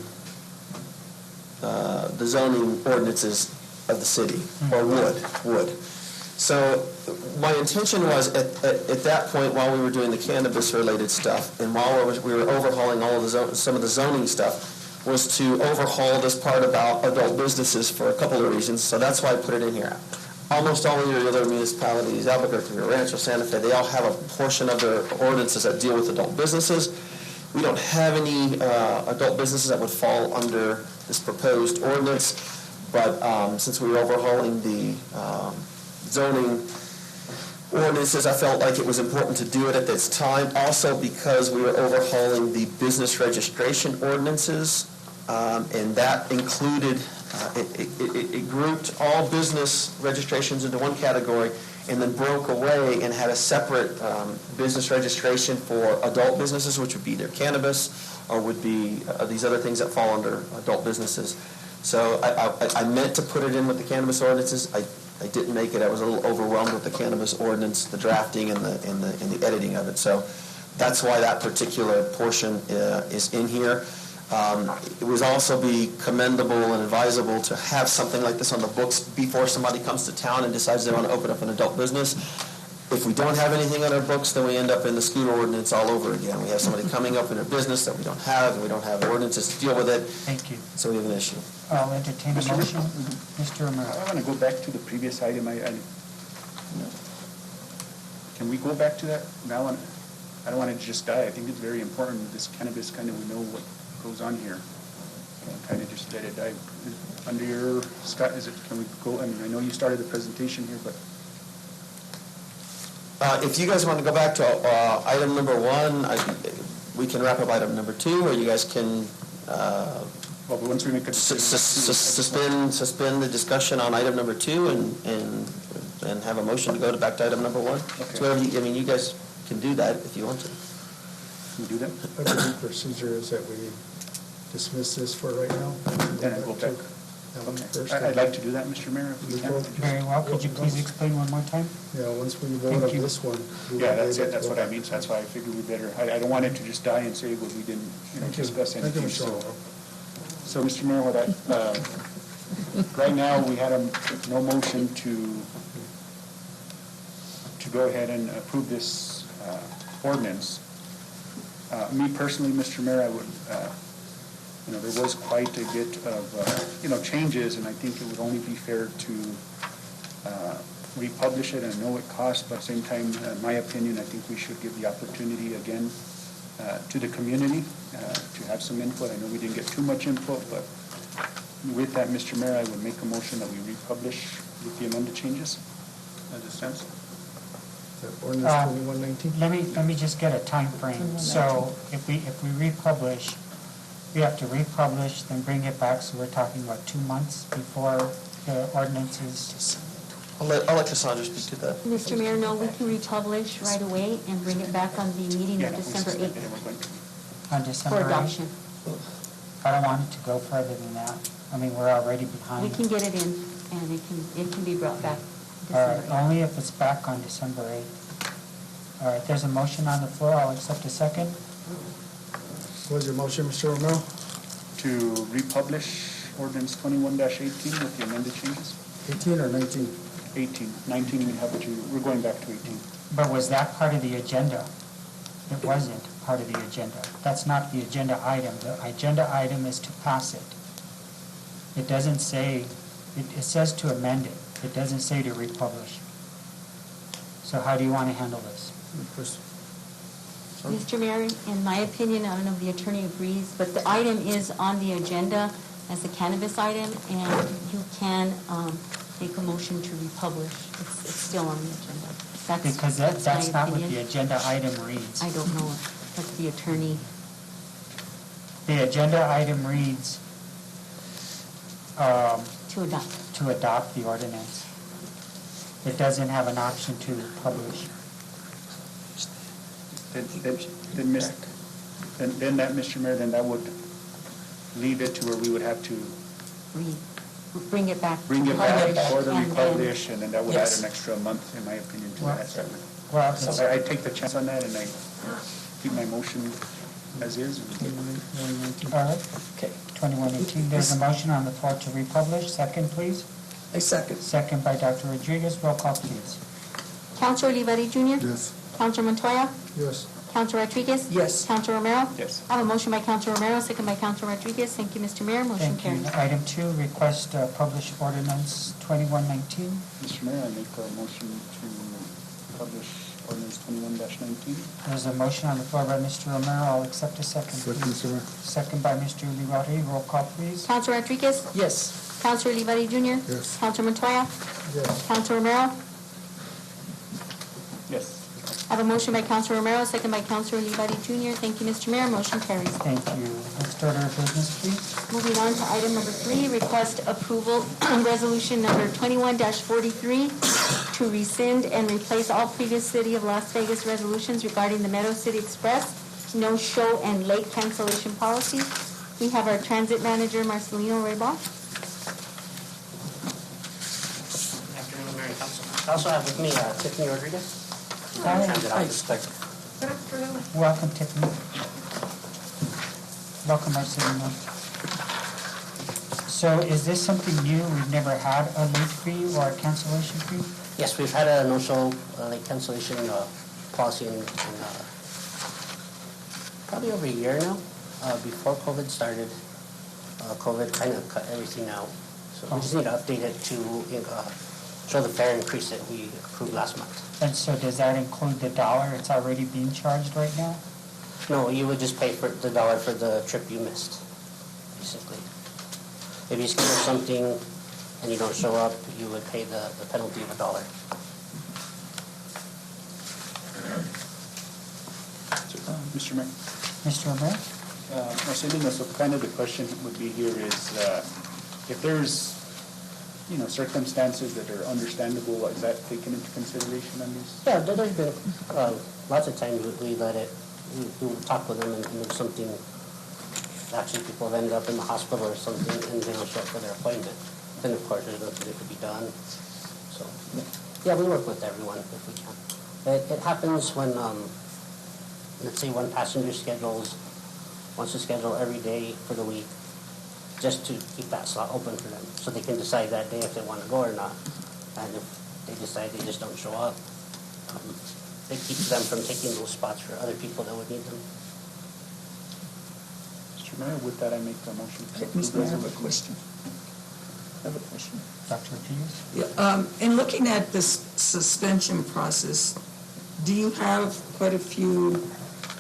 ordinances of the city, or would. So my intention was at that point, while we were doing the cannabis-related stuff, and while we were overhauling all of some of the zoning stuff, was to overhaul this part about adult businesses for a couple of reasons. So that's why I put it in here. Almost all of your other municipalities, Albuquerque, Rancho, Santa Fe, they all have a portion of their ordinances that deal with adult businesses. We don't have any adult businesses that would fall under this proposed ordinance, but since we were overhauling the zoning ordinances, I felt like it was important to do it at this time. Also because we were overhauling the business registration ordinances, and that included, it grouped all business registrations into one category and then broke away and had a separate business registration for adult businesses, which would be either cannabis or would be these other things that fall under adult businesses. So I meant to put it in with the cannabis ordinances. I didn't make it. I was a little overwhelmed with the cannabis ordinance, the drafting and the editing of it. So that's why that particular portion is in here. It would also be commendable and advisable to have something like this on the books before somebody comes to town and decides they want to open up an adult business. If we don't have anything on our books, then we end up in the scooter ordinance all over again. We have somebody coming up in a business that we don't have, and we don't have ordinances to deal with it. Thank you. So we have an issue. I'll entertain a motion. Mr. Romero. I want to go back to the previous item. Can we go back to that now? I don't want it to just die. I think it's very important, this cannabis, kind of, we know what goes on here. Kind of just let it die. Under your, Scott, can we go, I mean, I know you started the presentation here, but. If you guys want to go back to item number 1, we can wrap up item number 2, or you guys can well, but once we make a suspend the discussion on item number 2 and have a motion to go back to item number 1. Okay. So whatever I mean, you guys can do that if you want to. Can we do that? I believe procedure is that we dismiss this for right now. Then I go back. Okay. I'd like to do that, Mr. Mayor, if we can. Very well. Could you please explain one more time? Yeah, once we vote on this one. Yeah, that's it. That's what I mean. So that's why I figured we better, I don't want it to just die and say, well, we didn't, discuss anything. Thank you, Mr. So, Mr. Mayor, right now, we had no motion to go ahead and approve this ordinance. Me personally, Mr. Mayor, I would, there was quite a bit of, changes, and I think it would only be fair to republish it. I know it costs, but at the same time, in my opinion, I think we should give the opportunity again to the community to have some input. I know we didn't get too much input, but with that, Mr. Mayor, I would make a motion that we republish with the amended changes as it stands. Ordinance 2119? Let me just get a time frame. So if we republish, we have to republish, then bring it back, so we're talking about 2 months before the ordinance is. I'll let Cassandra speak to that. Mr. Mayor, no, we can republish right away and bring it back on the meeting of December 8th On December 8th? for adoption. I don't want it to go further than that. I mean, we're already behind. We can get it in, and it can be brought back All December right, 8th. only if it's back on December 8th. All right, there's a motion on the floor. I'll accept a second. What was your motion, Mr. Romero? To republish ordinance 21-18 with the amended changes? 18 or 19? 18. 19, we're going back to 18. But was that part of the agenda? It wasn't part of the agenda. That's not the agenda item. The agenda item is to pass it. It doesn't say, it says to amend it. It doesn't say to republish. So how do you want to handle this? Mr. Mayor, in my opinion, I don't know if the attorney agrees, but the item is on the agenda as a cannabis item, and you can make a motion to republish. It's still on the agenda. Because that's not what the agenda item reads. I don't know what the attorney. The agenda item reads to adopt the ordinance. It doesn't have an option to publish. Then that, Mr. Mayor, then that would leave it to where we would have to bring it back. Bring it back for the and republish, and then that would Yes. add an extra month, in my opinion, to Well, that. well, So I take the chance on that, and I keep my motion as is. All right. Okay. 2118. There's a motion on the floor to republish. Second, please. A second. Second by Dr. Rodriguez. Roll call, please. Counselor Olivari Jr.? Yes. Counselor Montoya? Yes. Counselor Rodriguez? Yes. Counselor Romero? Yes. I have a motion by Counselor Romero, second by Counselor Rodriguez. Thank you, Mr. Mayor. Motion Thank you. carries. Item 2, request publish ordinance 2119. Mr. Mayor, I make a motion to publish ordinance 21-19. There's a motion on the floor by Mr. Romero. I'll accept a second. Second, please. Mr. Mayor. Second by Mr. Olivari. Roll call, please. Counselor Rodriguez? Yes. Counselor Olivari Jr.? Yes. Counselor Montoya? Yes. Counselor Romero? Yes. I have a motion by Counselor Romero, second by Counselor Olivari Jr. Thank you, Mr. Mayor. Motion carries. Thank you. Next order of business, please. Moving on to item number 3, request approval, resolution number 21-43 to rescind and replace all previous City of Las Vegas resolutions regarding the Meadow City Express, no-show and late cancellation policy. We have our transit manager, Marcelino Reba. Good afternoon, Mayor and Council. I also have with me Tiffany Rodriguez. Hi. Transit Office Clerk. Welcome, Tiffany. Welcome, Marcelino. So is this something new? We've never had a late fee or a cancellation fee? Yes, we've had a no-show late cancellation policy in probably over a year now. Before COVID started, COVID kind of cut everything out. So we just need to update it to show the fare increase that we approved last month. And so does that include the dollar? It's already being charged right now? No, you would just pay for the dollar for the trip you missed, basically. If you schedule something and you don't show up, you would pay the penalty of $1. Mr. Mayor. Mr. Romero? Marcelino, so kind of the question would be here is, if there's, circumstances that are understandable, is that taken into consideration on these? Yeah, there's been lots of times we let it, we talk with them and if something, actually people have ended up in the hospital or something and they don't show up for their appointment. Then of course there's nothing that could be done. So, yeah, we work with everyone if we can. It happens when, let's say one passenger wants to schedule every day for the week, just to keep that slot open for them, so they can decide that day if they want to go or not. And if they decide they just don't show up, it keeps them from taking those spots for other people that would need them. Mr. Mayor, with that, I make a motion. Mr. Mayor, I have a question. Dr. Ortiz? Yeah, in looking at this suspension process, do you have quite a few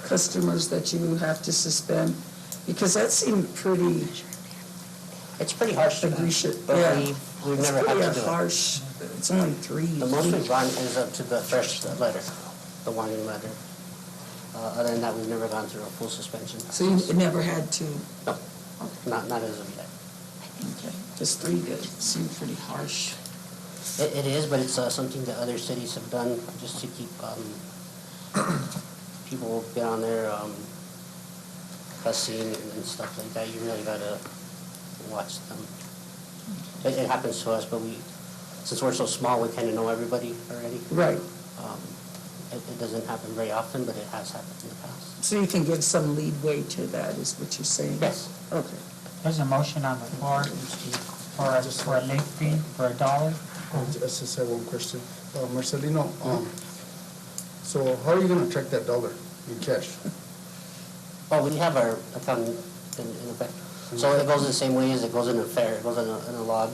customers that you have to suspend? Because that seemed pretty... It's pretty harsh, but yeah. we've never had to do it. It's pretty harsh. It's only 3. The most we've gone is up to the first letter, the warning letter. Other than that, we've never gone through a full suspension. So you never had to? No, not as of yet. Okay, just 3 did seem pretty harsh. It is, but it's something that other cities have done just to keep people get on there cussing and stuff like that. You really gotta watch them. It happens to us, but since we're so small, we kind of know everybody already. Right. It doesn't happen very often, but it has happened in the past. So you can give some leadway to that, is what you're saying? Yes. Okay. There's a motion on the floor for a late fee for $1. I just have one question. Marcelino, so how are you going to track that dollar in cash? Oh, we have our account in effect. So it goes the same way as it goes in a fare. It goes in a log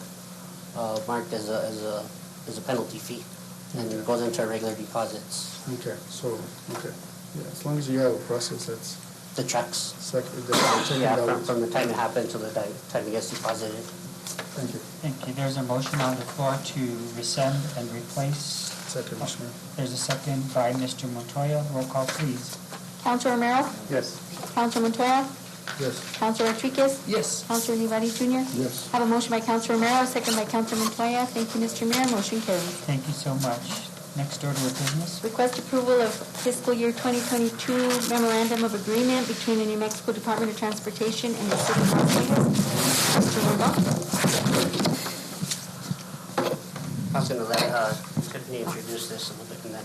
marked as a penalty fee, and it goes into our regular deposits. Okay, yeah, as long as you have a process that's... The checks. Yeah, from the time it happened to the time it gets deposited. Thank you. Thank you. There's a motion on the floor to rescind and replace. Second, Mr. Mayor. There's a second by Mr. Montoya. Roll call, please. Counselor Romero? Yes. Counselor Montoya? Yes. Counselor Rodriguez? Yes. Counselor Olivari Jr.? Yes. I have a motion by Counselor Romero, second by Counselor Montoya. Thank you, Mr. Mayor. Motion carries. Thank you so much. Next order of business. Request approval of fiscal year 2022 memorandum of agreement between the New Mexico Department of Transportation and the City of Las Vegas. Mr. Reba? I was going to let Tiffany introduce this a little bit and then.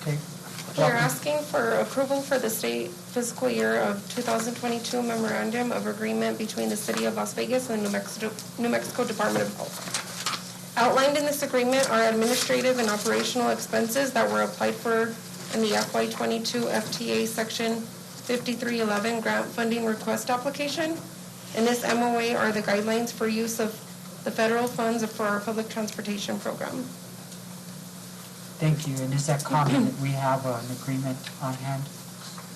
Okay. We're asking for approval for the state fiscal year of 2022 memorandum of agreement between the City of Las Vegas and New Mexico Department of Health. Outlined in this agreement are administrative and operational expenses that were applied for in the FY22 FTA Section 5311 grant funding request application. In this MOA are the guidelines for use of the federal funds for our public transportation program. Thank you. And is that common that we have an agreement on hand?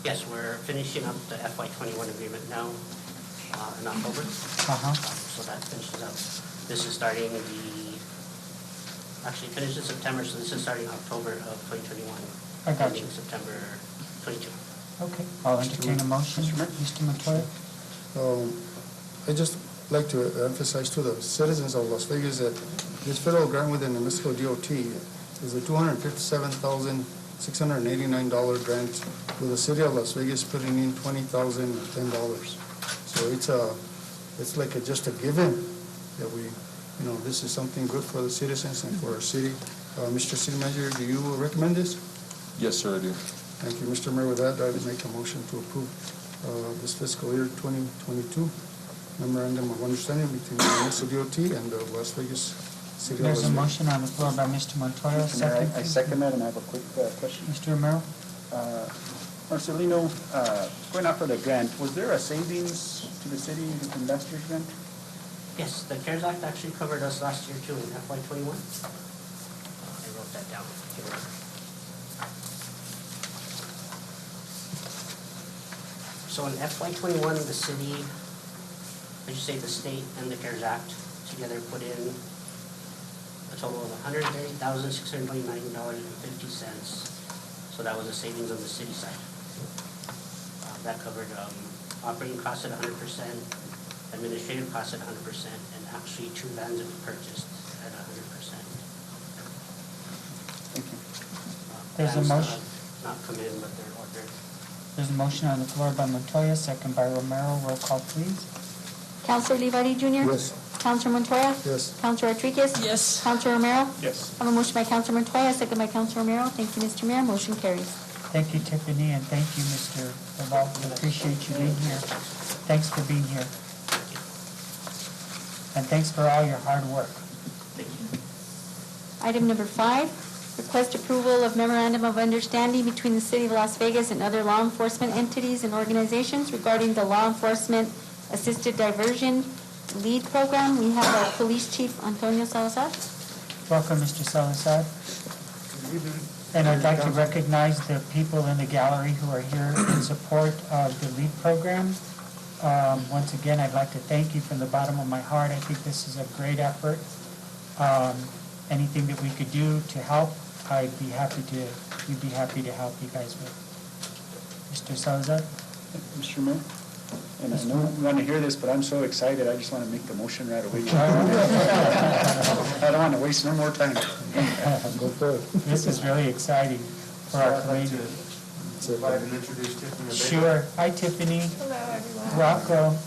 Yes, we're finishing up the FY '21 agreement now in October. So that finishes up. This is starting actually finished in September, so this is starting October of 2021. I got you. Ending September 22. Okay, I'll entertain a motion. Mr. Montoya? I just like to emphasize to the citizens of Las Vegas that this federal grant within the Mexico DOT is a $257,689 grant with the city of Las Vegas putting in $20,010. So it's like just a given that we, this is something good for the citizens and for our city. Mr. City Manager, do you recommend this? Yes, sir, I do. Thank you, Mr. Mayor. With that, I would make a motion to approve this fiscal year 2022 memorandum of understanding between the Mexico DOT and the Las Vegas City of Las There's a Vegas. motion on the floor by Mr. Montoya. Second. I second that, and I have a quick question. Mr. Romero? Marcelino, going after the grant, was there a savings to the city in last year's grant? Yes, the CARES Act actually covered us last year too in FY '21. I wrote that down. So in FY '21, the city, I should say the state and the CARES Act together put in a total of $130,629.50. So that was a savings on the city side. That covered operating costs at 100%, administrative costs at 100%, and actually 2 vans that we purchased at 100%. Thank you. There's a Vans motion. Not come in, but they're ordered. There's a motion on the floor by Montoya, second by Romero. Roll call, please. Counselor Olivari Jr.? Yes. Counselor Montoya? Yes. Counselor Rodriguez? Yes. Counselor Romero? Yes. I have a motion by Counselor Montoya, second by Counselor Romero. Thank you, Mr. Mayor. Motion carries. Thank you, Tiffany, and thank you, Mr. Laval. We appreciate you being here. Thanks for being here. And thanks for all your hard work. Item number 5, request approval of memorandum of understanding between the City of Las Vegas and other law enforcement entities and organizations regarding the law enforcement assisted diversion lead program. We have our police chief, Antonio Salazar. Welcome, Mr. Salazar. And I'd like to recognize the people in the gallery who are here in support of the LEAD program. Once again, I'd like to thank you from the bottom of my heart. I think this is a great effort. Anything that we could do to help, we'd be happy to help you guys with. Mr. Salazar? Mr. Mayor? And I know you want to hear this, but I'm so excited, I just want to make the motion right away. I don't want to waste no more time. Go for it. This is really exciting for our community. Invite and introduce Tiffany. Sure. Hi, Tiffany. Hello, everyone. Welcome.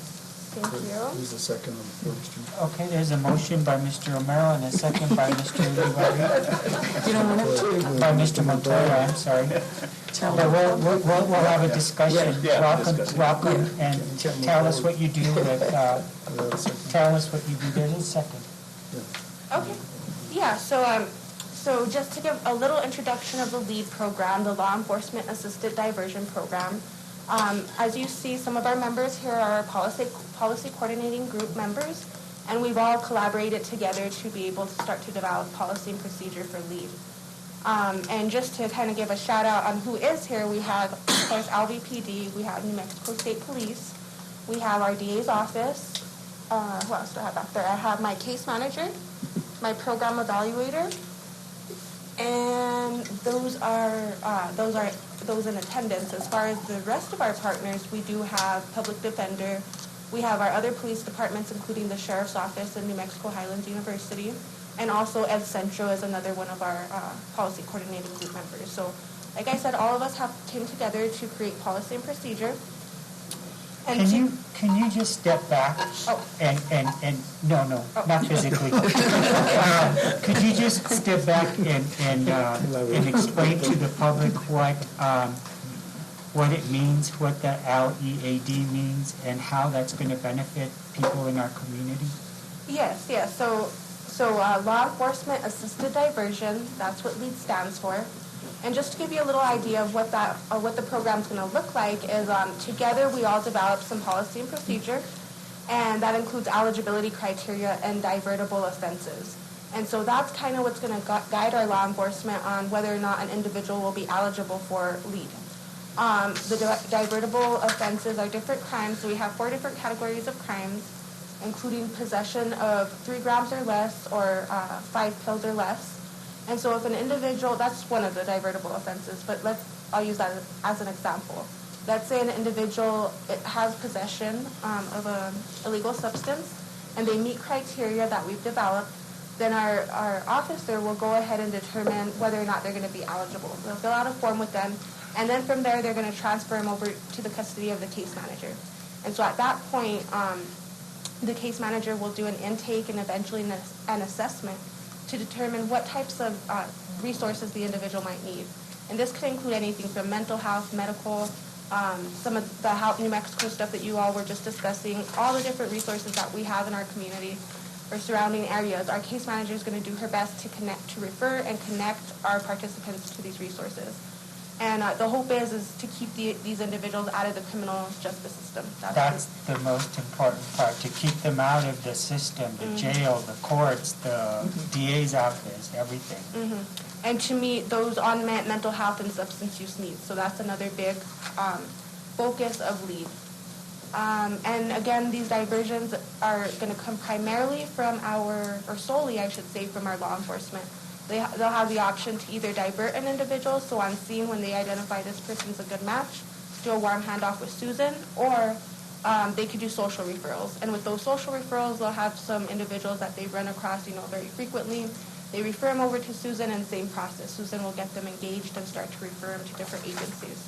Thank you. Who's the second on the floor, Mr. Mayor? Okay, there's a motion by Mr. Romero and a second by Mr. Olivari. You don't want to? By Mr. Montoya, I'm sorry. But we'll have a discussion. Welcome, and tell us what you do with, tell us what you do. There's a second. Okay. Yeah, so just to give a little introduction of the LEAD program, the Law Enforcement Assisted Diversion Program. As you see, some of our members here are policy coordinating group members, and we've all collaborated together to be able to start to develop policy and procedure for LEAD. And just to kind of give a shout out on who is here, we have, of course, LVPD, we have New Mexico State Police, we have our DA's office. Who else do I have back there? I have my case manager, my program evaluator, and those in attendance. As far as the rest of our partners, we do have Public Defender. We have our other police departments, including the Sheriff's Office and New Mexico Highlands University. And also Ed Centro is another one of our policy coordinating group members. So, like I said, all of us have came together to create policy and procedure. And Can you just step back and no, not physically. Could you just step back and explain to the public what it means, what the LEAD means, and how that's going to benefit people in our community? Yes. So Law Enforcement Assisted Diversion, that's what LEAD stands for. And just to give you a little idea of what the program's going to look like is together we all developed some policy and procedure, and that includes eligibility criteria and divertible offenses. And so that's kind of what's going to guide our law enforcement on whether or not an individual will be eligible for lead. The divertible offenses are different crimes. So we have 4 different categories of crimes, including possession of 3 grams or less or 5 pills or less. And so if an individual, that's one of the divertible offenses, but I'll use that as an example. Let's say an individual has possession of an illegal substance and they meet criteria that we've developed, then our officer will go ahead and determine whether or not they're going to be eligible. They'll fill out a form with them, and then from there they're going to transfer them over to the custody of the case manager. And so at that point, the case manager will do an intake and eventually an assessment to determine what types of resources the individual might need. And this could include anything from mental health, medical, some of the New Mexico stuff that you all were just discussing, all the different resources that we have in our community or surrounding areas. Our case manager is going to do her best to refer and connect our participants to these resources. And the hope is to keep these individuals out of the criminal justice system. That's the most important part, to keep them out of the system, the jail, the courts, the DA's office, everything. And to meet those unmet mental health and substance use needs. So that's another big focus of LEAD. And again, these diversions are going to come primarily from or solely, I should say, from our law enforcement. They'll have the option to either divert an individual, so on scene when they identify this person's a good match, do a warm handoff with Susan, or they could do social referrals. And with those social referrals, they'll have some individuals that they run across, very frequently. They refer them over to Susan, and same process. Susan will get them engaged and start to refer them to different agencies.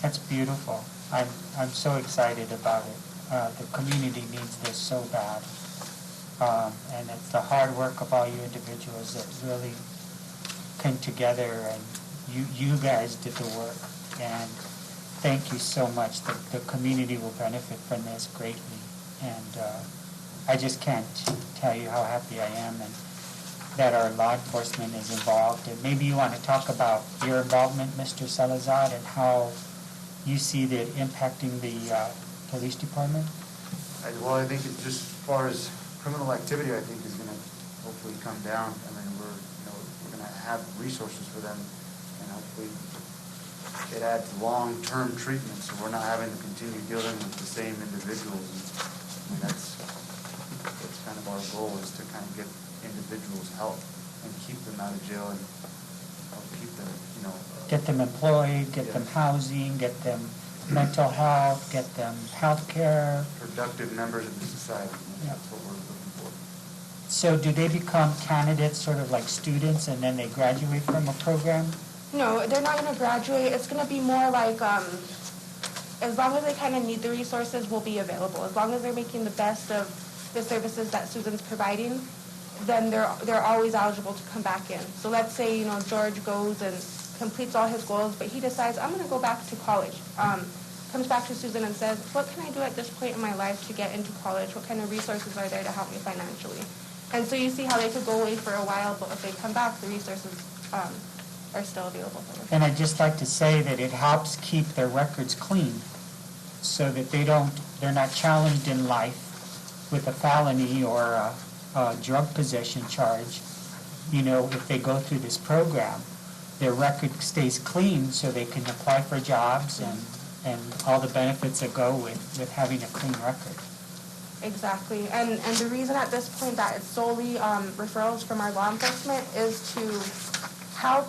That's beautiful. I'm so excited about it. The community needs this so bad. And it's the hard work of all you individuals that really came together, and you guys did the work. And thank you so much. The community will benefit from this greatly. And I just can't tell you how happy I am and that our law enforcement is involved. And maybe you want to talk about your involvement, Mr. Salazar, and how you see that impacting the police department? Well, I think it's just as far as criminal activity, I think is going to hopefully come down. I mean, we're going to have resources for them, and hopefully it adds long-term treatment, so we're not having to continue dealing with the same individuals. And, I mean, that's kind of our goal, is to kind of get individuals help and keep them out of jail and keep them, get them employed, get them housing, get them mental health, get them health care. Productive members of the society. That's what we're looking for. So do they become candidates sort of like students and then they graduate from a program? No, they're not going to graduate. It's going to be more like as long as they kind of need the resources, will be available. As long as they're making the best of the services that Susan's providing, then they're always eligible to come back in. So let's say, George goes and completes all his goals, but he decides, I'm going to go back to college. Comes back to Susan and says, what can I do at this point in my life to get into college? What kind of resources are there to help me financially? And so you see how they could go away for a while, but if they come back, the resources are still available for them. And I'd just like to say that it helps keep their records clean so that they're not challenged in life with a felony or a drug possession charge. If they go through this program, their record stays clean so they can apply for jobs and all the benefits that go with having a clean record. Exactly. And the reason at this point that it's solely referrals from our law enforcement is to help,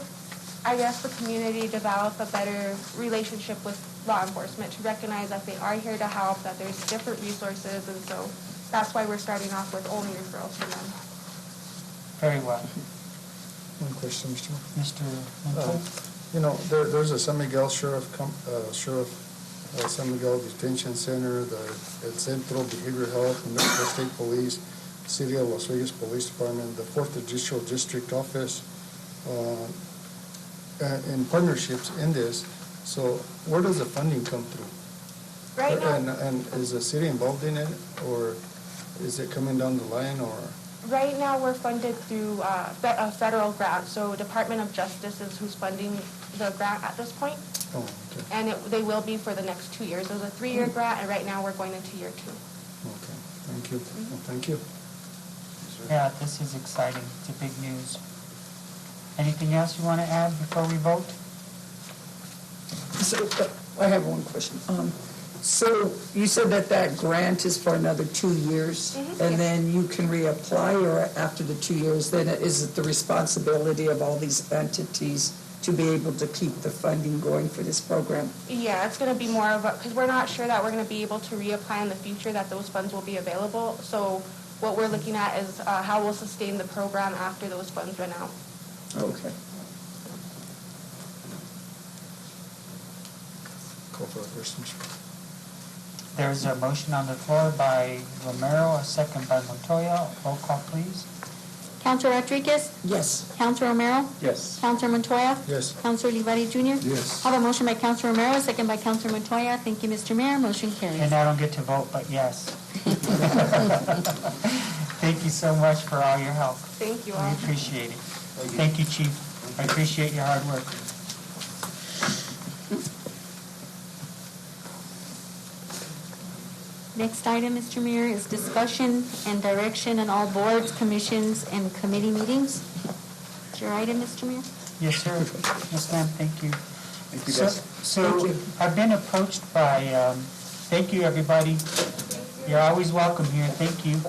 I guess, the community develop a better relationship with law enforcement, to recognize that they are here to help, that there's different resources, and so that's why we're starting off with only referrals from them. Very well. One question, Mr. Mr. There's a San Miguel Sheriff San Miguel Detention Center, the El Centro Behavioral Health, New Mexico State Police, City of Las Vegas Police Department, the 4th Judicial District Office, in partnerships in this. So where does the funding come through? Right now. And is the city involved in it, or is it coming down the line, or? Right now, we're funded through a federal grant. So Department of Justice is who's funding the grant at this point. Oh, okay. And they will be for the next 2 years. It was a 3-year grant, and right now we're going into year 2. Okay, thank you. Thank you. Yeah, this is exciting. It's a big news. Anything else you want to add before we vote? So, I have one question. So you said that grant is for another 2 years, and then you can reapply, or after the 2 years, then is it the responsibility of all these entities to be able to keep the funding going for this program? Yeah, it's going to be more of a, because we're not sure that we're going to be able to reapply in the future, that those funds will be available. So what we're looking at is how we'll sustain the program after those funds run out. Okay. Call for the questions. There's a motion on the floor by Romero, a second by Montoya. Roll call, please. Counselor Rodriguez? Yes. Counselor Romero? Yes. Counselor Montoya? Yes. Counselor Olivares Jr.? Yes. I have a motion by Counselor Romero, a second by Counselor Montoya. Thank you, Mr. Mayor. Motion carries. And I don't get to vote, but yes. Thank you so much for all your help. Thank you all. We appreciate it. Thank you, Chief. I appreciate your hard work. Next item, Mr. Mayor, is discussion and direction on all boards, commissions, and committee meetings. Is your item, Mr. Mayor? Yes, sir. Yes, ma'am. Thank you. Thank you, guys. So I've been approached by, thank you, everybody. You're always welcome here. Thank you.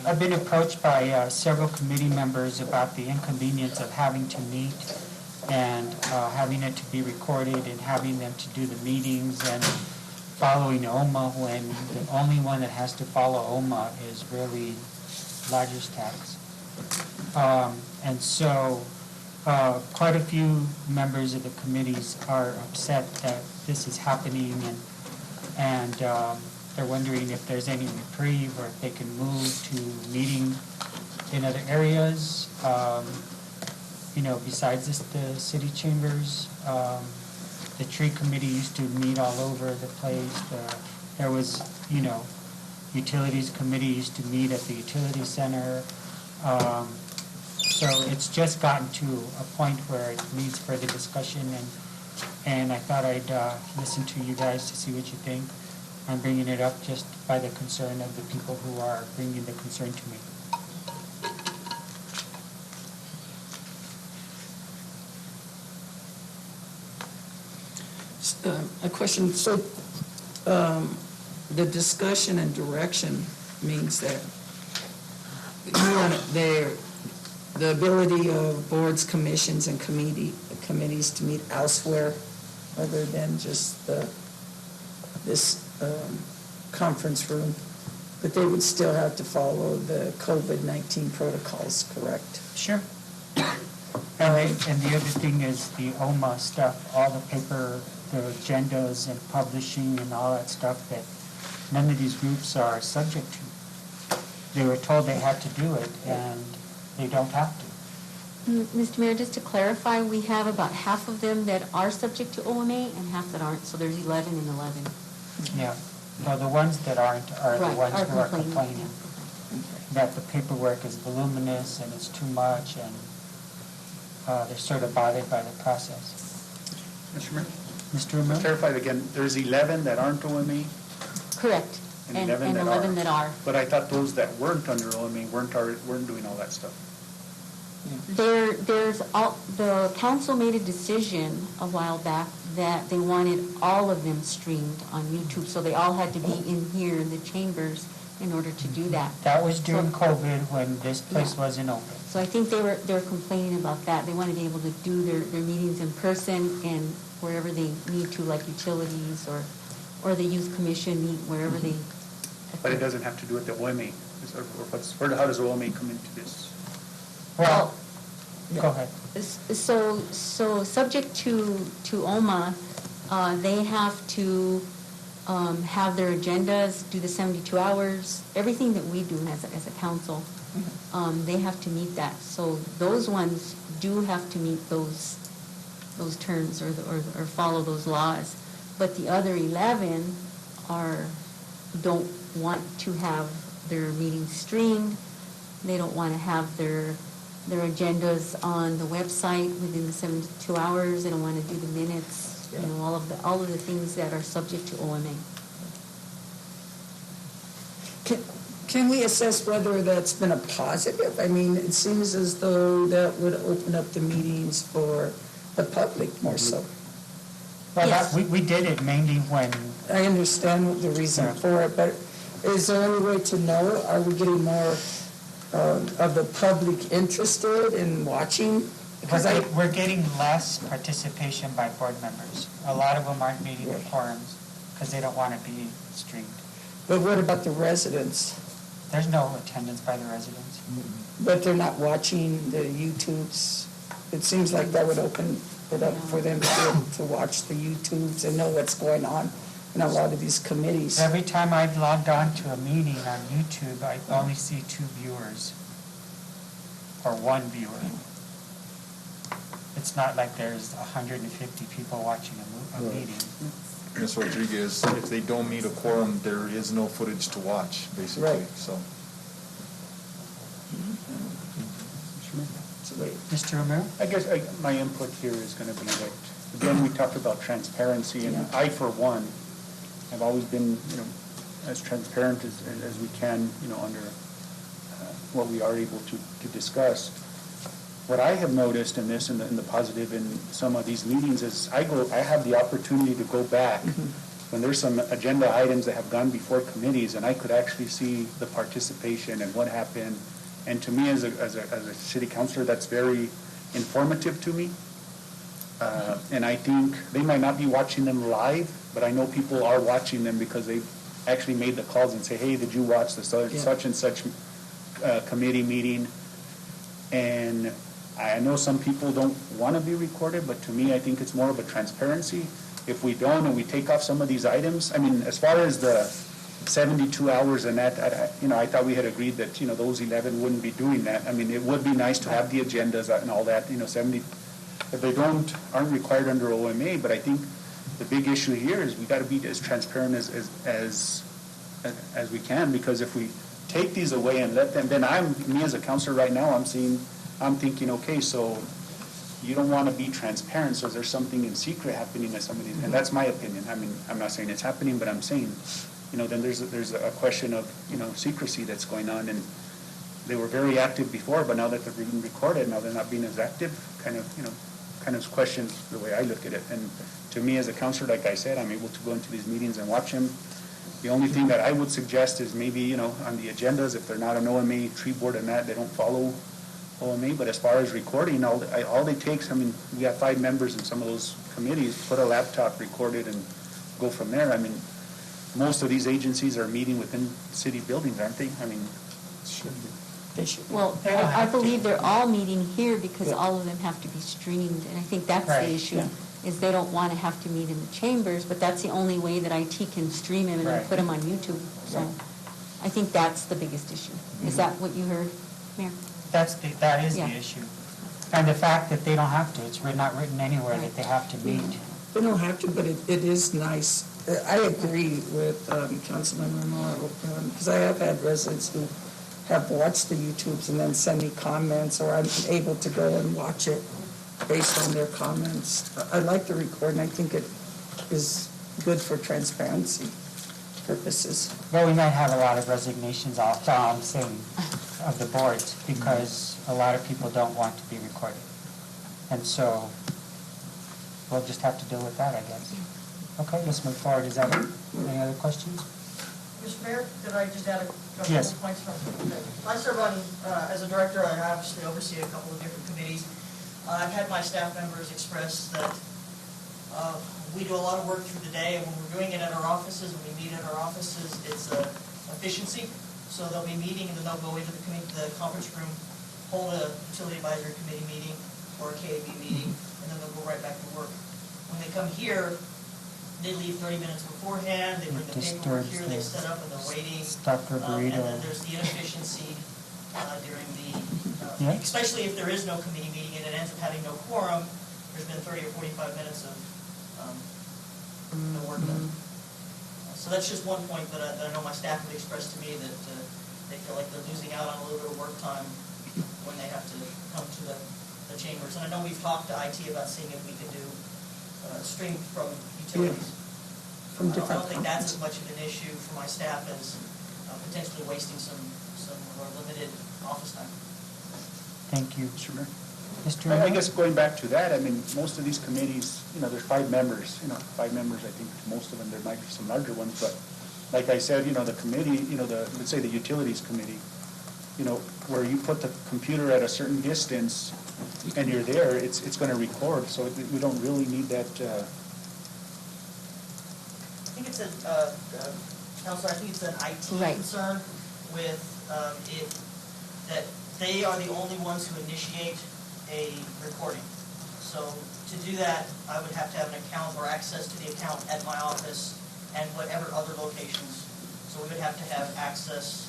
I've been approached by several committee members about the inconvenience of having to meet and having it to be recorded and having them to do the meetings and following OMA when the only one that has to follow OMA is really lodger's tax. And so quite a few members of the committees are upset that this is happening, and they're wondering if there's any reprieve or if they can move to meeting in other areas, besides the city chambers. The tree committee used to meet all over the place. There was, utilities committee used to meet at the utility center. So it's just gotten to a point where it needs further discussion, and I thought I'd listen to you guys to see what you think. I'm bringing it up just by the concern of the people who are bringing the concern to me. A question, so the discussion and direction means that the ability of boards, commissions, and committees to meet elsewhere other than just this conference room, but they would still have to follow the COVID-19 protocols, correct? Sure. And the other thing is the OMA stuff, all the paper, the agendas and publishing and all that stuff that none of these groups are subject to. They were told they had to do it, and they don't have to. Mr. Mayor, just to clarify, we have about half of them that are subject to OMA and half that aren't, so there's 11 and 11. Yeah. No, the ones that aren't are the ones who are complaining that the paperwork is voluminous and it's too much, and they're sort of bothered by the process. Mr. Mayor? Mr. Romero? Clarify again, there's 11 that aren't OMA? Correct. And 11 that are. But I thought those that weren't under OMA weren't doing all that stuff. The council made a decision a while back that they wanted all of them streamed on YouTube, so they all had to be in here in the chambers in order to do that. That was during COVID when this place wasn't open. So I think they were complaining about that. They want to be able to do their meetings in person and wherever they need to, like utilities or the youth commission meet wherever they. But it doesn't have to do with the OMA. How does OMA come into this? Well, go ahead. So subject to OMA, they have to have their agendas, do the 72 hours, everything that we do as a council. They have to meet that. So those ones do have to meet those terms or follow those laws. But the other 11 don't want to have their meetings streamed. They don't want to have their agendas on the website within the 72 hours. They don't want to do the minutes, all of the things that are subject to OMA. Can we assess whether that's been a positive? I mean, it seems as though that would open up the meetings for the public more so. Well, we did it mainly when... I understand the reason for it, but is there any way to know? Are we getting more of the public interested in watching? Because we're getting less participation by board members. A lot of them aren't meeting the quorums because they don't want to be streamed. But what about the residents? There's no attendance by the residents. But they're not watching the YouTubes? It seems like that would open it up for them to be able to watch the YouTubes and know what's going on in a lot of these committees. Every time I've logged on to a meeting on YouTube, I only see 2 viewers or 1 viewer. It's not like there's 150 people watching a meeting. Ms. Rodriguez, if they don't meet a quorum, there is no footage to watch, basically, Right. so. Mr. Romero? I guess my input here is going to be that, again, we talked about transparency, and I, for one, have always been, as transparent as we can, under what we are able to discuss. What I have noticed in this, in the positive in some of these meetings, is I have the opportunity to go back when there's some agenda items that have gone before committees, and I could actually see the participation and what happened. And to me, as a city councilor, that's very informative to me. And I think they might not be watching them live, but I know people are watching them because they've actually made the calls and say, hey, did you watch the such and such committee meeting? And I know some people don't want to be recorded, but to me, I think it's more of a transparency. If we don't and we take off some of these items, I mean, as far as the 72 hours and that, I thought we had agreed that, those 11 wouldn't be doing that. I mean, it would be nice to have the agendas and all that, 70, if they aren't required under OMA, but I think the big issue here is we got to be as transparent as we can, because if we take these away and let them, then me as a counselor right now, I'm thinking, okay, so you don't want to be transparent, so there's something in secret happening at some of these, and that's my opinion. I mean, I'm not saying it's happening, but I'm saying, then there's a question of, secrecy that's going on, and they were very active before, but now that they're being recorded, now they're not being as active, kind of questions the way I look at it. And to me, as a counselor, like I said, I'm able to go into these meetings and watch them. The only thing that I would suggest is maybe, on the agendas, if they're not an OMA tree board and that, they don't follow OMA, but as far as recording, all it takes, we have 5 members in some of those committees, put a laptop, record it, and go from there. I mean, most of these agencies are meeting within city buildings, aren't they? I mean, should be. They should. Well, I believe they're all meeting here because all of them have to be streamed, and I think that's the issue, is they don't want to have to meet in the chambers, but that's the only way that IT can stream them and then put them on YouTube. So I think that's the biggest issue. Is that what you heard, Mayor? That is the issue. And the fact that they don't have to, it's not written anywhere that they have to meet. They don't have to, but it is nice. I agree with Councilmember Romero, because I have had residents who have watched the YouTubes and then send me comments, or I'm able to go and watch it based on their comments. I like the recording. I think it is good for transparency purposes. But we might have a lot of resignations of the boards because a lot of people don't want to be recorded. And so we'll just have to deal with that, I guess. Okay, let's move forward. Is that it? Any other questions? Mr. Mayor, could I just add a couple Yes. of points? I serve on, as a director, I obviously oversee a couple of different committees. I've had my staff members express that we do a lot of work through the day, and when we're doing it at our offices, when we meet at our offices, it's efficiency. So they'll be meeting, and then they'll go into the conference room, hold a utility advisory committee meeting or a KAB meeting, and then they'll go right back to work. When they come here, they leave 30 minutes beforehand, they bring the paperwork here, they set up and they're waiting. And then there's the inefficiency during the, especially if there is no committee meeting and it ends up having no quorum, there's been 30 or 45 minutes of no work done. So that's just one point that I know my staff would express to me, that they feel like they're losing out on a little bit of work time when they have to come to the chambers. And I know we've talked to IT about seeing if we could do stream from utilities. From I don't think that's as much of an issue for my staff as potentially wasting some of our limited office time. Thank you. Mr. Mayor? Mr. I Miller? guess going back to that, I mean, most of these committees, there's 5 members, 5 members, I think most of them, there might be some larger ones, but like I said, the committee, let's say the utilities committee, where you put the computer at a certain distance and you're there, it's going to record, so we don't really need that. I think it's Counselor, I think it's an IT concern with that they are the only ones who initiate a recording. So to do that, I would have to have an account or access to the account at my office and whatever other locations. So we would have to have access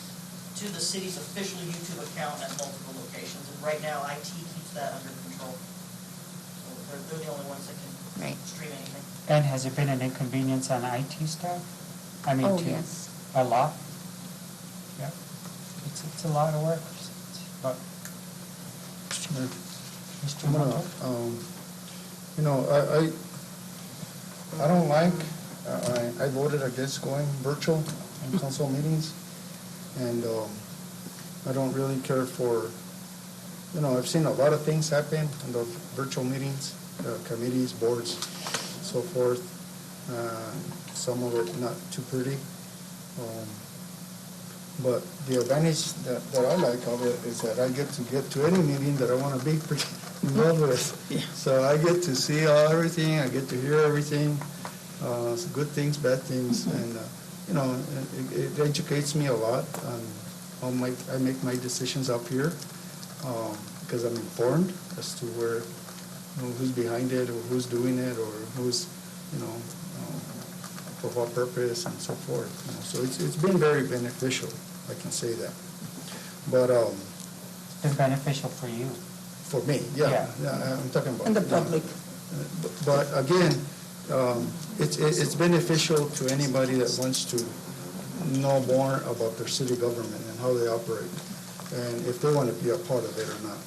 to the city's official YouTube account at multiple locations. And right now, IT keeps that under control. So they're the only ones that can stream anything. And has it been an inconvenience on IT staff? I mean, Yes. A lot? Yeah. It's a lot of work. But, Mr. Mondo? I don't like, I voted against going virtual in council meetings, and I don't really care for, I've seen a lot of things happen in the virtual meetings, committees, boards, so forth. Some of it not too pretty. But the advantage that I like of it is that I get to any meeting that I want to be involved with. So I get to see everything, I get to hear everything, good things, bad things, and it educates me a lot. I make my decisions up here because I'm informed as to where, who's behind it, or who's doing it, or who's, for what purpose and so forth. So it's been very beneficial, I can say that. But it's been beneficial for you. For me, yeah. I'm talking about. And the public. But again, it's beneficial to anybody that wants to know more about their city government and how they operate, and if they want to be a part of it or not.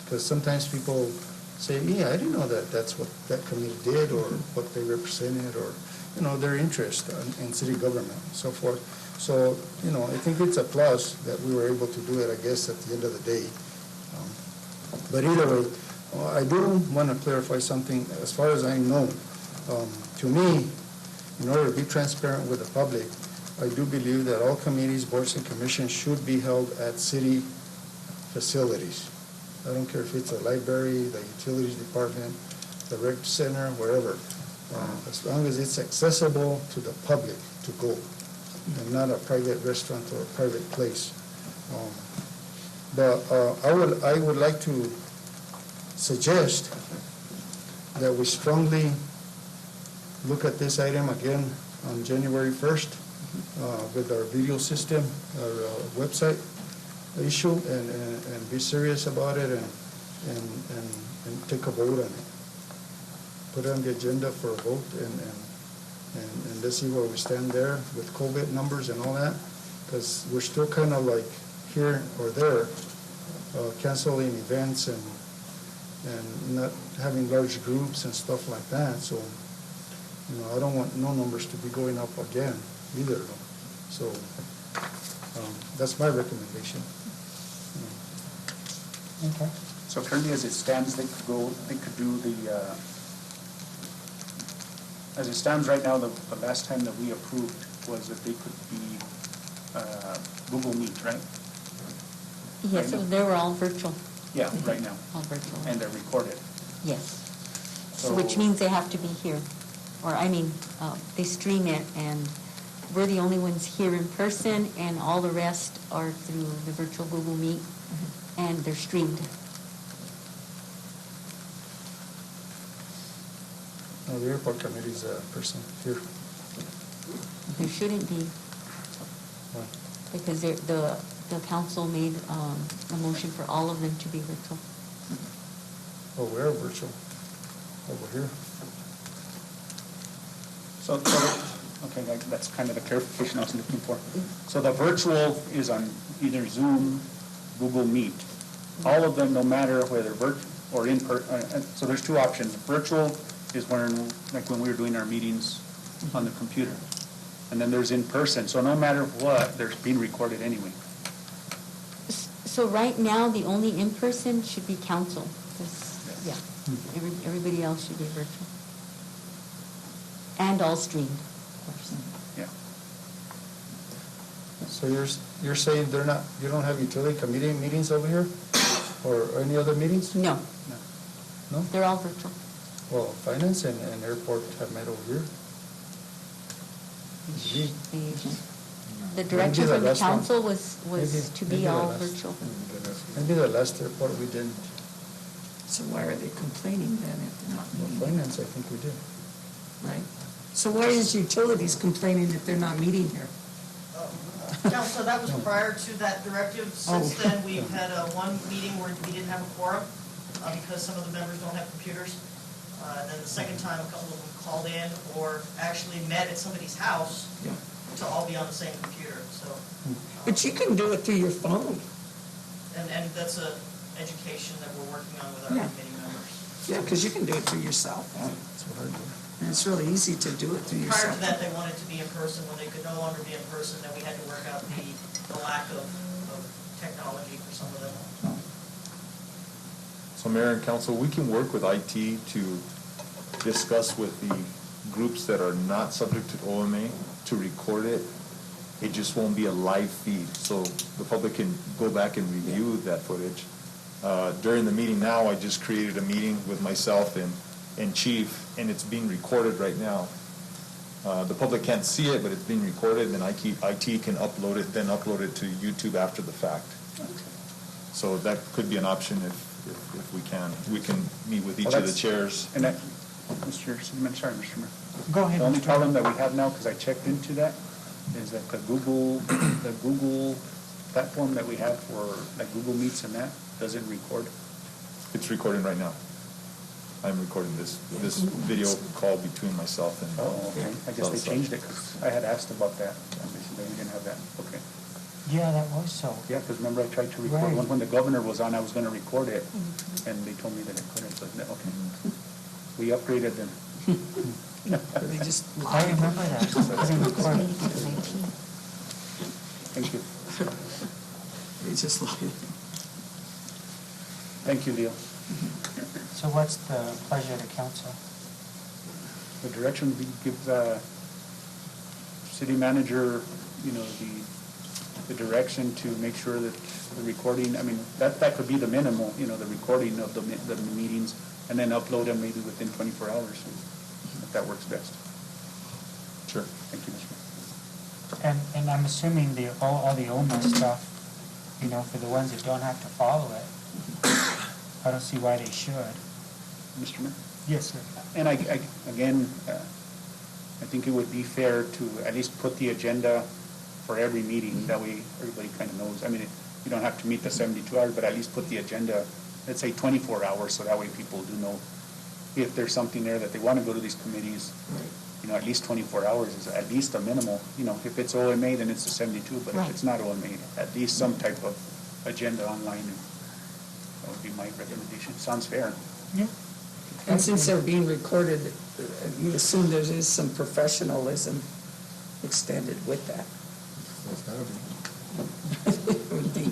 Because sometimes people say, yeah, I didn't know that's what that committee did, or what they represented, or their interest in city government and so forth. So I think it's a plus that we were able to do it, I guess, at the end of the day. But either way, I do want to clarify something. As far as I know, to me, in order to be transparent with the public, I do believe that all committees, boards, and commissions should be held at city facilities. I don't care if it's a library, the utilities department, the rec center, wherever. As long as it's accessible to the public to go, and not a private restaurant or a private place. But I would like to suggest that we strongly look at this item again on January 1st with our video system, our website issue, and be serious about it and take a vote on it. Put it on the agenda for a vote, and let's see where we stand there with COVID numbers and all that, because we're still kind of like here or there, canceling events and not having large groups and stuff like that. So, I don't want no numbers to be going up again either. So that's my recommendation. Okay. So currently, as it stands, they could do as it stands right now, the last time that we approved was that they could be Google Meet, right? Yes, Right now. they were all virtual. Yeah, right now. All virtual. And they're recorded. Yes. So, Which means they have to be here. Or, they stream it, and we're the only ones here in person, and all the rest are through the virtual Google Meet, and they're streamed. No, the airport committee's a person here. There shouldn't be, Why? because the council made a motion for all of them to be virtual. Oh, we're virtual over here. So okay, that's kind of the clarification I was looking for. So the virtual is on either Zoom, Google Meet. All of them, no matter whether virtual or in person. So there's two options. Virtual is when we were doing our meetings on the computer. and then there's in person. So no matter what, they're being recorded anyway. So right now, the only in-person should be council. 'Cause, yeah, everybody else should be virtual. And all streamed, of course. Yeah. So you're saying you don't have utility committee meetings over here? Or any other meetings? No. No? They're all virtual. Well, finance and airport have met over here. The direction from the last one. council was to be Maybe the all last. virtual. Maybe the last airport we didn't. So why are they complaining then if they're not Well, meeting? finance, I think we did. Right? So why is utilities complaining if they're not meeting here? Council, that was prior to that directive. Since then, we've had one meeting where we didn't have a quorum because some of the members don't have computers. And then the second time, a couple of them called in or actually met at somebody's house to all be on the same computer. So, But you can do it through your phone. and that's a education that we're working on with our committee members. Yeah, because you can do it through your cell phone. That's what I do. And it's really easy to do it through your Prior cell to that, they wanted to be in person. When they could no longer be in person, then we had to work out the lack of technology for some of them. So Mayor and Council, we can work with IT to discuss with the groups that are not subject to OMA to record it. It just won't be a live feed, so the public can go back and review that footage. During the meeting now, I just created a meeting with myself and Chief, and it's being recorded right now. The public can't see it, but it's being recorded, and IT can upload it, then upload it to YouTube after the fact. So that could be an option if we can. We can meet with each of the chairs. And that, Mr. Cityman, sorry, Mr. Mayor. Go ahead. The only problem that we have now, because I checked into that, is that the Google platform that we have for like Google Meets and that doesn't record. It's recording right now. I'm recording this video call between myself and. Oh, okay. I guess they changed it, because I had asked about that. And they said they didn't have that. Okay. Yeah, that was so. Yeah, because remember I tried to record Right. one when the governor was on, I was going to record it, and they told me that I couldn't, so, okay. We upgraded them. They just I remember that. It wasn't recorded. Thank you. They just lied. Thank you, Leo. So what's the pleasure of the council? The direction we give the city manager, the direction to make sure that the recording, I mean, that could be the minimal, the recording of the meetings, and then upload them maybe within 24 hours, if that works best. Sure. Thank you, Mr. Mayor. And I'm assuming all the OMA stuff, for the ones that don't have to follow it, I don't see why they should. Mr. Mayor? Yes, sir. And again, I think it would be fair to at least put the agenda for every meeting, that way everybody kind of knows. I mean, you don't have to meet the 72 hours, but at least put the agenda, let's say 24 hours, so that way people do know if there's something there that they want to go to these committees. At least 24 hours is at least a minimal. If it's OMA, then it's a 72, but if it's not OMA, at least some type of agenda online. That would be my recommendation. Sounds fair. Yeah. And since they're being recorded, you assume there is some professionalism extended with that. It would be.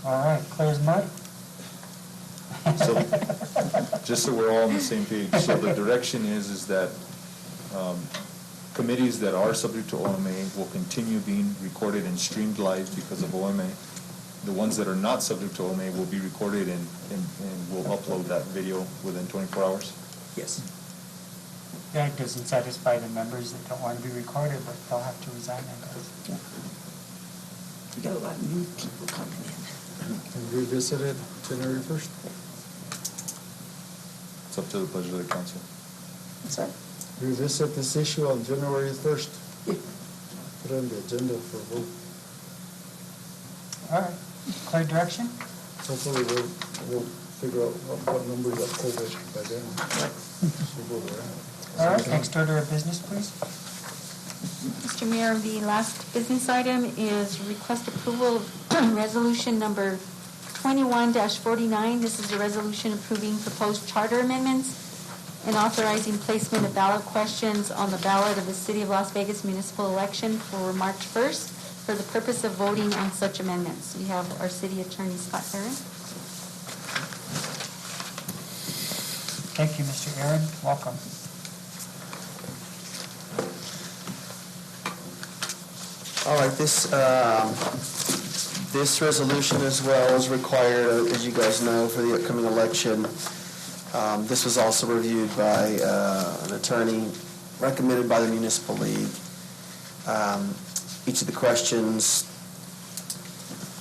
All right, clear as mud? So, just so we're all on the same page, so the direction is that committees that are subject to OMA will continue being recorded and streamed live because of OMA. The ones that are not subject to OMA will be recorded and we'll upload that video within 24 hours? Yes. That doesn't satisfy the members that don't want to be recorded, but they'll have to resign, I guess. We got a lot of new people coming in. And revisit it January 1st. It's up to the pleasure of the council. Sorry? Revisit this issue on January 1st. Put it on the agenda for a vote. All right, clear direction? Hopefully we'll figure out what numbers of COVID by then. So we'll go around. All right, next order of business, please. Mr. Mayor, the last business item is request approval of resolution number 21-49. This is a resolution approving proposed charter amendments and authorizing placement of ballot questions on the ballot of the City of Las Vegas municipal election for March 1st for the purpose of voting on such amendments. We have our City Attorney, Scott Aaron. Thank you, Mr. Aaron. Welcome. All right, this resolution as well is required, as you guys know, for the upcoming election. This was also reviewed by an attorney recommended by the Municipal League. Each of the questions,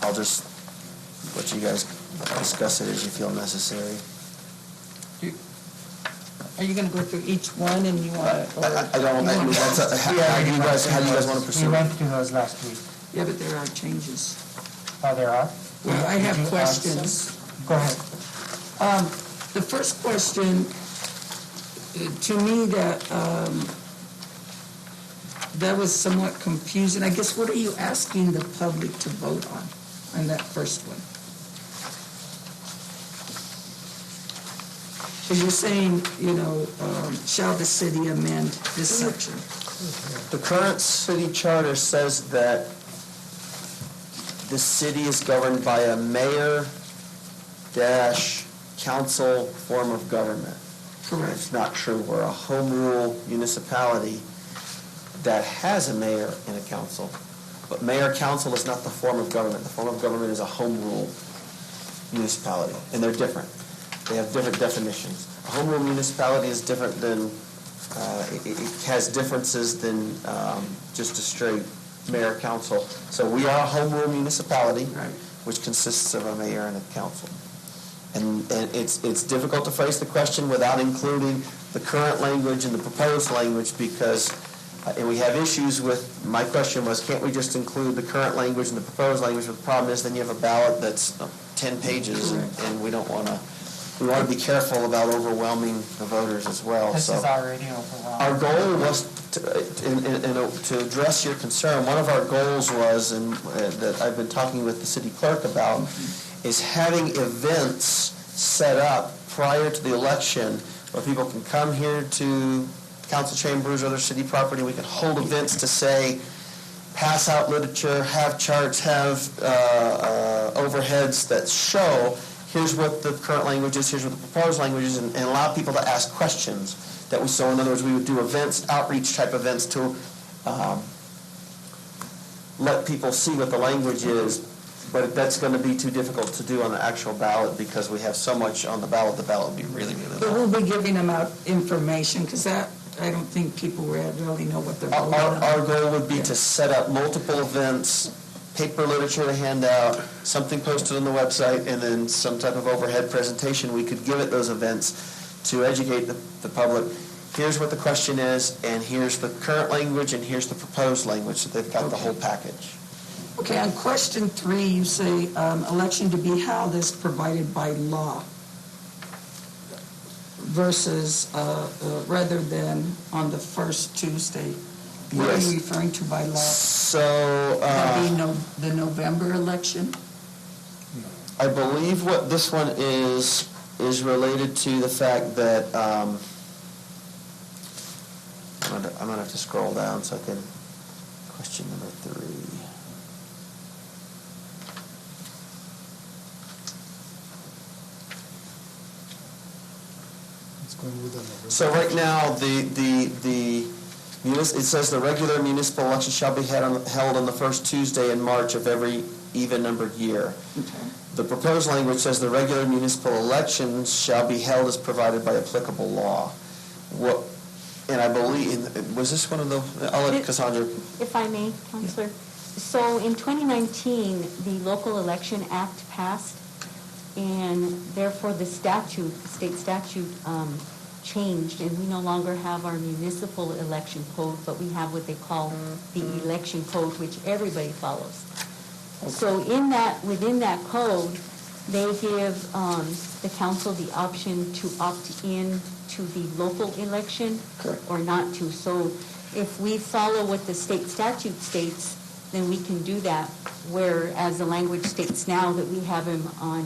I'll just let you guys discuss it as you feel necessary. Are you going to go through each one and you want to? I don't, I mean, that's how do you guys want to proceed? We went through those last week. Yeah, but there are changes. Oh, there are? Well, I have Did you add questions. some? Go ahead. The first question, to me, that was somewhat confusing. I guess, what are you asking the public to vote on that first one? Because you're saying, shall the city amend this section? The current city charter says that the city is governed by a mayor-council form of government. Correct. It's not true. We're a home rule municipality that has a mayor and a council. But mayor-council is not the form of government. The form of government is a home rule municipality, and they're different. They have different definitions. A home rule municipality is different than, it has differences than just a straight mayor-council. So we are a home rule municipality, which consists of a mayor and a council. And it's difficult to phrase the question without including the current language and the proposed language because, and we have issues with, my question was, can't we just include the current language and the proposed language? But the problem is then you have a ballot that's 10 pages and we don't want to. We want to be careful about overwhelming the voters as well. This is already overwhelming. Our goal was to address your concern. One of our goals was, and that I've been talking with the city clerk about, is having events set up prior to the election where people can come here to council chambers or other city property. We can hold events to say, pass out literature, have charts, have overheads that show here's what the current language is, here's what the proposed language is, and allow people to ask questions that we saw. In other words, we would do events, outreach type events to let people see what the language is, but that's going to be too difficult to do on the actual ballot because we have so much on the ballot would be really, really But long. we'll be giving them out information because that, I don't think people really know what they're voting on. Our goal would be to set up multiple events, paper literature to hand out, something posted on the website, and then some type of overhead presentation we could give at those events to educate the public. Here's what the question is, and here's the current language, and here's the proposed language, so they've got the whole package. Okay, on question 3, you say election to be held as provided by law versus rather than on the first Tuesday. What are you referring to by law? So, That be the November election? I believe what this one is related to the fact that, I'm going to have to scroll down so I can, question number 3. So right now, it says the regular municipal election shall be held on the first Tuesday in March of every even-numbered year. Okay. The proposed language says the regular municipal elections shall be held as provided by applicable law. And I believe, was this one of the, I'll let Cassandra. If I may, Counselor. So in 2019, the Local Election Act passed, and therefore the state statute changed, and we no longer have our municipal election code, but we have what they call the election code, which everybody follows. So within that code, they give the council the option to opt in to the local election or not to. So if we follow what the state statute states, then we can do that, whereas the language states now that we have them on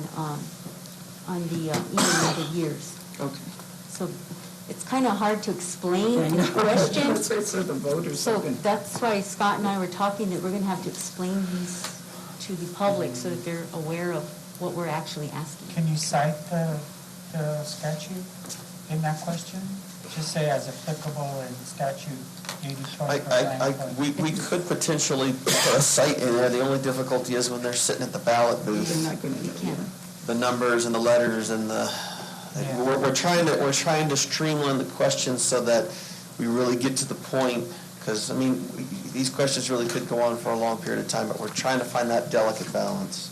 the even numbered years. Okay. So it's kind of hard to explain the question. That's why it's for the voters. So that's why Scott and I were talking that we're going to have to explain these to the public so that they're aware of what we're actually asking. Can you cite the statute in that question? Just say as applicable in statute 82. We could potentially put a site in there. The only difficulty is when they're sitting at the ballot booth. They're not going to know. The numbers and the letters and the, we're trying to streamline the questions so that we really get to the point, because, I mean, these questions really could go on for a long period of time, but we're trying to find that delicate balance.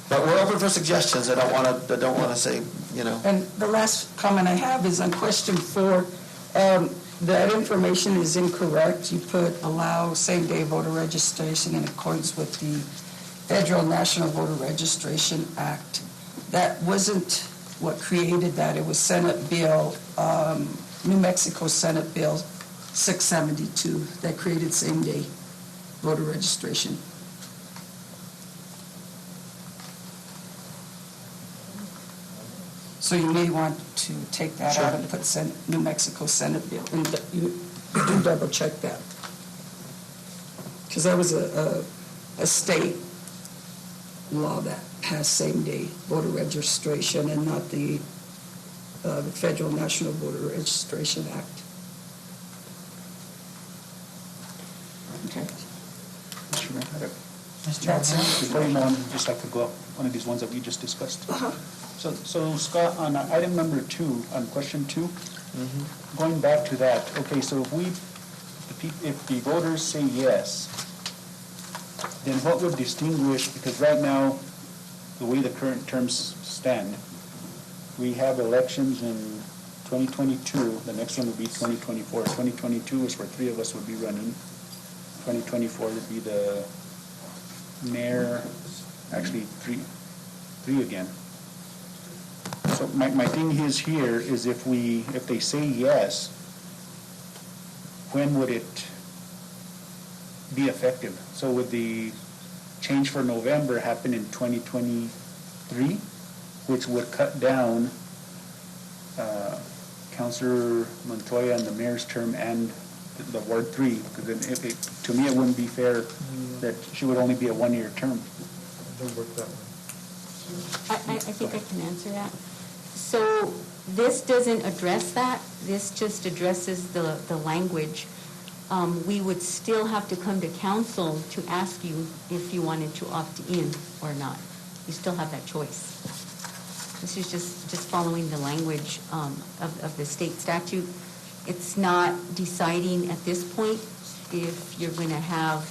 But we're open for suggestions. I don't want to say, you know. And the last comment I have is on question 4. That information is incorrect. You put allow same-day voter registration in accordance with the Federal National Voter Registration Act. That wasn't what created that. It was Senate Bill, New Mexico Senate Bill 672 that created same-day voter registration. So you may want to take that out and put New Mexico Senate Bill, and you do double check that. Because that was a state law that passed same-day voter registration and not the Federal National Voter Registration Act. Okay. Before you move on, just like to go up one of these ones that we just discussed. So Scott, on item number 2, on question 2, going back to that, okay, so if the voters say yes, then what would distinguish, because right now, the way the current terms stand, we have elections in 2022, the next one would be 2024. 2022 is where 3 of us would be running. 2024 would be the mayor, actually three again. So my thing is here is if they say yes, when would it be effective? So would the change for November happen in 2023, which would cut down Councilor Montoya and the mayor's term and the Ward 3? Because then to me it wouldn't be fair that she would only be a 1-year term. It don't work that way. I think I can answer that. So this doesn't address that. This just addresses the language. We would still have to come to council to ask you if you wanted to opt in or not. You still have that choice. This is just following the language of the state statute. It's not deciding at this point if you're going to have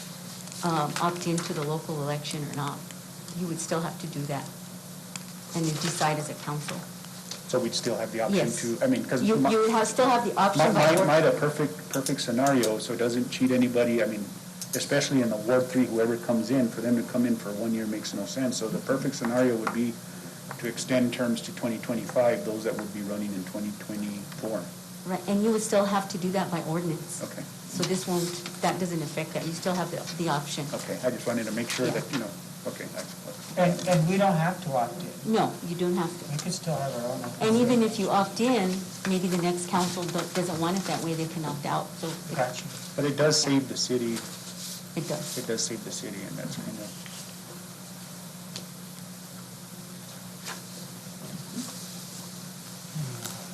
opt-in to the local election or not. You would still have to do that and then decide as a council. So we'd still have the option Yes. to, I mean, because... You would still have the option. Might a perfect scenario, so it doesn't cheat anybody, I mean, especially in the Ward 3, whoever comes in, for them to come in for 1 year makes no sense. So the perfect scenario would be to extend terms to 2025, those that would be running in 2024. Right, and you would still have to do that by ordinance. Okay. So that doesn't affect that. You still have the option. Okay, I just wanted to make sure that, okay. And we don't have to opt in. No, you don't have to. We could still have our own. And even if you opt in, maybe the next council doesn't want it that way, they can opt out. So Gotcha. But it does save the city. It does. It does save the city, and that's kind of...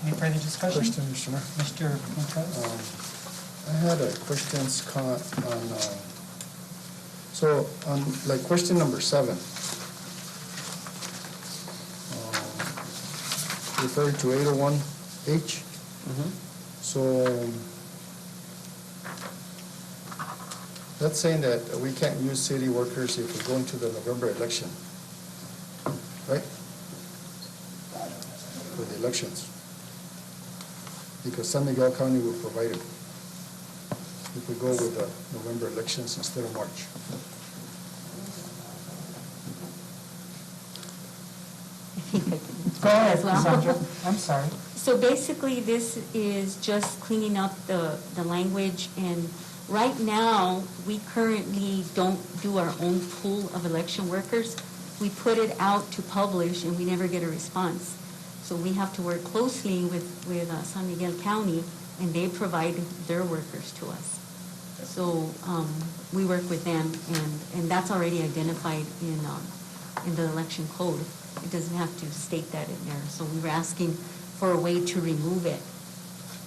Any further discussion? Question, Mr. Mayor. Mr. Montrose? I had a question, Scott, on, so on, like, question number 7, referring to 801H. So that's saying that we can't use city workers if we go into the November election, right? For the elections. Because San Miguel County will provide it if we go with the November elections instead of March. Go ahead, Sandra. I'm sorry. So basically, this is just cleaning up the language, and right now, we currently don't do our own pool of election workers. We put it out to publish, and we never get a response. So we have to work closely with San Miguel County, and they provide their workers to us. So we work with them, and that's already identified in the election code. It doesn't have to state that in there. So we were asking for a way to remove it.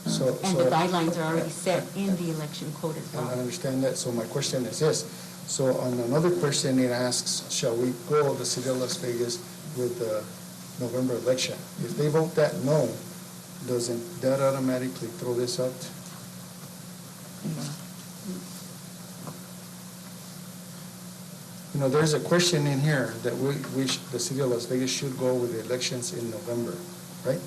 And the guidelines are already set in the election code as well. I understand that. So my question is this. So on another question, it asks, shall we go the city of Las Vegas with the November election? If they vote that no, doesn't that automatically throw this out? You know, there's a question in here that the city of Las Vegas should go with the elections in November, right?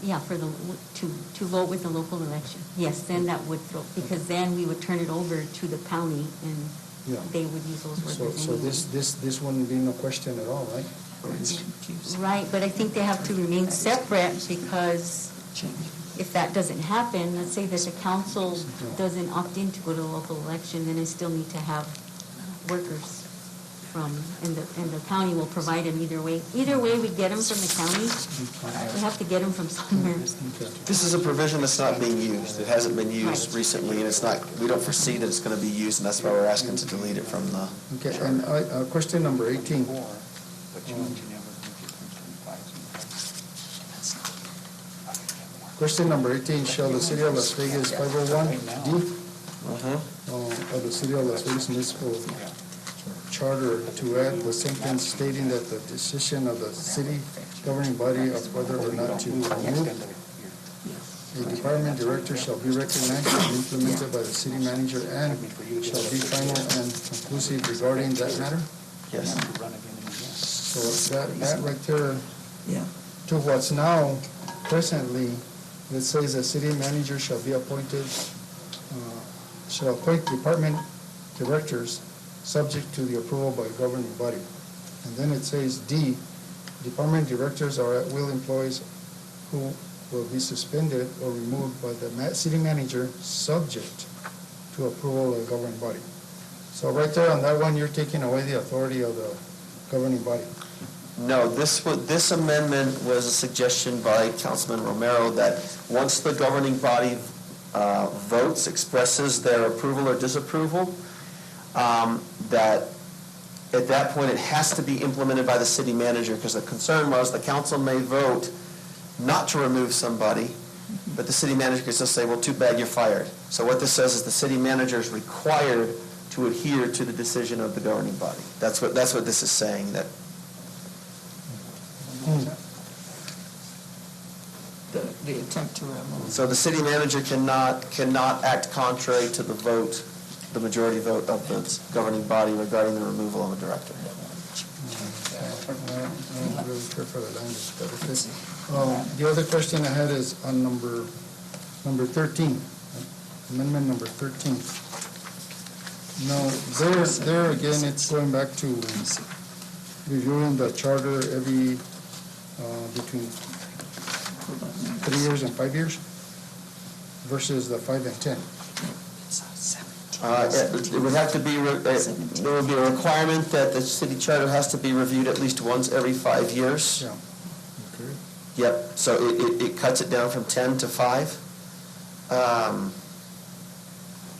Yeah, to vote with the local election. Yes, then that would throw, because then we would turn it over to the county and they would use those workers anyway. So this wouldn't be no question at all, right? Right, but I think they have to remain separate, because if that doesn't happen, let's say that the council doesn't opt in to go to the local election, then I still need to have workers from, and the county will provide them either way. Either way, we get them from the county, we have to get them from somewhere. This is a provision that's not being used. It hasn't been used recently, and it's not, we don't foresee that it's going to be used, and that's why we're asking to delete it from the... Okay, and question number 18. Question number 18, shall the city of Las Vegas 501D of the city of Las Vegas Municipal Charter to add the sentence stating that the decision of the city governing body of whether or not to remove a department director shall be recognized and implemented by the city manager and shall be final and conclusive regarding that matter? Yes. So that right there, to what's now presently, it says the city manager shall be appointed, shall appoint department directors subject to the approval by governing body. And then it says D, department directors are at-will employees who will be suspended or removed by the city manager subject to approval of the governing body. So right there on that one, you're taking away the authority of the governing body. No, this amendment was a suggestion by Councilman Romero that once the governing body votes, expresses their approval or disapproval, that at that point it has to be implemented by the city manager, because the concern was the council may vote not to remove somebody, but the city manager can still say, well, too bad, you're fired. So what this says is the city manager is required to adhere to the decision of the governing body. That's what this is saying. That the attempt to remove. so the city manager cannot act contrary to the vote, the majority vote of the governing body regarding the removal of a director. I'm not really sure for the language, but the other question I had is on number 13, amendment number 13. Now, there again, it's going back to reviewing the charter every between 3 years and 5 years versus the 5 and 10. It would have to be, there would be a requirement that the city charter has to be reviewed at least once every 5 years. Yeah. Okay. Yep, so it cuts it down from 10 to 5.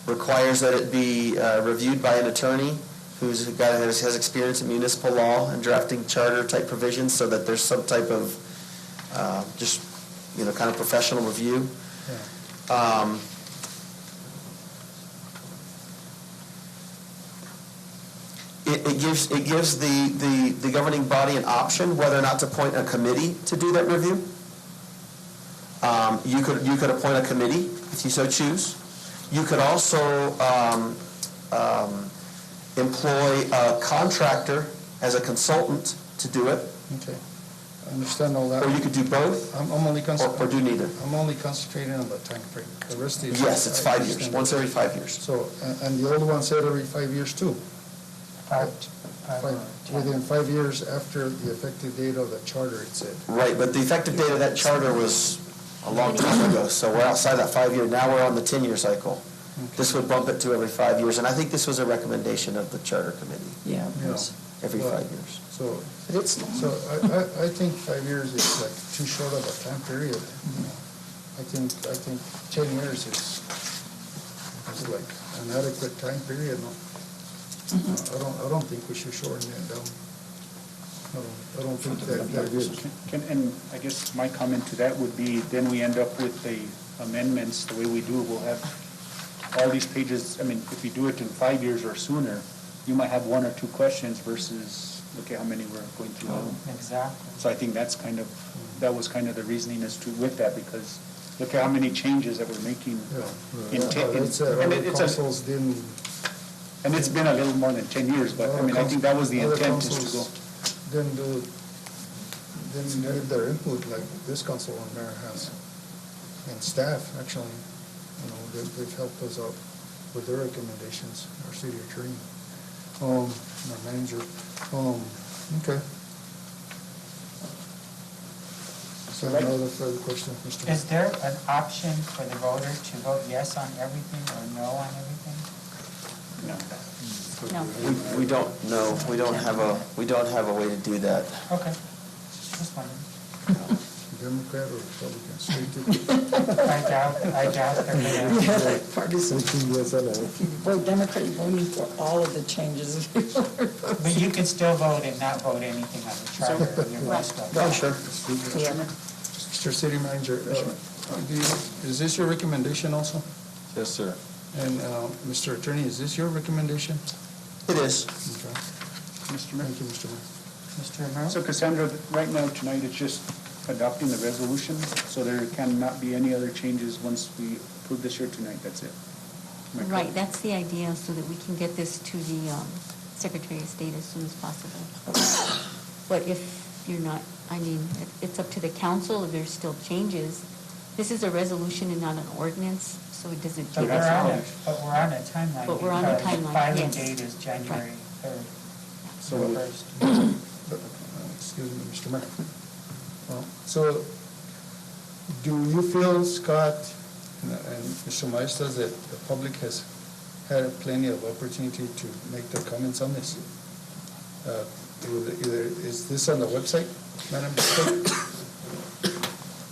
Requires that it be reviewed by an attorney who's a guy that has experience in municipal law and drafting charter type provisions, so that there's some type of just, kind of professional review. Yeah. It gives the governing body an option whether or not to appoint a committee to do that review. You could appoint a committee if you so choose. You could also employ a contractor as a consultant to do it. Okay. I understand all that. Or you could do both. I'm only or do neither. I'm only concentrating on the time frame. The rest is yes, it's 5 years. Once every 5 years. So, and the old one said every 5 years too. Within 5 years after the effective date of the charter, it said. Right, but the effective date of that charter was a long time ago, so we're outside that 5 year. Now we're on the 10-year cycle. Okay. This would bump it to every 5 years, and I think this was a recommendation of the charter committee. Yeah. Every 5 years. So but it's So long. I think 5 years is like too short of a time period. I think 10 years is like an adequate time period. No? I don't think we should shorten it down. I don't think that is. And I guess my comment to that would be, then we end up with the amendments, the way we do, we'll have all these pages. I mean, if you do it in 5 years or sooner, you might have one or two questions versus, look at how many we're going through now. Exactly. So I think that was kind of the reasoning as to with that, because look at how many changes that we're making. And it's been a little more than 10 years, but I mean, I think that was the intent, is to go. Didn't give their input like this council and mayor has, and staff, actually. You know, they've helped us out with their recommendations, our city attorney, our manager. Okay. So another further question, Mr. Mayor. Is there an option for the voter to vote yes on everything or no on everything? No. No. We don't know. We don't have a way to do that. Okay. Just wondering. Democrat or Republican, straight to. I doubt they're gonna. Yeah, like partisan. If you vote Democrat, you're voting for all of the changes. But you can still vote and not vote anything on the charter or your rest of it. Oh, sure. Yeah. Mr. City Manager, is this your recommendation also? Yes, sir. And Mr. Attorney, is this your recommendation? It is. Okay. Mr. Mayor? Thank you, Mr. Mayor. Mr. Romero? So Cassandra, right now, tonight, it's just adopting the resolution, so there cannot be any other changes once we approve this here tonight, that's it? Am I correct? Right, that's the idea, so that we can get this to the Secretary of State as soon as possible. But if you're not, I mean, it's up to the council if there's still changes. This is a resolution and not an ordinance, so it doesn't But take we're us on a timeline. But we're on a because the timeline, filing yes. date is January 3rd. So or we- 1st. Excuse me, Mr. Mayor. So, do you feel, Scott and Mr. Maestas, that the public has had plenty of opportunity to make their comments on this? Is this on the website, Madam Clerk?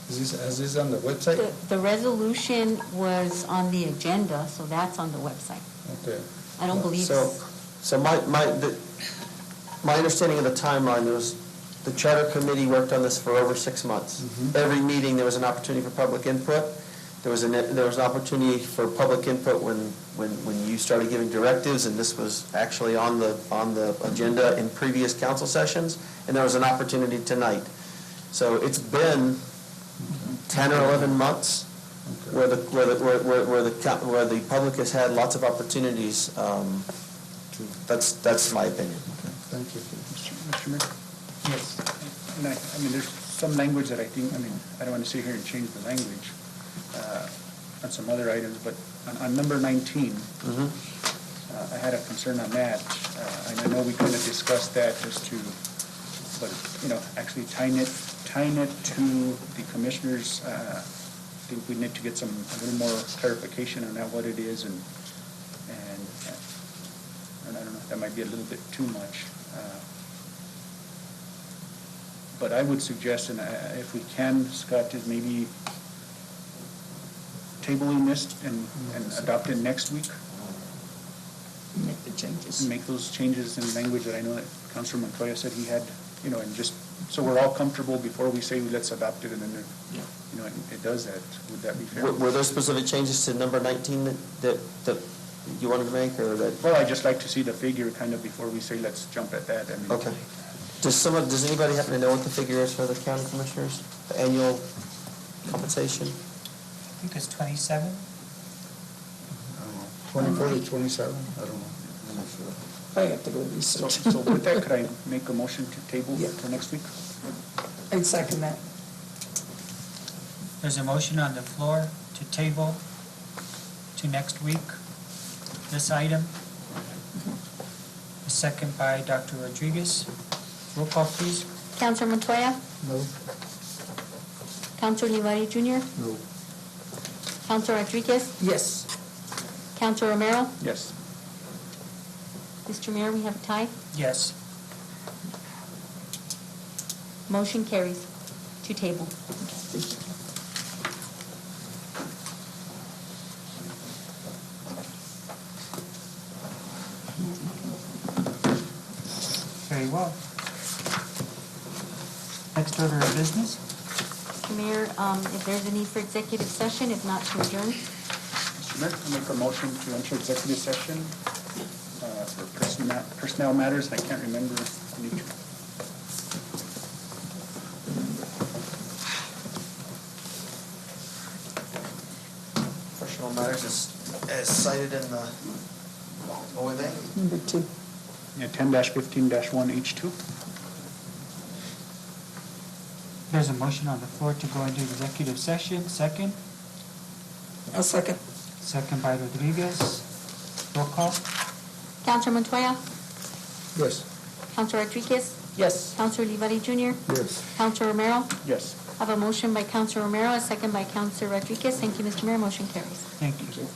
Is this on the website? The resolution was on the agenda, so that's on the website. Okay. I don't believe. So my understanding of the timeline was the charter committee worked on this for over 6 months. Every meeting, there was an opportunity for public input. There was an opportunity for public input when you started giving directives, and this was actually on the agenda in previous council sessions, and there was an opportunity tonight. So it's been 10 or 11 months where the public has had lots of opportunities. That's my opinion. Thank you. Mr. Mayor? Yes. And I mean, there's some language that I think, I mean, I don't want to sit here and change the language on some other items, but on number 19, I had a concern on that. And I know we kind of discussed that as to, but, you know, actually tying it to the commissioners, I think we need to get a little more clarification on that, what it is, and I don't know, that might be a little bit too much. But I would suggest, and if we can, Scott, is maybe tabling this and adopt it next week. Make the changes. And make those changes in language that I know that Councilor Montoya said he had, you know, and just, so we're all comfortable before we say let's adopt it, and then, you know, it does that. Would that be fair? Were there specific changes to number 19 that you wanted to make, or that? Well, I'd just like to see the figure kind of before we say let's jump at that. I mean, Okay. Does anybody happen to know what the figure is for the county commissioners, the annual compensation? I think it's 27. I don't know, 24 to 27, I don't know. I'm not sure. I have to go research. So with that, could I make a motion to table for next week? I'd second that. There's a motion on the floor to table to next week, this item. A second by Dr. Rodriguez. Roll call, please. Councilor Montoya? No. Councilor Olivari Jr.? No. Councilor Rodriguez? Yes. Councilor Romero? Yes. Mr. Mayor, we have a tie? Yes. Motion carries to table. Very well. Next order of business? Mr. Mayor, if there's a need for executive session, if not to adjourn. Mr. Mayor, I make a motion to enter executive session for personnel matters. I can't remember any. Personal matters as cited in the OMA. Number 2. Yeah, 10-15-1H2. There's a motion on the floor to go into executive session. Second? A second. Second by Rodriguez. Roll call? Counselor Montoya? Yes. Counselor Rodriguez? Yes. Counselor Olivari Jr.? Yes. Counselor Romero? Yes. I have a motion by Counselor Romero, a second by Counselor Rodriguez. Thank you, Mr. Mayor. Motion carries. Thank you.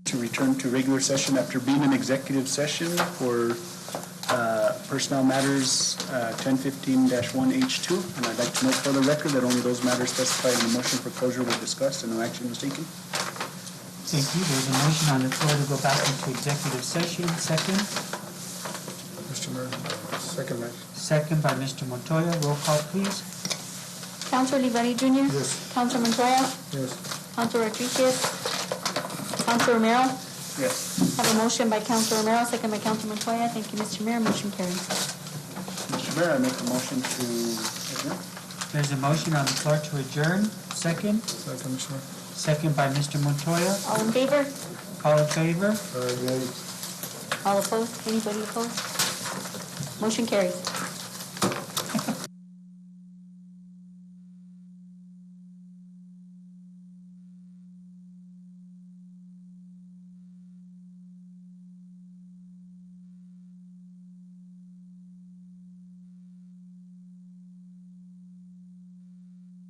to return to regular session after being in executive session for personnel matters 1015-1H2. And I'd like to note for the record that only those matters specified in the motion for closure were discussed and no action was taken. Thank you. There's a motion on the floor to go back into executive session. Second. Mr. Mayor, second, Mayor. Second by Mr. Montoya. Roll call, please. Counselor Olivari Jr.? Yes. Counselor Montoya? Yes. Counselor Rodriguez? Counselor Romero? Yes. Have a motion by Counselor Romero, second by Counselor Montoya. Thank you, Mr. Mayor. Motion carries. Mr. Mayor, I make a motion to adjourn. There's a motion on the floor to adjourn. Second. Second, Mr. Mayor. Second by Mr. Montoya. All in favor? All in favor? Yay. All opposed? Anybody opposed? Motion carries.